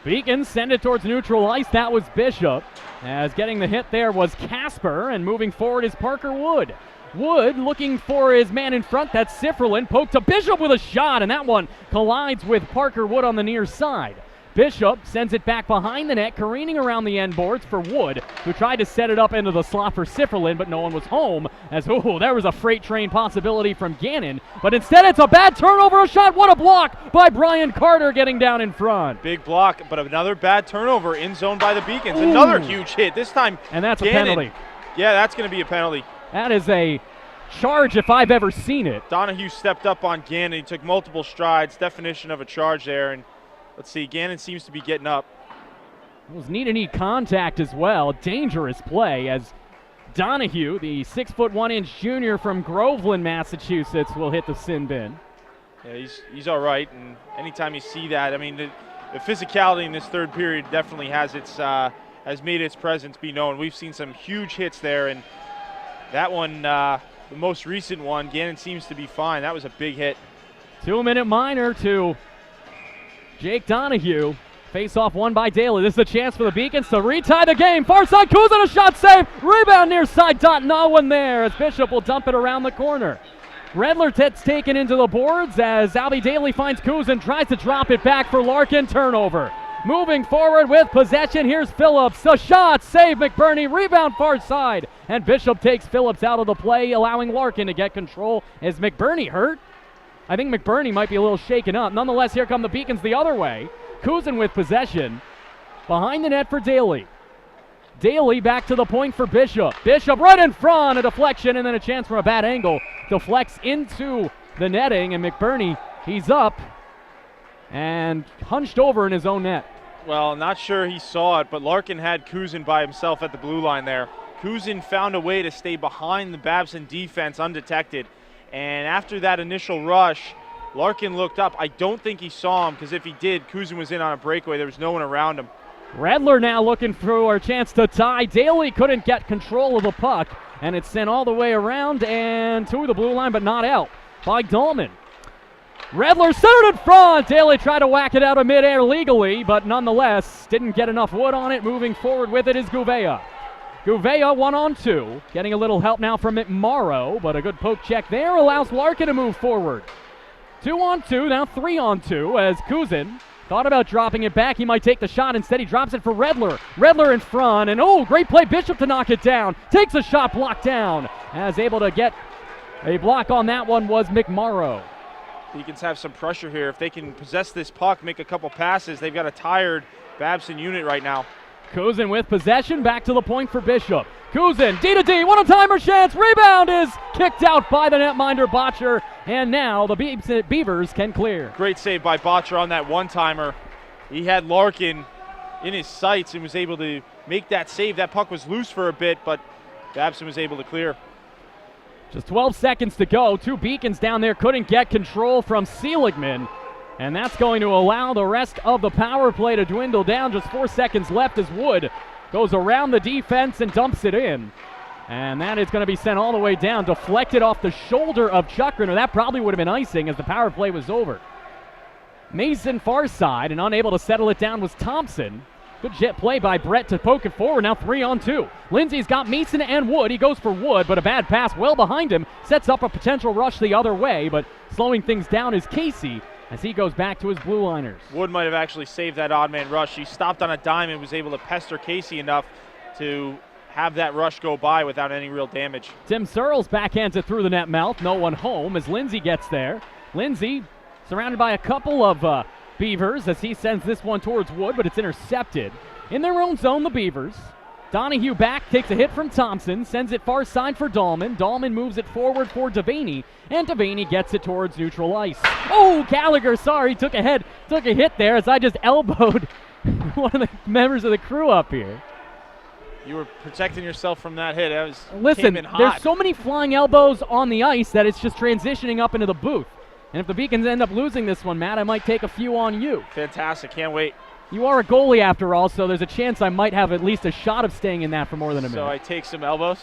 Beacons send it towards neutral ice. That was Bishop. As getting the hit there was Casper, and moving forward is Parker Wood. Wood looking for his man in front. That's Sifferlin. Poked to Bishop with a shot, and that one collides with Parker Wood on the near side. Bishop sends it back behind the net, careening around the end boards for Wood, who tried to set it up into the slot for Sifferlin, but no one was home, as there was a freight train possibility from Gannon, but instead it's a bad turnover, a shot. What a block by Brian Carter getting down in front. Big block, but another bad turnover in zone by the Beacons. Ooh. Another huge hit, this time and that's Gannon. A penalty. Yeah, that's going to be a penalty. That is a charge if I've ever seen it. Donahue stepped up on Gannon. He took multiple strides, definition of a charge there, and let's see, Gannon seems to be getting up. It was neat contact as well. Dangerous play as Donahue, the 6'1" junior from Groveland, Massachusetts, will hit the sin bin. Yeah, he's all right, and anytime you see that, I mean, the physicality in this third period definitely has made its presence be known. We've seen some huge hits there, and that one, the most recent one, Gannon seems to be fine. That was a big hit. 2-minute minor to Jake Donahue. Face off won by Daly. This is a chance for the Beacons to retie the game. Far side, Kuzin, a shot save. Rebound near side dot, no one there as Bishop will dump it around the corner. Redler gets taken into the boards as Albie Daly finds Kuzin, tries to drop it back for Larkin, turnover. Moving forward with possession, here's Phillips. A shot, save McBurney, rebound far side. And Bishop takes Phillips out of the play, allowing Larkin to get control. Is McBurney hurt? I think McBurney might be a little shaken up. Nonetheless, here come the Beacons the other way. Kuzin with possession. Behind the net for Daly. Daly back to the point for Bishop. Bishop right in front, a deflection, and then a chance from a bad angle. Deflects into the netting, and McBurney, he's up and hunched over in his own net. Well, not sure he saw it, but Larkin had Kuzin by himself at the blue line there. Kuzin found a way to stay behind the Babson defense undetected. And after that initial rush, Larkin looked up. I don't think he saw him, because if he did, Kuzin was in on a breakaway. There was no one around him. Redler now looking for a chance to tie. Daly couldn't get control of the puck, and it's sent all the way around and to the blue line, but not out by Dahlman. Redler centered in front. Daly tried to whack it out of midair legally, but nonetheless didn't get enough wood on it. Moving forward with it is Gouveia. Gouveia 1-on-2. Getting a little help now from McMorrow, but a good poke check there allows Larkin to move forward. 2-on-2, now 3-on-2 as Kuzin thought about dropping it back. He might take the shot. Instead, he drops it for Redler. Redler in front, and great play. Bishop to knock it down. Takes a shot, blocked down. As able to get a block on that one was McMorrow. Beacons have some pressure here. If they can possess this puck, make a couple passes, they've got a tired Babson unit right now. Kuzin with possession, back to the point for Bishop. Kuzin, D-to-D, one-timer chance, rebound is kicked out by the netminder Botcher, and now the Beavers can clear. Great save by Botcher on that one-timer. He had Larkin in his sights and was able to make that save. That puck was loose for a bit, but Babson was able to clear. Just 12 seconds to go. Two Beacons down there couldn't get control from Seligman, and that's going to allow the rest of the power play to dwindle down. Just 4 seconds left as Wood goes around the defense and dumps it in. And that is going to be sent all the way down, deflected off the shoulder of Chuckner. That probably would have been icing as the power play was over. Mason far side, and unable to settle it down was Thompson. Good jet play by Brett to poke it forward. Now 3-on-2. Lindsay's got Mason and Wood. He goes for Wood, but a bad pass well behind him. Sets up a potential rush the other way, but slowing things down is Casey as he goes back to his blue liners. Wood might have actually saved that odd man rush. He stopped on a dime and was able to pester Casey enough to have that rush go by without any real damage. Tim Searles backhands it through the net mouth. No one home as Lindsay gets there. Lindsay surrounded by a couple of Beavers as he sends this one towards Wood, but it's intercepted. In their own zone, the Beavers. Donahue back, takes a hit from Thompson, sends it far side for Dahlman. Dahlman moves it forward for Devaney, and Devaney gets it towards neutral ice. Oh, Gallagher, sorry, took a hit there as I just elbowed one of the members of the crew up here. You were protecting yourself from that hit. That was Listen, came in hot. There's so many flying elbows on the ice that it's just transitioning up into the booth. And if the Beacons end up losing this one, Matt, I might take a few on you. Fantastic, can't wait. You are a goalie after all, so there's a chance I might have at least a shot of staying in that for more than a minute. So I take some elbows?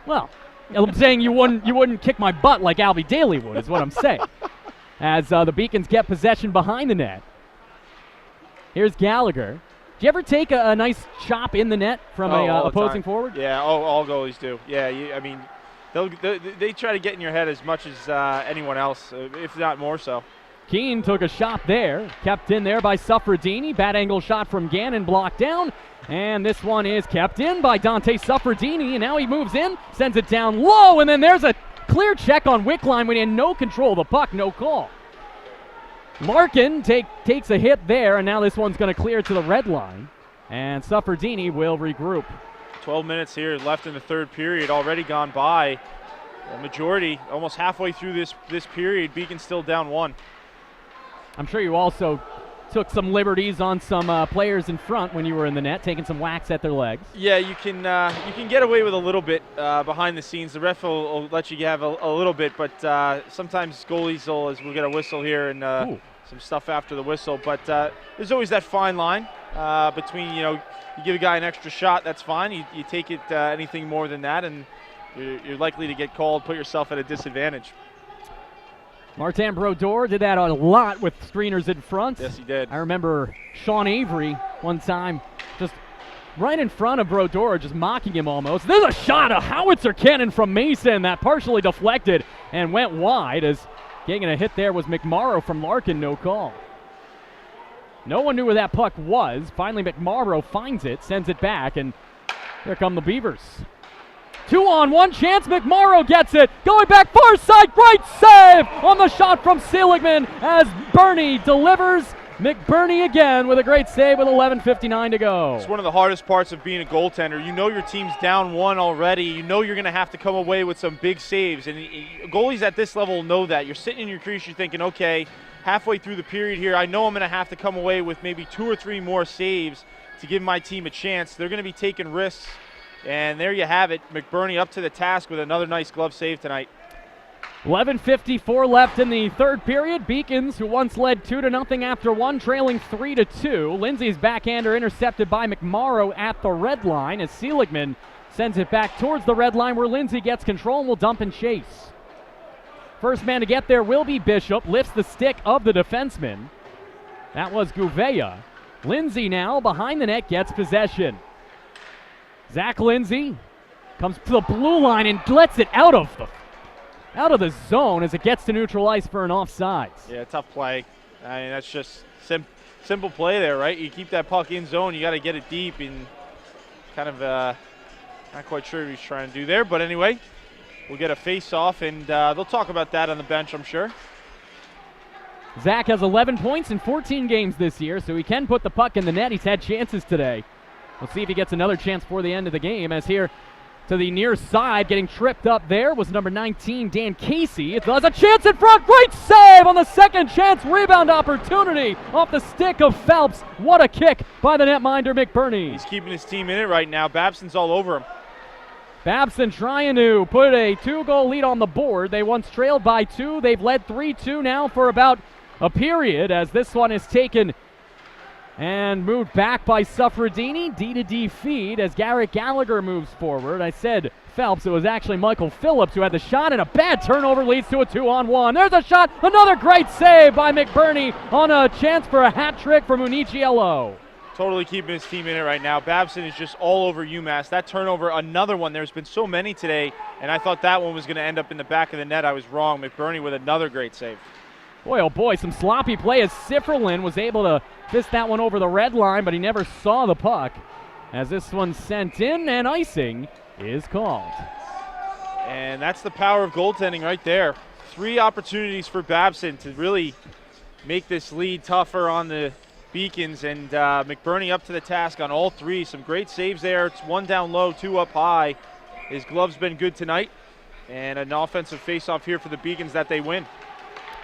Well, I'm saying you wouldn't kick my butt like Albie Daly would, is what I'm saying. As the Beacons get possession behind the net. Here's Gallagher. Do you ever take a nice chop in the net from a opposing forward? Yeah, all goalies do. Yeah, I mean, they try to get in your head as much as anyone else, if not more so. Keene took a shot there, kept in there by Suffredini. Bad angle shot from Gannon, blocked down. And this one is kept in by Dante Suffredini, and now he moves in, sends it down low, and then there's a clear check on Wickline when he had no control of the puck, no call. Larkin takes a hit there, and now this one's going to clear to the red line, and Suffredini will regroup. 12 minutes here left in the third period, already gone by. The majority, almost halfway through this period, Beacon still down one. I'm sure you also took some liberties on some players in front when you were in the net, taking some whacks at their legs. Yeah, you can get away with a little bit behind the scenes. The ref will let you have a little bit, but sometimes goalies will get a whistle here and some stuff after the whistle. But there's always that fine line between, you give a guy an extra shot, that's fine. You take it anything more than that, and you're likely to get called, put yourself at a disadvantage. Martin Brodeur did that a lot with screeners in front. Yes, he did. I remember Sean Avery one time just right in front of Brodeur, just mocking him almost. There's a shot, a howitzer cannon from Mason that partially deflected and went wide as getting a hit there was McMorrow from Larkin, no call. No one knew where that puck was. Finally, McMorrow finds it, sends it back, and here come the Beavers. 2-on-1 chance, McMorrow gets it, going back far side, great save on the shot from Seligman as Bernie delivers. McBurney again with a great save with 11:59 to go. It's one of the hardest parts of being a goaltender. You know your team's down one already. You know you're going to have to come away with some big saves, and goalies at this level know that. You're sitting in your crease, you're thinking, okay, halfway through the period here, I know I'm going to have to come away with maybe 2 or 3 more saves to give my team a chance. They're going to be taking risks. And there you have it. McBurney up to the task with another nice glove save tonight. 11:54 left in the third period. Beacons, who once led 2-0 after one, trailing 3-2. Lindsay's backhander intercepted by McMorrow at the red line as Seligman sends it back towards the red line where Lindsay gets control and will dump and chase. First man to get there will be Bishop. Lifts the stick of the defenseman. That was Gouveia. Lindsay now behind the net gets possession. Zach Lindsay comes to the blue line and lets it out of the zone as it gets to neutral ice for an offsides. Yeah, tough play. I mean, that's just simple play there, right? You keep that puck in zone, you got to get it deep, and kind of not quite sure what he's trying to do there. But anyway, we'll get a face-off, and they'll talk about that on the bench, I'm sure. Zach has 11 points in 14 games this year, so he can put the puck in the net. He's had chances today. We'll see if he gets another chance for the end of the game, as here to the near side, getting tripped up there was number 19, Dan Casey. It does a chance in front. Great save on the second chance rebound opportunity off the stick of Phelps. What a kick by the netminder McBurney. He's keeping his team in it right now. Babson's all over him. Babson trying to put a 2-goal lead on the board. They once trailed by 2. They've led 3-2 now for about a period, as this one is taken and moved back by Suffredini. D-to-D feed as Garrett Gallagher moves forward. I said Phelps. It was actually Michael Phillips who had the shot, and a bad turnover leads to a 2-on-1. There's a shot. Another great save by McBurney on a chance for a hat trick for Municiello. Totally keeping his team in it right now. Babson is just all over UMass. That turnover, another one. There's been so many today, and I thought that one was going to end up in the back of the net. I was wrong. McBurney with another great save. Boy, oh boy, some sloppy play as Sifferlin was able to fist that one over the red line, but he never saw the puck. As this one's sent in, and icing is called. And that's the power of goaltending right there. 3 opportunities for Babson to really make this lead tougher on the Beacons, and McBurney up to the task on all 3. Some great saves there. It's 1 down low, 2 up high. His glove's been good tonight, and an offensive face-off here for the Beacons that they win.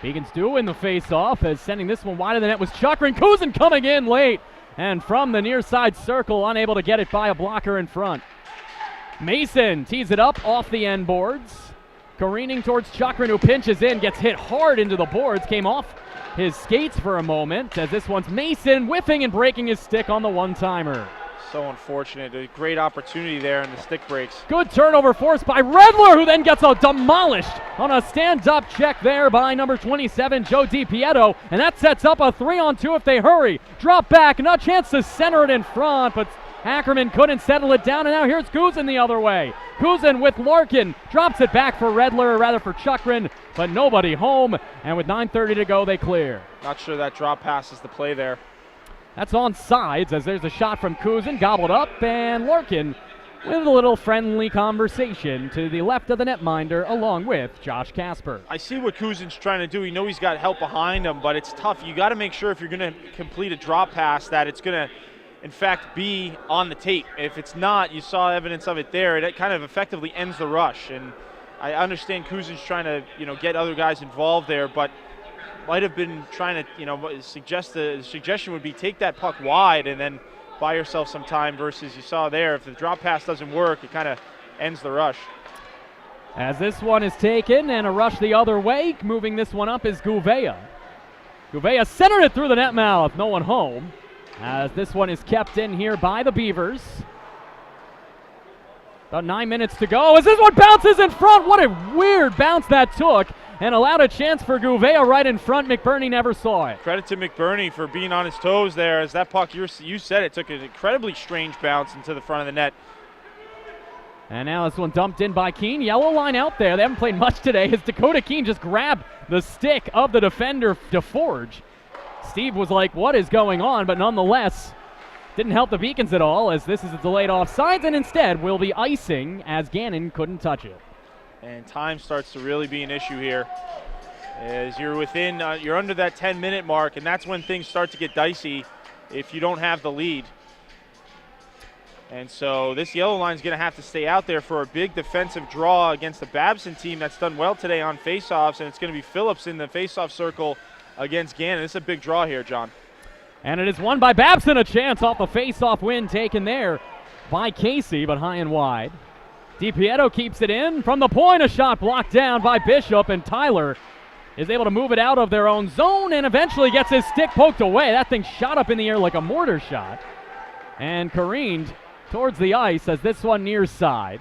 Beacons do win the face-off, as sending this one wide of the net was Chukrin. Kuzin coming in late, and from the near side circle, unable to get it by a blocker in front. Mason tees it up off the end boards. Careening towards Chukrin, who pinches in, gets hit hard into the boards, came off his skates for a moment, as this one's Mason whiffing and breaking his stick on the one-timer. So unfortunate. A great opportunity there, and the stick breaks. Good turnover forced by Redler, who then gets demolished on a stand-up check there by number 27, Joe DiPietro, and that sets up a 3-on-2 if they hurry. Drop back, no chance to center it in front, but Ackerman couldn't settle it down, and now here's Kuzin the other way. Kuzin with Larkin, drops it back for Redler, or rather for Chukrin, but nobody home, and with 9:30 to go, they clear. Not sure that drop pass is the play there. That's on sides, as there's a shot from Kuzin, gobbled up, and Larkin with a little friendly conversation to the left of the netminder, along with Josh Casper. I see what Kuzin's trying to do. You know he's got help behind him, but it's tough. You got to make sure if you're going to complete a drop pass that it's going to, in fact, be on the tape. If it's not, you saw evidence of it there. It kind of effectively ends the rush, and I understand Kuzin's trying to, get other guys involved there, but might have been trying to, the suggestion would be take that puck wide and then buy yourself some time, versus you saw there, if the drop pass doesn't work, it kind of ends the rush. As this one is taken, and a rush the other way, moving this one up is Gouveia. Gouveia centered it through the net mouth, no one home, as this one is kept in here by the Beavers. About 9 minutes to go as this one bounces in front. What a weird bounce that took, and allowed a chance for Gouveia right in front. McBurney never saw it. Credit to McBurney for being on his toes there, as that puck, you said it, took an incredibly strange bounce into the front of the net. And now this one dumped in by Keene. Yellow line out there. They haven't played much today, as Dakota Keene just grabbed the stick of the defender, DeForge. Steve was like, what is going on? But nonetheless, didn't help the Beacons at all, as this is a delayed offsides, and instead will be icing, as Gannon couldn't touch it. And time starts to really be an issue here, as you're within, you're under that 10-minute mark, and that's when things start to get dicey if you don't have the lead. And so this yellow line is going to have to stay out there for a big defensive draw against the Babson team that's done well today on faceoffs, and it's going to be Phillips in the faceoff circle against Gannon. This is a big draw here, John. And it is won by Babson, a chance off the faceoff win taken there by Casey, but high and wide. DiPietro keeps it in from the point, a shot blocked down by Bishop, and Tyler is able to move it out of their own zone and eventually gets his stick poked away. That thing shot up in the air like a mortar shot and careened towards the ice, as this one near side.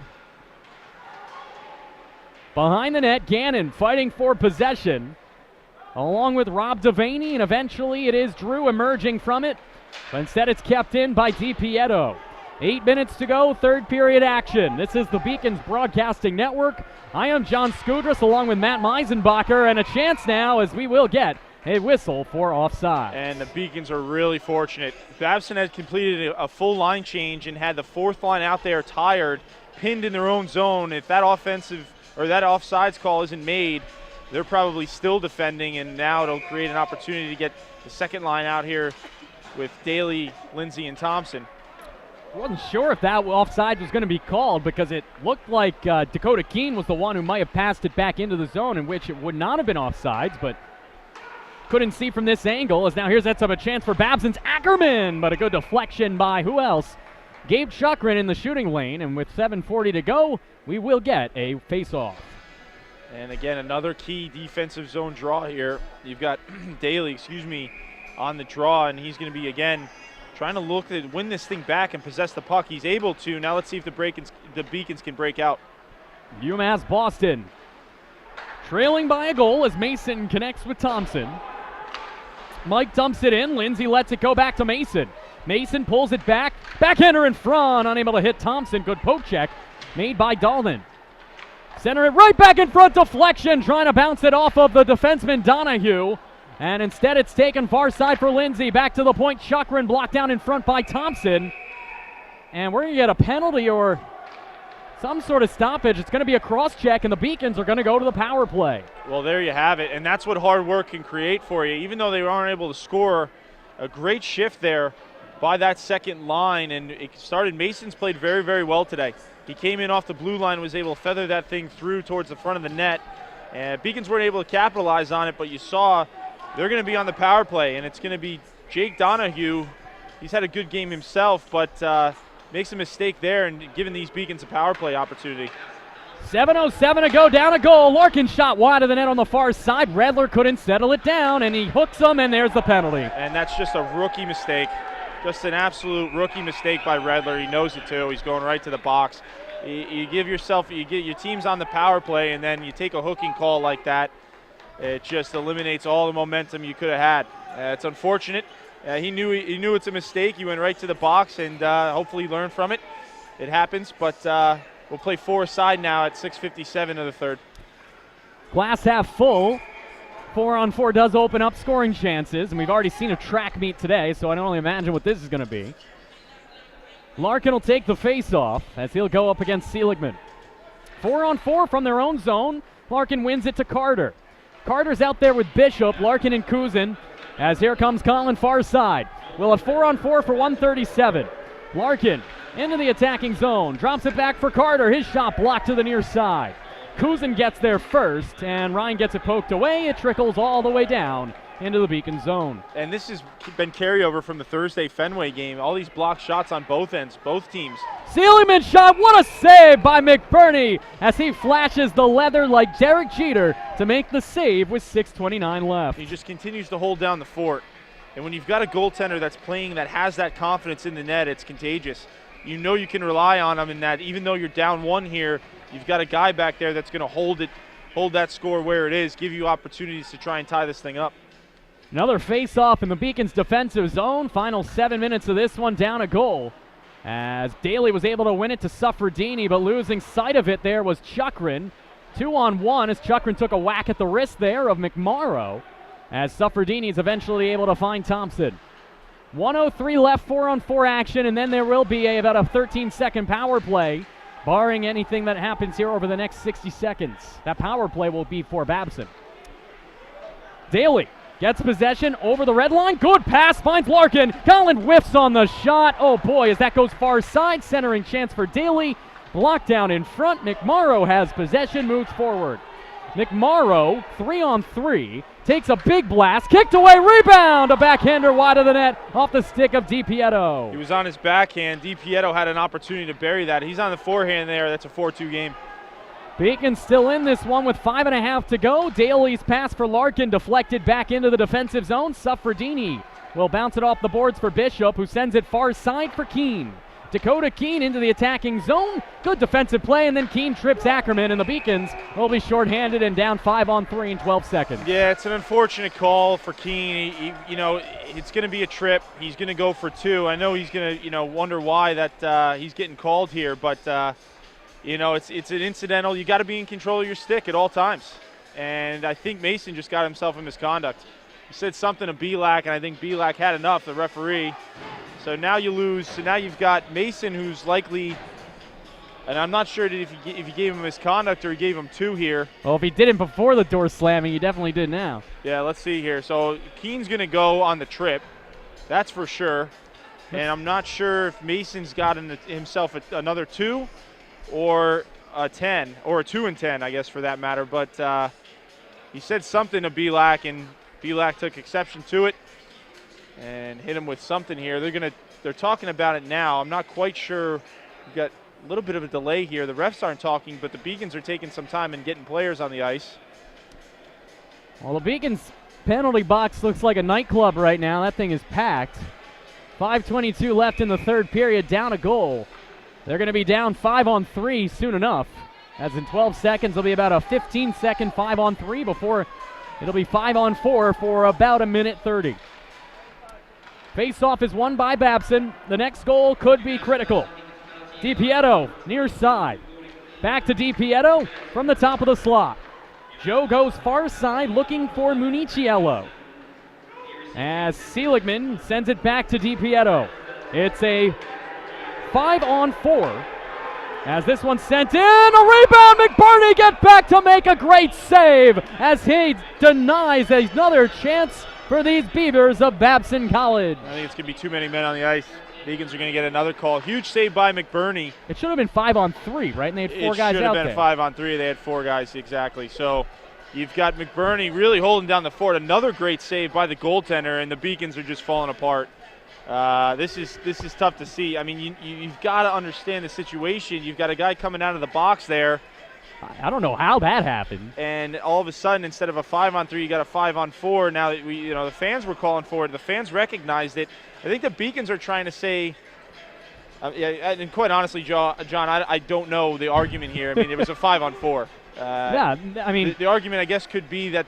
Behind the net, Gannon fighting for possession along with Rob Devaney, and eventually it is Drew emerging from it, but instead it's kept in by DiPietro. 8 minutes to go, third period action. This is the Beacons Broadcasting Network. I am John Skudras along with Matt Meisenbacher, and a chance now as we will get a whistle for offside. And the Beacons are really fortunate. Babson had completed a full line change and had the fourth line out there tired, pinned in their own zone. If that offensive or that offsides call isn't made, they're probably still defending, and now it'll create an opportunity to get the second line out here with Daly, Lindsay, and Thompson. Wasn't sure if that offside was going to be called because it looked like Dakota Keene was the one who might have passed it back into the zone, in which it would not have been offsides, but couldn't see from this angle, as now here's sets up a chance for Babson's Ackerman, but a good deflection by who else? Gabe Chukrin in the shooting lane, and with 7:40 to go, we will get a face-off. And again, another key defensive zone draw here. You've got Daly, on the draw, and he's going to be, again, trying to look to win this thing back and possess the puck. He's able to. Now let's see if the Beacons can break out. UMass Boston trailing by a goal as Mason connects with Thompson. Mike dumps it in. Lindsay lets it go back to Mason. Mason pulls it back. Backhander in front, unable to hit Thompson. Good poke check made by Dalton. Center it right back in front, deflection, trying to bounce it off of the defenseman Donahue. And instead it's taken far side for Lindsay. Back to the point, Chukrin blocked down in front by Thompson. And we're going to get a penalty or some sort of stoppage. It's going to be a cross-check, and the Beacons are going to go to the power play. Well, there you have it, and that's what hard work can create for you. Even though they aren't able to score, a great shift there by that second line, and it started. Mason's played very, very well today. He came in off the blue line, was able to feather that thing through towards the front of the net, and Beacons weren't able to capitalize on it, but you saw they're going to be on the power play, and it's going to be Jake Donahue. He's had a good game himself, but makes a mistake there and giving these Beacons a power play opportunity. 7:07 to go, down a goal. Larkin shot wide of the net on the far side. Redler couldn't settle it down, and he hooks him, and there's the penalty. And that's just a rookie mistake. Just an absolute rookie mistake by Redler. He knows it too. He's going right to the box. You get your team's on the power play, and then you take a hooking call like that. It just eliminates all the momentum you could have had. It's unfortunate. He knew it's a mistake. He went right to the box, and hopefully learned from it. It happens, but we'll play 4-a-side now at 6:57 of the third. Glass half full. 4-on-4 does open up scoring chances, and we've already seen a track meet today, so I can only imagine what this is going to be. Larkin will take the face-off as he'll go up against Seligman. 4-on-4 from their own zone. Larkin wins it to Carter. Carter's out there with Bishop, Larkin and Kuzin, as here comes Colin far side. We'll have 4-on-4 for 137. Larkin into the attacking zone, drops it back for Carter. His shot blocked to the near side. Kuzin gets there first, and Ryan gets it poked away. It trickles all the way down into the Beacon zone. And this has been carryover from the Thursday Fenway game. All these blocked shots on both ends, both teams. Seligman shot, what a save by McBurney as he flashes the leather like Derek Jeter to make the save with 6:29 left. He just continues to hold down the fort. And when you've got a goaltender that's playing, that has that confidence in the net, it's contagious. You know you can rely on him in that. Even though you're down one here, you've got a guy back there that's going to hold that score where it is, give you opportunities to try and tie this thing up. Another face-off in the Beacon's defensive zone. Final 7 minutes of this one, down a goal. As Daly was able to win it to Suffredini, but losing sight of it there was Chukrin. 2-on-1 as Chukrin took a whack at the wrist there of McMorrow, as Suffredini is eventually able to find Thompson. 1:03 left, 4-on-4 action, and then there will be about a 13-second power play, barring anything that happens here over the next 60 seconds. That power play will be for Babson. Daly gets possession over the red line. Good pass, finds Larkin. Colin whiffs on the shot. Oh boy, as that goes far side, centering chance for Daly. Blocked down in front. McMorrow has possession, moves forward. McMorrow, 3-on-3, takes a big blast, kicked away, rebound, a backhander wide of the net, off the stick of DiPietro. He was on his backhand. DiPietro had an opportunity to bury that. He's on the forehand there. That's a 4-2 game. Beacon still in this one with 5.5 to go. Daly's pass for Larkin deflected back into the defensive zone. Suffredini will bounce it off the boards for Bishop, who sends it far side for Keene. Dakota Keene into the attacking zone. Good defensive play, and then Keene trips Ackerman, and the Beacons will be shorthanded and down 5-on-3 in 12 seconds. Yeah, it's an unfortunate call for Keene. It's going to be a trip. He's going to go for 2. I know he's going to, wonder why that he's getting called here, but it's an incidental. You got to be in control of your stick at all times. And I think Mason just got himself in misconduct. He said something to Belak, and I think Belak had enough, the referee. So now you lose. So now you've got Mason, who's likely, and I'm not sure if he gave him misconduct or he gave him 2 here. Well, if he did it before the door slamming, he definitely did now. Yeah, let's see here. So Keene's going to go on the trip. That's for sure. And I'm not sure if Mason's got himself another 2 or a 10, or a 2 and 10, I guess, for that matter. But he said something to Belak, and Belak took exception to it and hit him with something here. They're talking about it now. I'm not quite sure. We've got a little bit of a delay here. The refs aren't talking, but the Beacons are taking some time and getting players on the ice. Well, the Beacons penalty box looks like a nightclub right now. That thing is packed. 5:22 left in the third period, down a goal. They're going to be down 5-on-3 soon enough, as in 12 seconds there'll be about a 15-second 5-on-3 before it'll be 5-on-4 for about a minute 30. Face-off is won by Babson. The next goal could be critical. DiPietro, near side. Back to DiPietro from the top of the slot. Joe goes far side looking for Municiello. As Seligman sends it back to DiPietro. It's a 5-on-4. As this one's sent in, a rebound, McBurney get back to make a great save as he denies another chance for these Beavers of Babson College. I think it's going to be too many men on the ice. Beacons are going to get another call. Huge save by McBurney. It should have been 5-on-3, right? And they had 4 guys out there. It should have been 5-on-3. They had 4 guys, exactly. So you've got McBurney really holding down the fort. Another great save by the goaltender, and the Beacons are just falling apart. This is tough to see. I mean, you've got to understand the situation. You've got a guy coming out of the box there. I don't know how that happened. And all of a sudden, instead of a 5-on-3, you got a 5-on-4. Now that the fans were calling for it, the fans recognized it. I think the Beacons are trying to say, and quite honestly, John, I don't know the argument here. I mean, it was a 5-on-4. Yeah, I mean, the argument, I guess, could be that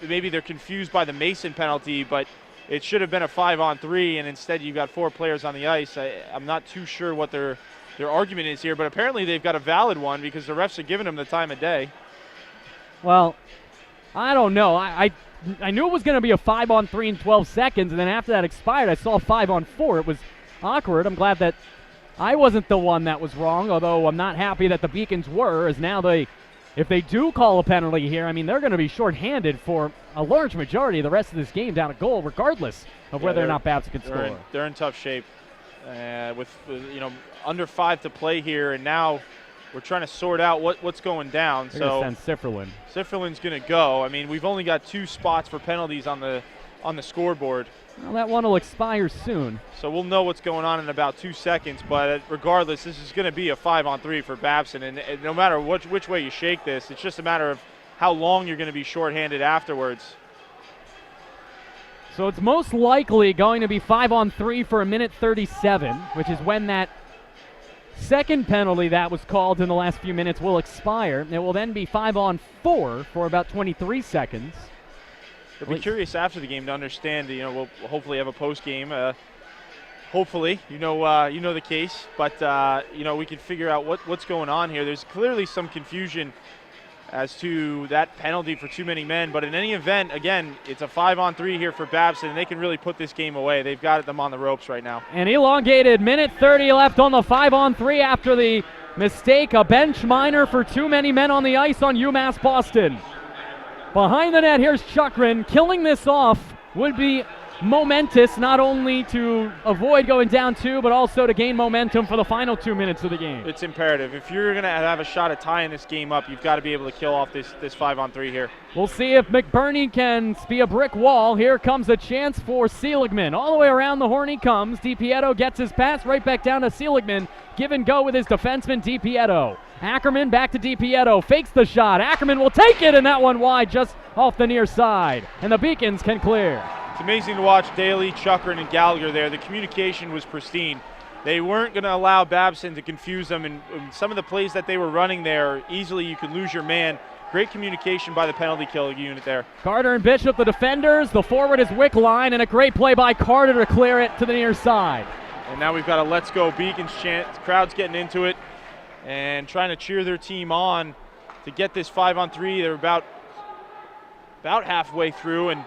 maybe they're confused by the Mason penalty, but it should have been a 5-on-3, and instead you've got 4 players on the ice. I'm not too sure what their argument is here, but apparently they've got a valid one because the refs are giving them the time of day. Well, I don't know. I knew it was going to be a 5-on-3 in 12 seconds, and then after that expired, I saw a 5-on-4. It was awkward. I'm glad that I wasn't the one that was wrong, although I'm not happy that the Beacons were, as now if they do call a penalty here, I mean, they're going to be shorthanded for a large majority of the rest of this game down a goal, regardless of whether or not Babson can score. They're in tough shape with under 5 to play here, and now we're trying to sort out what's going down. They're going to send Sifferlin. Sifferlin's going to go. I mean, we've only got 2 spots for penalties on the scoreboard. Well, that one will expire soon. So we'll know what's going on in about 2 seconds, but regardless, this is going to be a 5-on-3 for Babson, and no matter which way you shake this, it's just a matter of how long you're going to be shorthanded afterwards. So it's most likely going to be 5-on-3 for a minute 37, which is when that second penalty that was called in the last few minutes will expire. It will then be 5-on-4 for about 23 seconds. I'll be curious after the game to understand. We'll hopefully have a post game. Hopefully, you know the case, but we can figure out what's going on here. There's clearly some confusion as to that penalty for too many men, but in any event, again, it's a 5-on-3 here for Babson, and they can really put this game away. They've got them on the ropes right now. An elongated minute 30 left on the 5-on-3 after the mistake, a bench minor for too many men on the ice on UMass Boston. Behind the net, here's Chukrin. Killing this off would be momentous, not only to avoid going down 2, but also to gain momentum for the final 2 minutes of the game. It's imperative. If you're going to have a shot at tying this game up, you've got to be able to kill off this 5-on-3 here. We'll see if McBurney can be a brick wall. Here comes a chance for Seligman. All the way around the horn he comes. DiPietro gets his pass right back down to Seligman. Give and go with his defenseman, DiPietro. Ackerman back to DiPietro, fakes the shot. Ackerman will take it, and that one wide just off the near side. And the Beacons can clear. It's amazing to watch Daly, Chukrin, and Gallagher there. The communication was pristine. They weren't going to allow Babson to confuse them, and some of the plays that they were running there, easily you could lose your man. Great communication by the penalty kill unit there. Carter and Bishop, the defenders. The forward is Wickline, and a great play by Carter to clear it to the near side. And now we've got a Let's Go Beacons chant. The crowd's getting into it and trying to cheer their team on to get this 5-on-3. They're about halfway through, and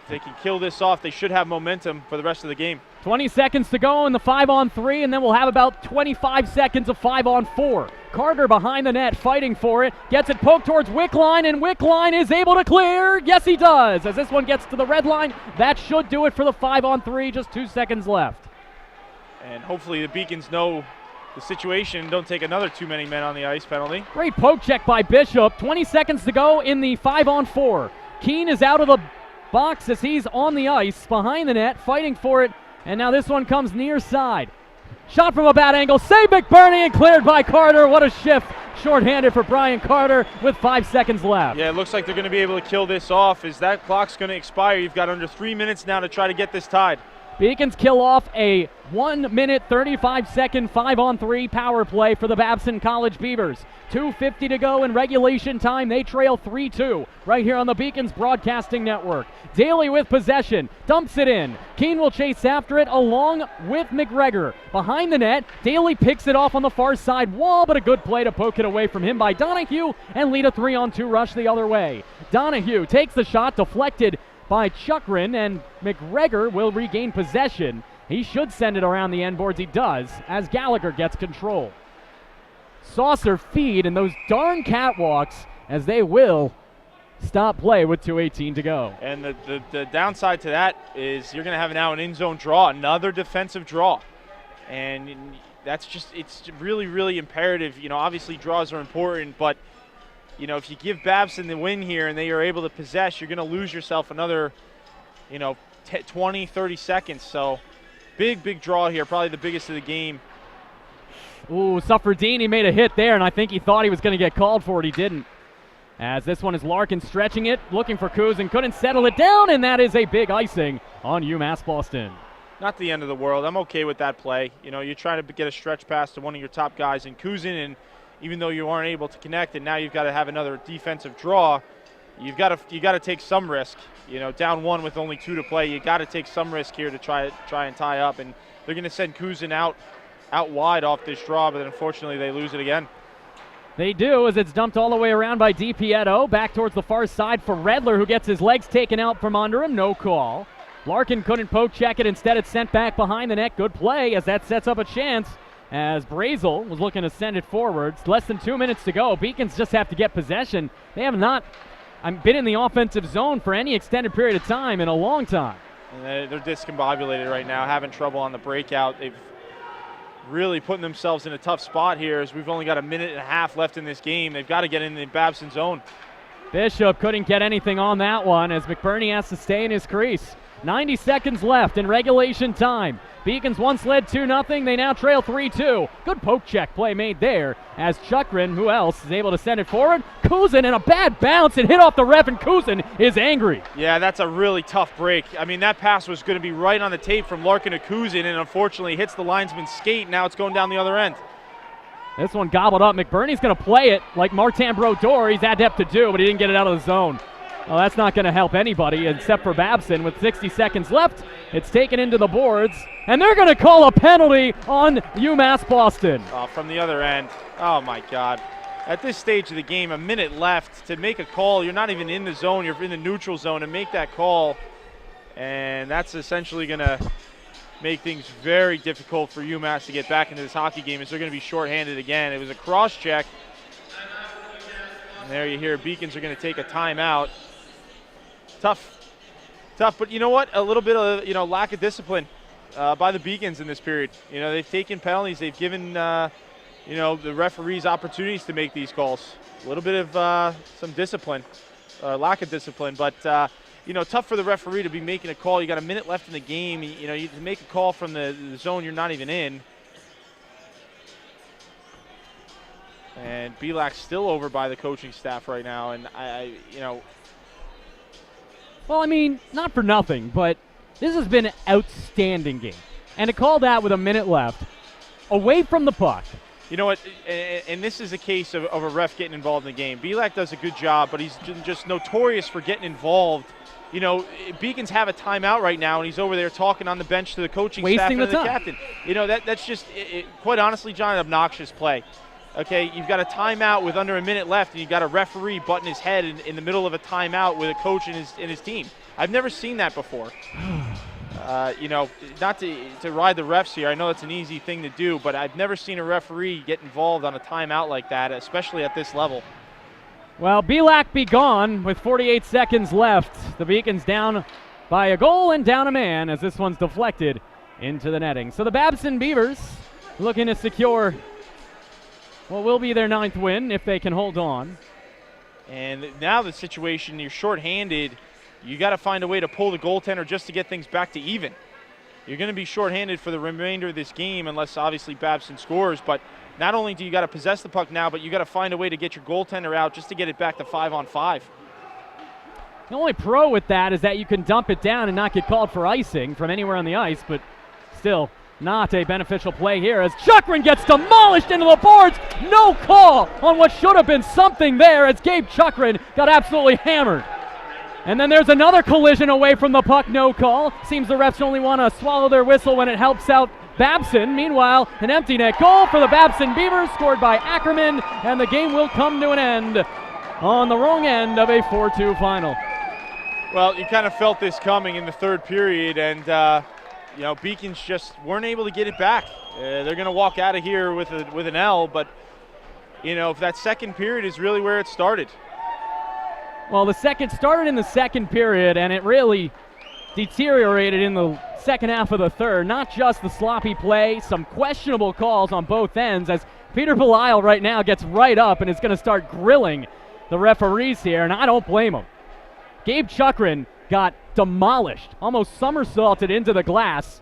If they can kill this off, they should have momentum for the rest of the game. 20 seconds to go in the 5-on-3, and then we'll have about 25 seconds of 5-on-4. Carter behind the net fighting for it, gets it poked towards Wickline, and Wickline is able to clear. Yes, he does. As this one gets to the red line, that should do it for the 5-on-3, just 2 seconds left. And hopefully the Beacons know the situation, don't take another too many men on the ice penalty. Great poke check by Bishop. 20 seconds to go in the 5-on-4. Keene is out of the box as he's on the ice behind the net, fighting for it. And now this one comes near side. Shot from a bad angle. Save McBurney and cleared by Carter. What a shift. Shorthanded for Brian Carter with 5 seconds left. Yeah, it looks like they're going to be able to kill this off as that clock's going to expire. You've got under 3 minutes now to try to get this tied. Beacons kill off a 1-minute, 35-second 5-on-3 power play for the Babson College Beavers. 2:50 to go in regulation time. They trail 3-2 right here on the Beacons Broadcasting Network. Daly with possession, dumps it in. Keene will chase after it along with McGregor. Behind the net, Daly picks it off on the far side wall, but a good play to poke it away from him by Donahue and lead a 3-on-2 rush the other way. Donahue takes the shot, deflected by Chukrin, and McGregor will regain possession. He should send it around the end boards. He does, as Gallagher gets control. Saucer feed, and those darn catwalks, as they will stop play with 2:18 to go. And the downside to that is you're going to have now an in-zone draw, another defensive draw. And that's just, it's really, really imperative. You know, obviously draws are important, but you know, if you give Babson the win here and they are able to possess, you're going to lose yourself another, 20, 30 seconds. So big draw here, probably the biggest of the game. Ooh, Suffredini made a hit there, and I think he thought he was going to get called for it. He didn't. As this one is Larkin stretching it, looking for Kuzin, couldn't settle it down, and that is a big icing on UMass Boston. Not the end of the world. I'm okay with that play. You know, you're trying to get a stretch pass to one of your top guys in Kuzin, and even though you aren't able to connect, and now you've got to have another defensive draw, you got to take some risk. You know, down one with only 2 to play, you got to take some risk here to try and tie up. And they're going to send Kuzin out wide off this draw, but unfortunately they lose it again. They do, as it's dumped all the way around by DiPietro, back towards the far side for Redler, who gets his legs taken out from under him. No call. Larkin couldn't poke check it. Instead, it's sent back behind the net. Good play, as that sets up a chance, as Brazel was looking to send it forwards. Less than 2 minutes to go. Beacons just have to get possession. They have not been in the offensive zone for any extended period of time in a long time. And they're discombobulated right now, having trouble on the breakout. They've really putting themselves in a tough spot here, as we've only got a minute and a half left in this game. They've got to get in the Babson zone. Bishop couldn't get anything on that one, as McBurney has to stay in his crease. 90 seconds left in regulation time. Beacons once led 2-0. They now trail 3-2. Good poke check play made there, as Chukrin, who else, is able to send it forward. Kuzin, and a bad bounce. It hit off the ref, and Kuzin is angry. Yeah, that's a really tough break. I mean, that pass was going to be right on the tape from Larkin to Kuzin, and unfortunately hits the linesman's skate. Now it's going down the other end. This one gobbled up. McBurney's going to play it like Martin Brodeur. He's adept to do, but he didn't get it out of the zone. Well, that's not going to help anybody except for Babson. With 60 seconds left, it's taken into the boards, and they're going to call a penalty on UMass Boston. From the other end. Oh, my God. At this stage of the game, a minute left to make a call. You're not even in the zone. You're in the neutral zone, and make that call. And that's essentially going to make things very difficult for UMass to get back into this hockey game, as they're going to be shorthanded again. It was a cross check. And there you hear Beacons are going to take a timeout. Tough, but you know what? A little bit of lack of discipline by the Beacons in this period. You know, they've taken penalties. They've given the referees opportunities to make these calls. A little bit of some discipline, lack of discipline. But tough for the referee to be making a call. You got a minute left in the game. You make a call from the zone you're not even in. And Belak's still over by the coaching staff right now, and Well, I mean, not for nothing, but this has been an outstanding game. And to call that with a minute left, away from the puck. You know what, and this is a case of a ref getting involved in the game. Belak does a good job, but he's just notorious for getting involved. You know, Beacons have a timeout right now, and he's over there talking on the bench to the coaching staff and the captain. You know, that's just, quite honestly, John, an obnoxious play. Okay, you've got a timeout with under a minute left, and you've got a referee butting his head in the middle of a timeout with a coach and his team. I've never seen that before. You know, not to ride the refs here. I know it's an easy thing to do, but I've never seen a referee get involved on a timeout like that, especially at this level. Well, Belak be gone with 48 seconds left. The Beacons down by a goal and down a man as this one's deflected into the netting. So the Babson Beavers looking to secure what will be their 9th win if they can hold on. And now the situation, you're shorthanded. You got to find a way to pull the goaltender just to get things back to even. You're going to be shorthanded for the remainder of this game unless obviously Babson scores, but not only do you got to possess the puck now, but you got to find a way to get your goaltender out just to get it back to 5-on-5. The only pro with that is that you can dump it down and not get called for icing from anywhere on the ice, but still not a beneficial play here as Chukrin gets demolished into the boards. No call on what should have been something there as Gabe Chukrin got absolutely hammered. And then there's another collision away from the puck, no call. Seems the refs only want to swallow their whistle when it helps out Babson. Meanwhile, an empty net goal for the Babson Beavers scored by Ackerman, and the game will come to an end on the wrong end of a 4-2 final. Well, you kind of felt this coming in the third period, and you know, Beacons just weren't able to get it back. They're going to walk out of here with an L, but you know, if that second period is really where it started. Well, the second started in the second period, and it really deteriorated in the second half of the third. Not just the sloppy play, some questionable calls on both ends as Peter Belisle right now gets right up and is going to start grilling the referees here, and I don't blame him. Gabe Chukrin got demolished, almost somersaulted into the glass.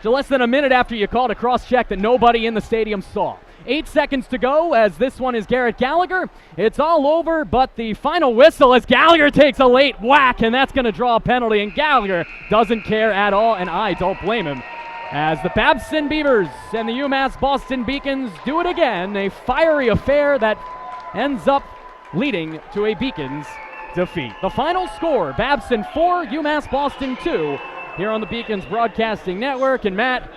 So less than a minute after you called a cross-check that nobody in the stadium saw. 8 seconds to go as this one is Garrett Gallagher. It's all over, but the final whistle as Gallagher takes a late whack, and that's going to draw a penalty, and Gallagher doesn't care at all, and I don't blame him. As the Babson Beavers and the UMass Boston Beacons do it again, a fiery affair that ends up leading to a Beacons defeat. The final score, Babson 4, UMass Boston 2, here on the Beacons Broadcasting Network. And Matt,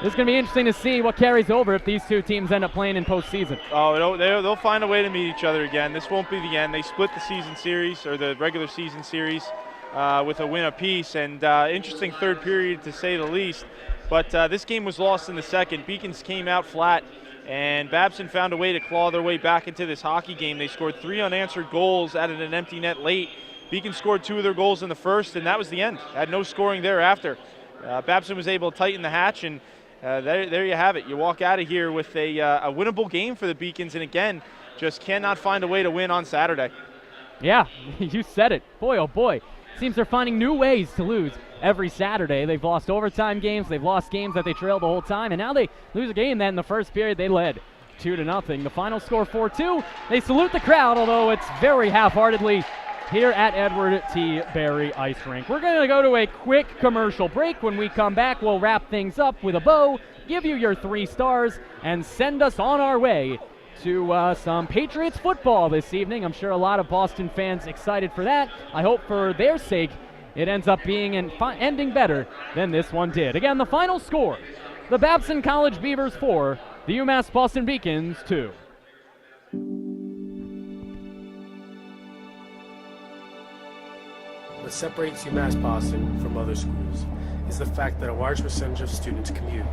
it's going to be interesting to see what carries over if these two teams end up playing in postseason. Oh, they'll find a way to meet each other again. This won't be the end. They split the season series, or the regular season series, with a win apiece. And interesting third period, to say the least. But this game was lost in the second. Beacons came out flat, and Babson found a way to claw their way back into this hockey game. They scored 3 unanswered goals, added an empty net late. Beacons scored 2 of their goals in the first, and that was the end. Had no scoring thereafter. Babson was able to tighten the hatch, and there you have it. You walk out of here with a winnable game for the Beacons, and again, just cannot find a way to win on Saturday. Yeah, you said it. Boy, oh boy. Seems they're finding new ways to lose every Saturday. They've lost overtime games. They've lost games that they trailed the whole time, and now they lose a game that in the first period they led 2-0. The final score 4-2. They salute the crowd, although it's very half-heartedly here at Edward T. Berry Ice Rink. We're going to go to a quick commercial break. When we come back, we'll wrap things up with a bow, give you your 3 stars, and send us on our way to some Patriots football this evening. I'm sure a lot of Boston fans excited for that. I hope for their sake it ends up being ending better than this one did. Again, the final score, the Babson College Beavers 4, the UMass Boston Beacons 2. What separates UMass Boston from other schools is the fact that a large percentage of students commute.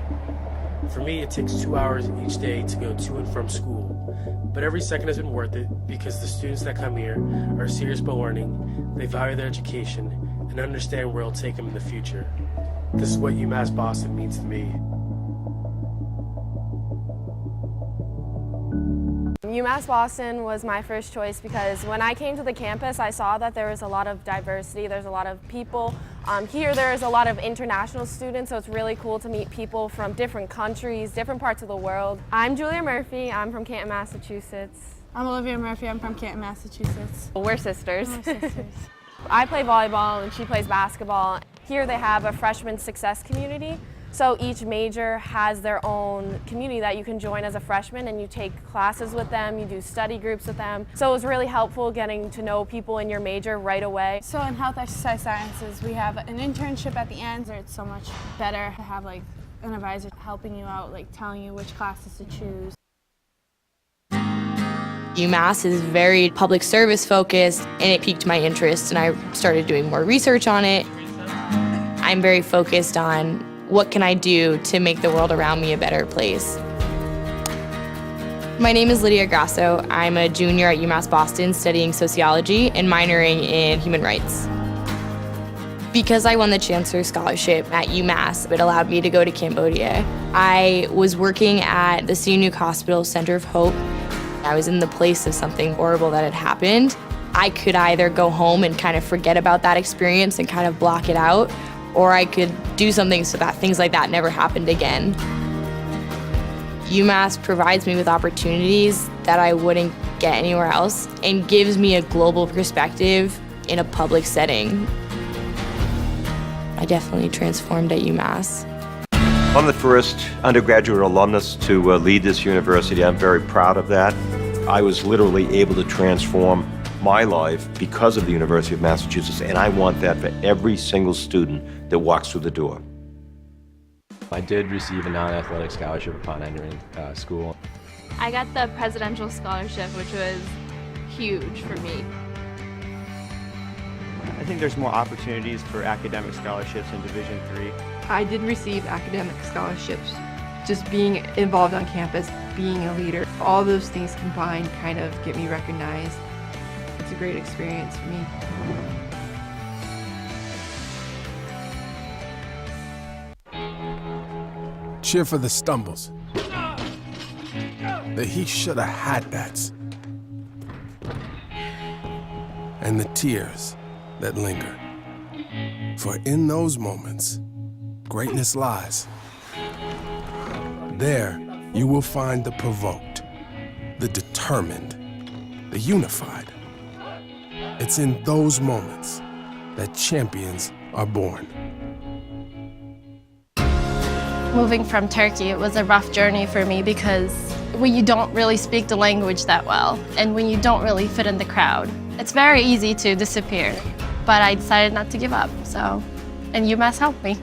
For me, it takes 2 hours each day to go to and from school, but every second has been worth it because the students that come here are serious about learning, they value their education, and understand where it'll take them in the future. This is what UMass Boston means to me. UMass Boston was my first choice because when I came to the campus, I saw that there was a lot of diversity. There's a lot of people. Here there is a lot of international students, so it's really cool to meet people from different countries, different parts of the world. I'm Julia Murphy. I'm from Canton, Massachusetts. I'm Olivia Murphy. I'm from Canton, Massachusetts. We're sisters. We're sisters. I play volleyball and she plays basketball. Here they have a freshman success community. So each major has their own community that you can join as a freshman, and you take classes with them, you do study groups with them. So it was really helpful getting to know people in your major right away. So in health exercise sciences, we have an internship at the end, so it's so much better to have like an advisor helping you out, like telling you which classes to choose. UMass is very public service focused, and it piqued my interest, and I started doing more research on it. I'm very focused on what can I do to make the world around me a better place. My name is Lydia Grasso. I'm a junior at UMass Boston studying sociology and minoring in human rights. Because I won the Chancellor's Scholarship at UMass, it allowed me to go to Cambodia. I was working at the Sihanouk Hospital Center of Hope. I was in the place of something horrible that had happened. I could either go home and kind of forget about that experience and kind of block it out, or I could do something so that things like that never happened again. UMass provides me with opportunities that I wouldn't get anywhere else and gives me a global perspective in a public setting. I definitely transformed at UMass. I'm the first undergraduate alumnus to lead this university. I'm very proud of that. I was literally able to transform my life because of the University of Massachusetts, and I want that for every single student that walks through the door. I did receive a non-athletic scholarship upon entering school. I got the presidential scholarship, which was huge for me. I think there's more opportunities for academic scholarships in Division III. I did receive academic scholarships. Just being involved on campus, being a leader, all those things combined kind of get me recognized. It's a great experience for me. Cheer for the stumbles. The he shoulda had that's. And the tears that linger. For in those moments, greatness lies. There, you will find the provoked, the determined, the unified. It's in those moments that champions are born. Moving from Turkey, it was a rough journey for me because when you don't really speak the language that well and when you don't really fit in the crowd, it's very easy to disappear. But I decided not to give up, and UMass helped me.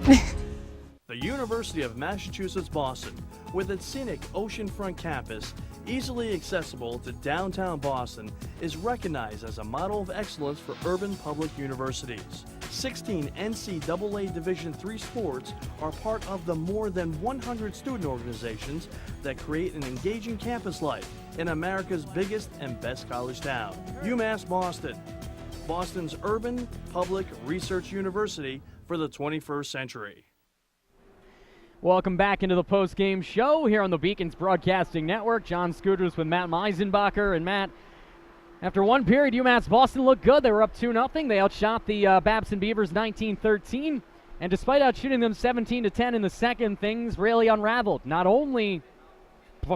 The University of Massachusetts Boston, with its scenic oceanfront campus, easily accessible to downtown Boston, is recognized as a model of excellence for urban public universities. 16 NCAA Division III sports are part of the more than 100 student organizations that create an engaging campus life in America's biggest and best college town. UMass Boston, Boston's urban public research university for the 21st century. Welcome back into the post-game show here on the Beacons Broadcasting Network. John Scooters with Matt Meisenbacher. And Matt, after one period, UMass Boston looked good. They were up 2-0. They outshot the Babson Beavers 19-13. And despite outshooting them 17-10 in the second, things really unraveled. Not only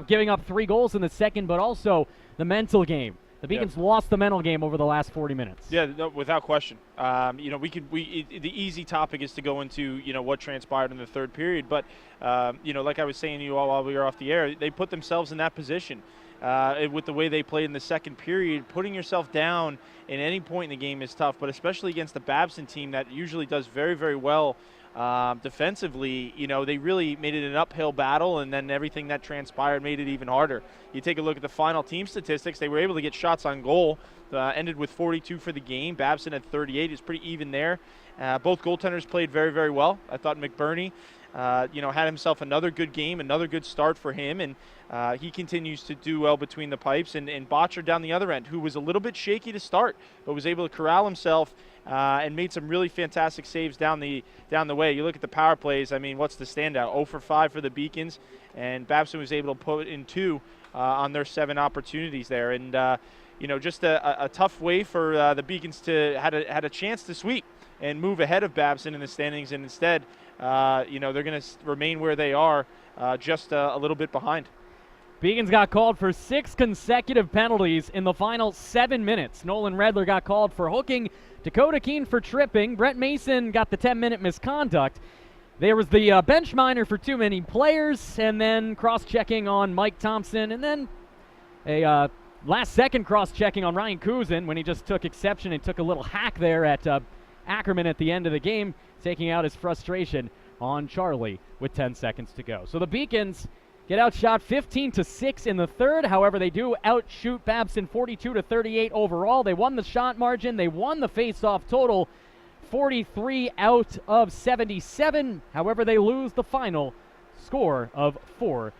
giving up 3 goals in the second, but also the mental game. The Beacons lost the mental game over the last 40 minutes. Yeah, no, without question. The easy topic is to go into, what transpired in the third period. But, like I was saying to you all while we were off the air, they put themselves in that position with the way they played in the second period. Putting yourself down in any point in the game is tough, but especially against the Babson team that usually does very, very well defensively. They really made it an uphill battle, and then everything that transpired made it even harder. You take a look at the final team statistics. They were able to get shots on goal. Ended with 42 for the game. Babson at 38 is pretty even there. Both goaltenders played very, very well. I thought McBurney, had himself another good game, another good start for him, and he continues to do well between the pipes. And Botcher down the other end, who was a little bit shaky to start, but was able to corral himself and made some really fantastic saves down the way. You look at the power plays. I mean, what's the standout? 0 for 5 for the Beacons, and Babson was able to put in 2 on their 7 opportunities there. And just a tough way for the Beacons to had a chance to sweep and move ahead of Babson in the standings, and instead, they're going to remain where they are, just a little bit behind. Beacons got called for 6 consecutive penalties in the final 7 minutes. Nolan Redler got called for hooking, Dakota Keene for tripping, Brett Mason got the 10-minute misconduct. There was the bench minor for too many players, and then cross-checking on Mike Thompson, and then a last-second cross-checking on Ryan Kuzin when he just took exception and took a little hack there at Ackerman at the end of the game, taking out his frustration on Charlie with 10 seconds to go. So the Beacons get outshot 15-6 in the third. However, they do outshoot Babson 42-38 overall. They won the shot margin. They won the face-off total, 43 out of 77. However, they lose the final score of 4-2.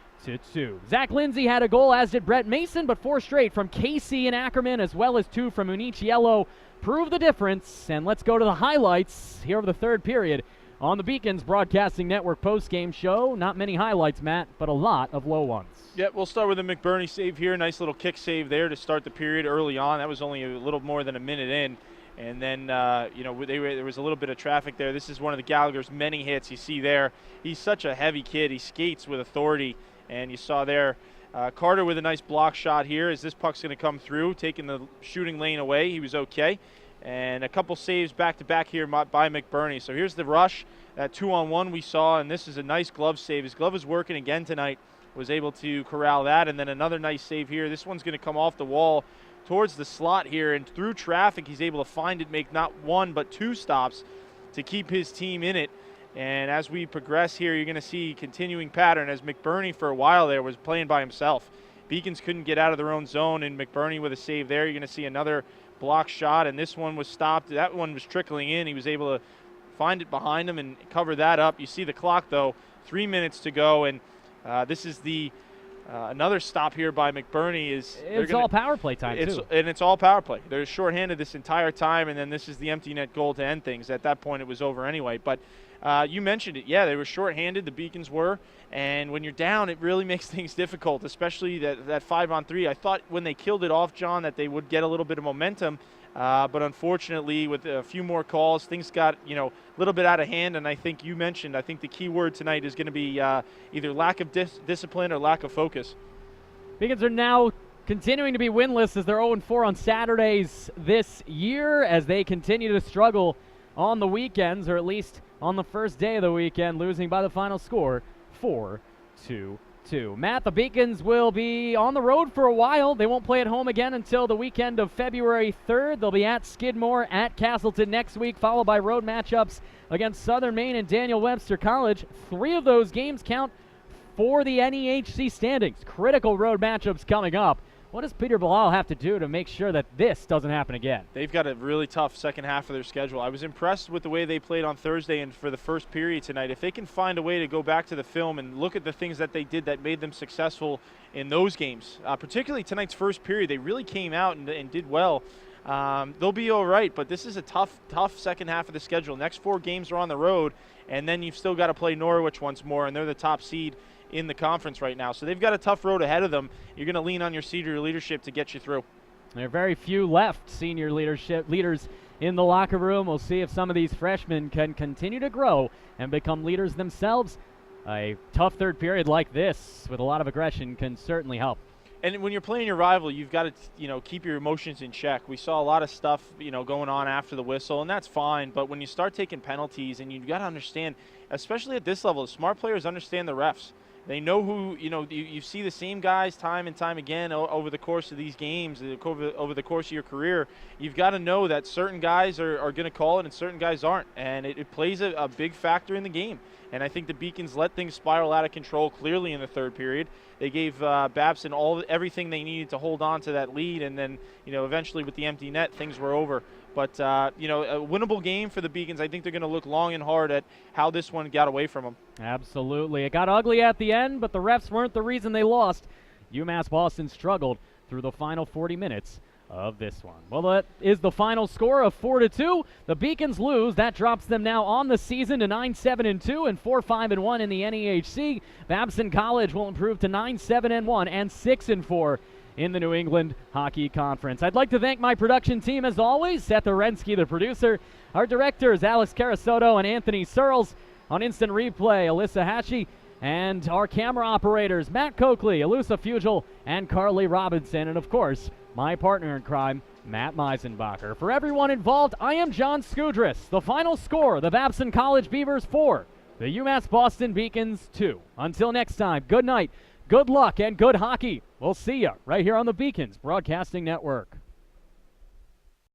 Zach Lindsay had a goal, as did Brett Mason, but 4 straight from Casey and Ackerman, as well as 2 from Uniciello, prove the difference. And let's go to the highlights here of the third period on the Beacons Broadcasting Network post-game show. Not many highlights, Matt, but a lot of low ones. Yeah, we'll start with a McBurney save here. Nice little kick save there to start the period early on. That was only a little more than a minute in. And then, there was a little bit of traffic there. This is one of the Gallagher's many hits you see there. He's such a heavy kid. He skates with authority. And you saw there Carter with a nice block shot here as this puck's going to come through, taking the shooting lane away. He was okay. And a couple saves back-to-back here by McBurney. So here's the rush, that 2-on-1 we saw, and this is a nice glove save. His glove is working again tonight, was able to corral that, and then another nice save here. This one's going to come off the wall towards the slot here, and through traffic he's able to find it, make not 1 but 2 stops to keep his team in it. And as we progress here, you're going to see continuing pattern as McBurney for a while there was playing by himself. Beacons couldn't get out of their own zone, and McBurney with a save there. You're going to see another block shot, and this one was stopped. That one was trickling in. He was able to find it behind him and cover that up. You see the clock, though, 3 minutes to go, and this is the another stop here by McBurney. It's all power play time, too. And it's all power play. They're shorthanded this entire time, and then this is the empty net goal to end things. At that point, it was over anyway. But you mentioned it. Yeah, they were shorthanded, the Beacons were, and when you're down, it really makes things difficult, especially that 5-on-3. I thought when they killed it off, John, that they would get a little bit of momentum, but unfortunately, with a few more calls, things got a little bit out of hand, and I think you mentioned, I think the key word tonight is going to be either lack of discipline or lack of focus. Beacons are now continuing to be winless as they're 0-4 on Saturdays this year as they continue to struggle on the weekends, or at least on the first day of the weekend, losing by the final score, 4-2. Matt, the Beacons will be on the road for a while. They won't play at home again until the weekend of February 3rd. They'll be at Skidmore, at Castleton next week, followed by road matchups against Southern Maine and Daniel Webster College. 3 of those games count for the NEHC standings. Critical road matchups coming up. What does Peter Bilal have to do to make sure that this doesn't happen again? They've got a really tough second half of their schedule. I was impressed with the way they played on Thursday and for the first period tonight. If they can find a way to go back to the film and look at the things that they did that made them successful in those games, particularly tonight's first period, they really came out and did well. They'll be all right, but this is a tough second half of the schedule. Next 4 games are on the road, and then you've still got to play Norwich once more, and they're the top seed in the conference right now. So they've got a tough road ahead of them. You're going to lean on your senior leadership to get you through. There are very few left senior leaders in the locker room. We'll see if some of these freshmen can continue to grow and become leaders themselves. A tough third period like this with a lot of aggression can certainly help. And when you're playing your rival, you've got to, keep your emotions in check. We saw a lot of stuff, going on after the whistle, and that's fine. But when you start taking penalties, and you've got to understand, especially at this level, the smart players understand the refs. They know who, you see the same guys time and time again over the course of these games, over the course of your career. You've got to know that certain guys are going to call it and certain guys aren't. And it plays a big factor in the game. And I think the Beacons let things spiral out of control clearly in the third period. They gave Babson everything they needed to hold on to that lead. And then, eventually with the empty net, things were over. But, a winnable game for the Beacons. I think they're going to look long and hard at how this one got away from them. Absolutely. It got ugly at the end, but the refs weren't the reason they lost. UMass Boston struggled through the final 40 minutes of this one. Well, that is the final score of 4-2. The Beacons lose. That drops them now on the season to 9-7-2 and 4-5-1 in the NEHC. Babson College will improve to 9-7-1 and 6-4 in the New England Hockey Conference. I'd like to thank my production team as always, Seth Orensky, the producer, our directors, Alex Carasoto and Anthony Searles, on Instant Replay, Alyssa Hatchie, and our camera operators, Matt Coakley, Alusa Fugel, and Carly Robinson, and of course, my partner in crime, Matt Meisenbacher. For everyone involved, I am John Skudris. The final score, the Babson College Beavers 4, the UMass Boston Beacons 2. Until next time, good night, good luck, and good hockey. We'll see you right here on the Beacons Broadcasting Network.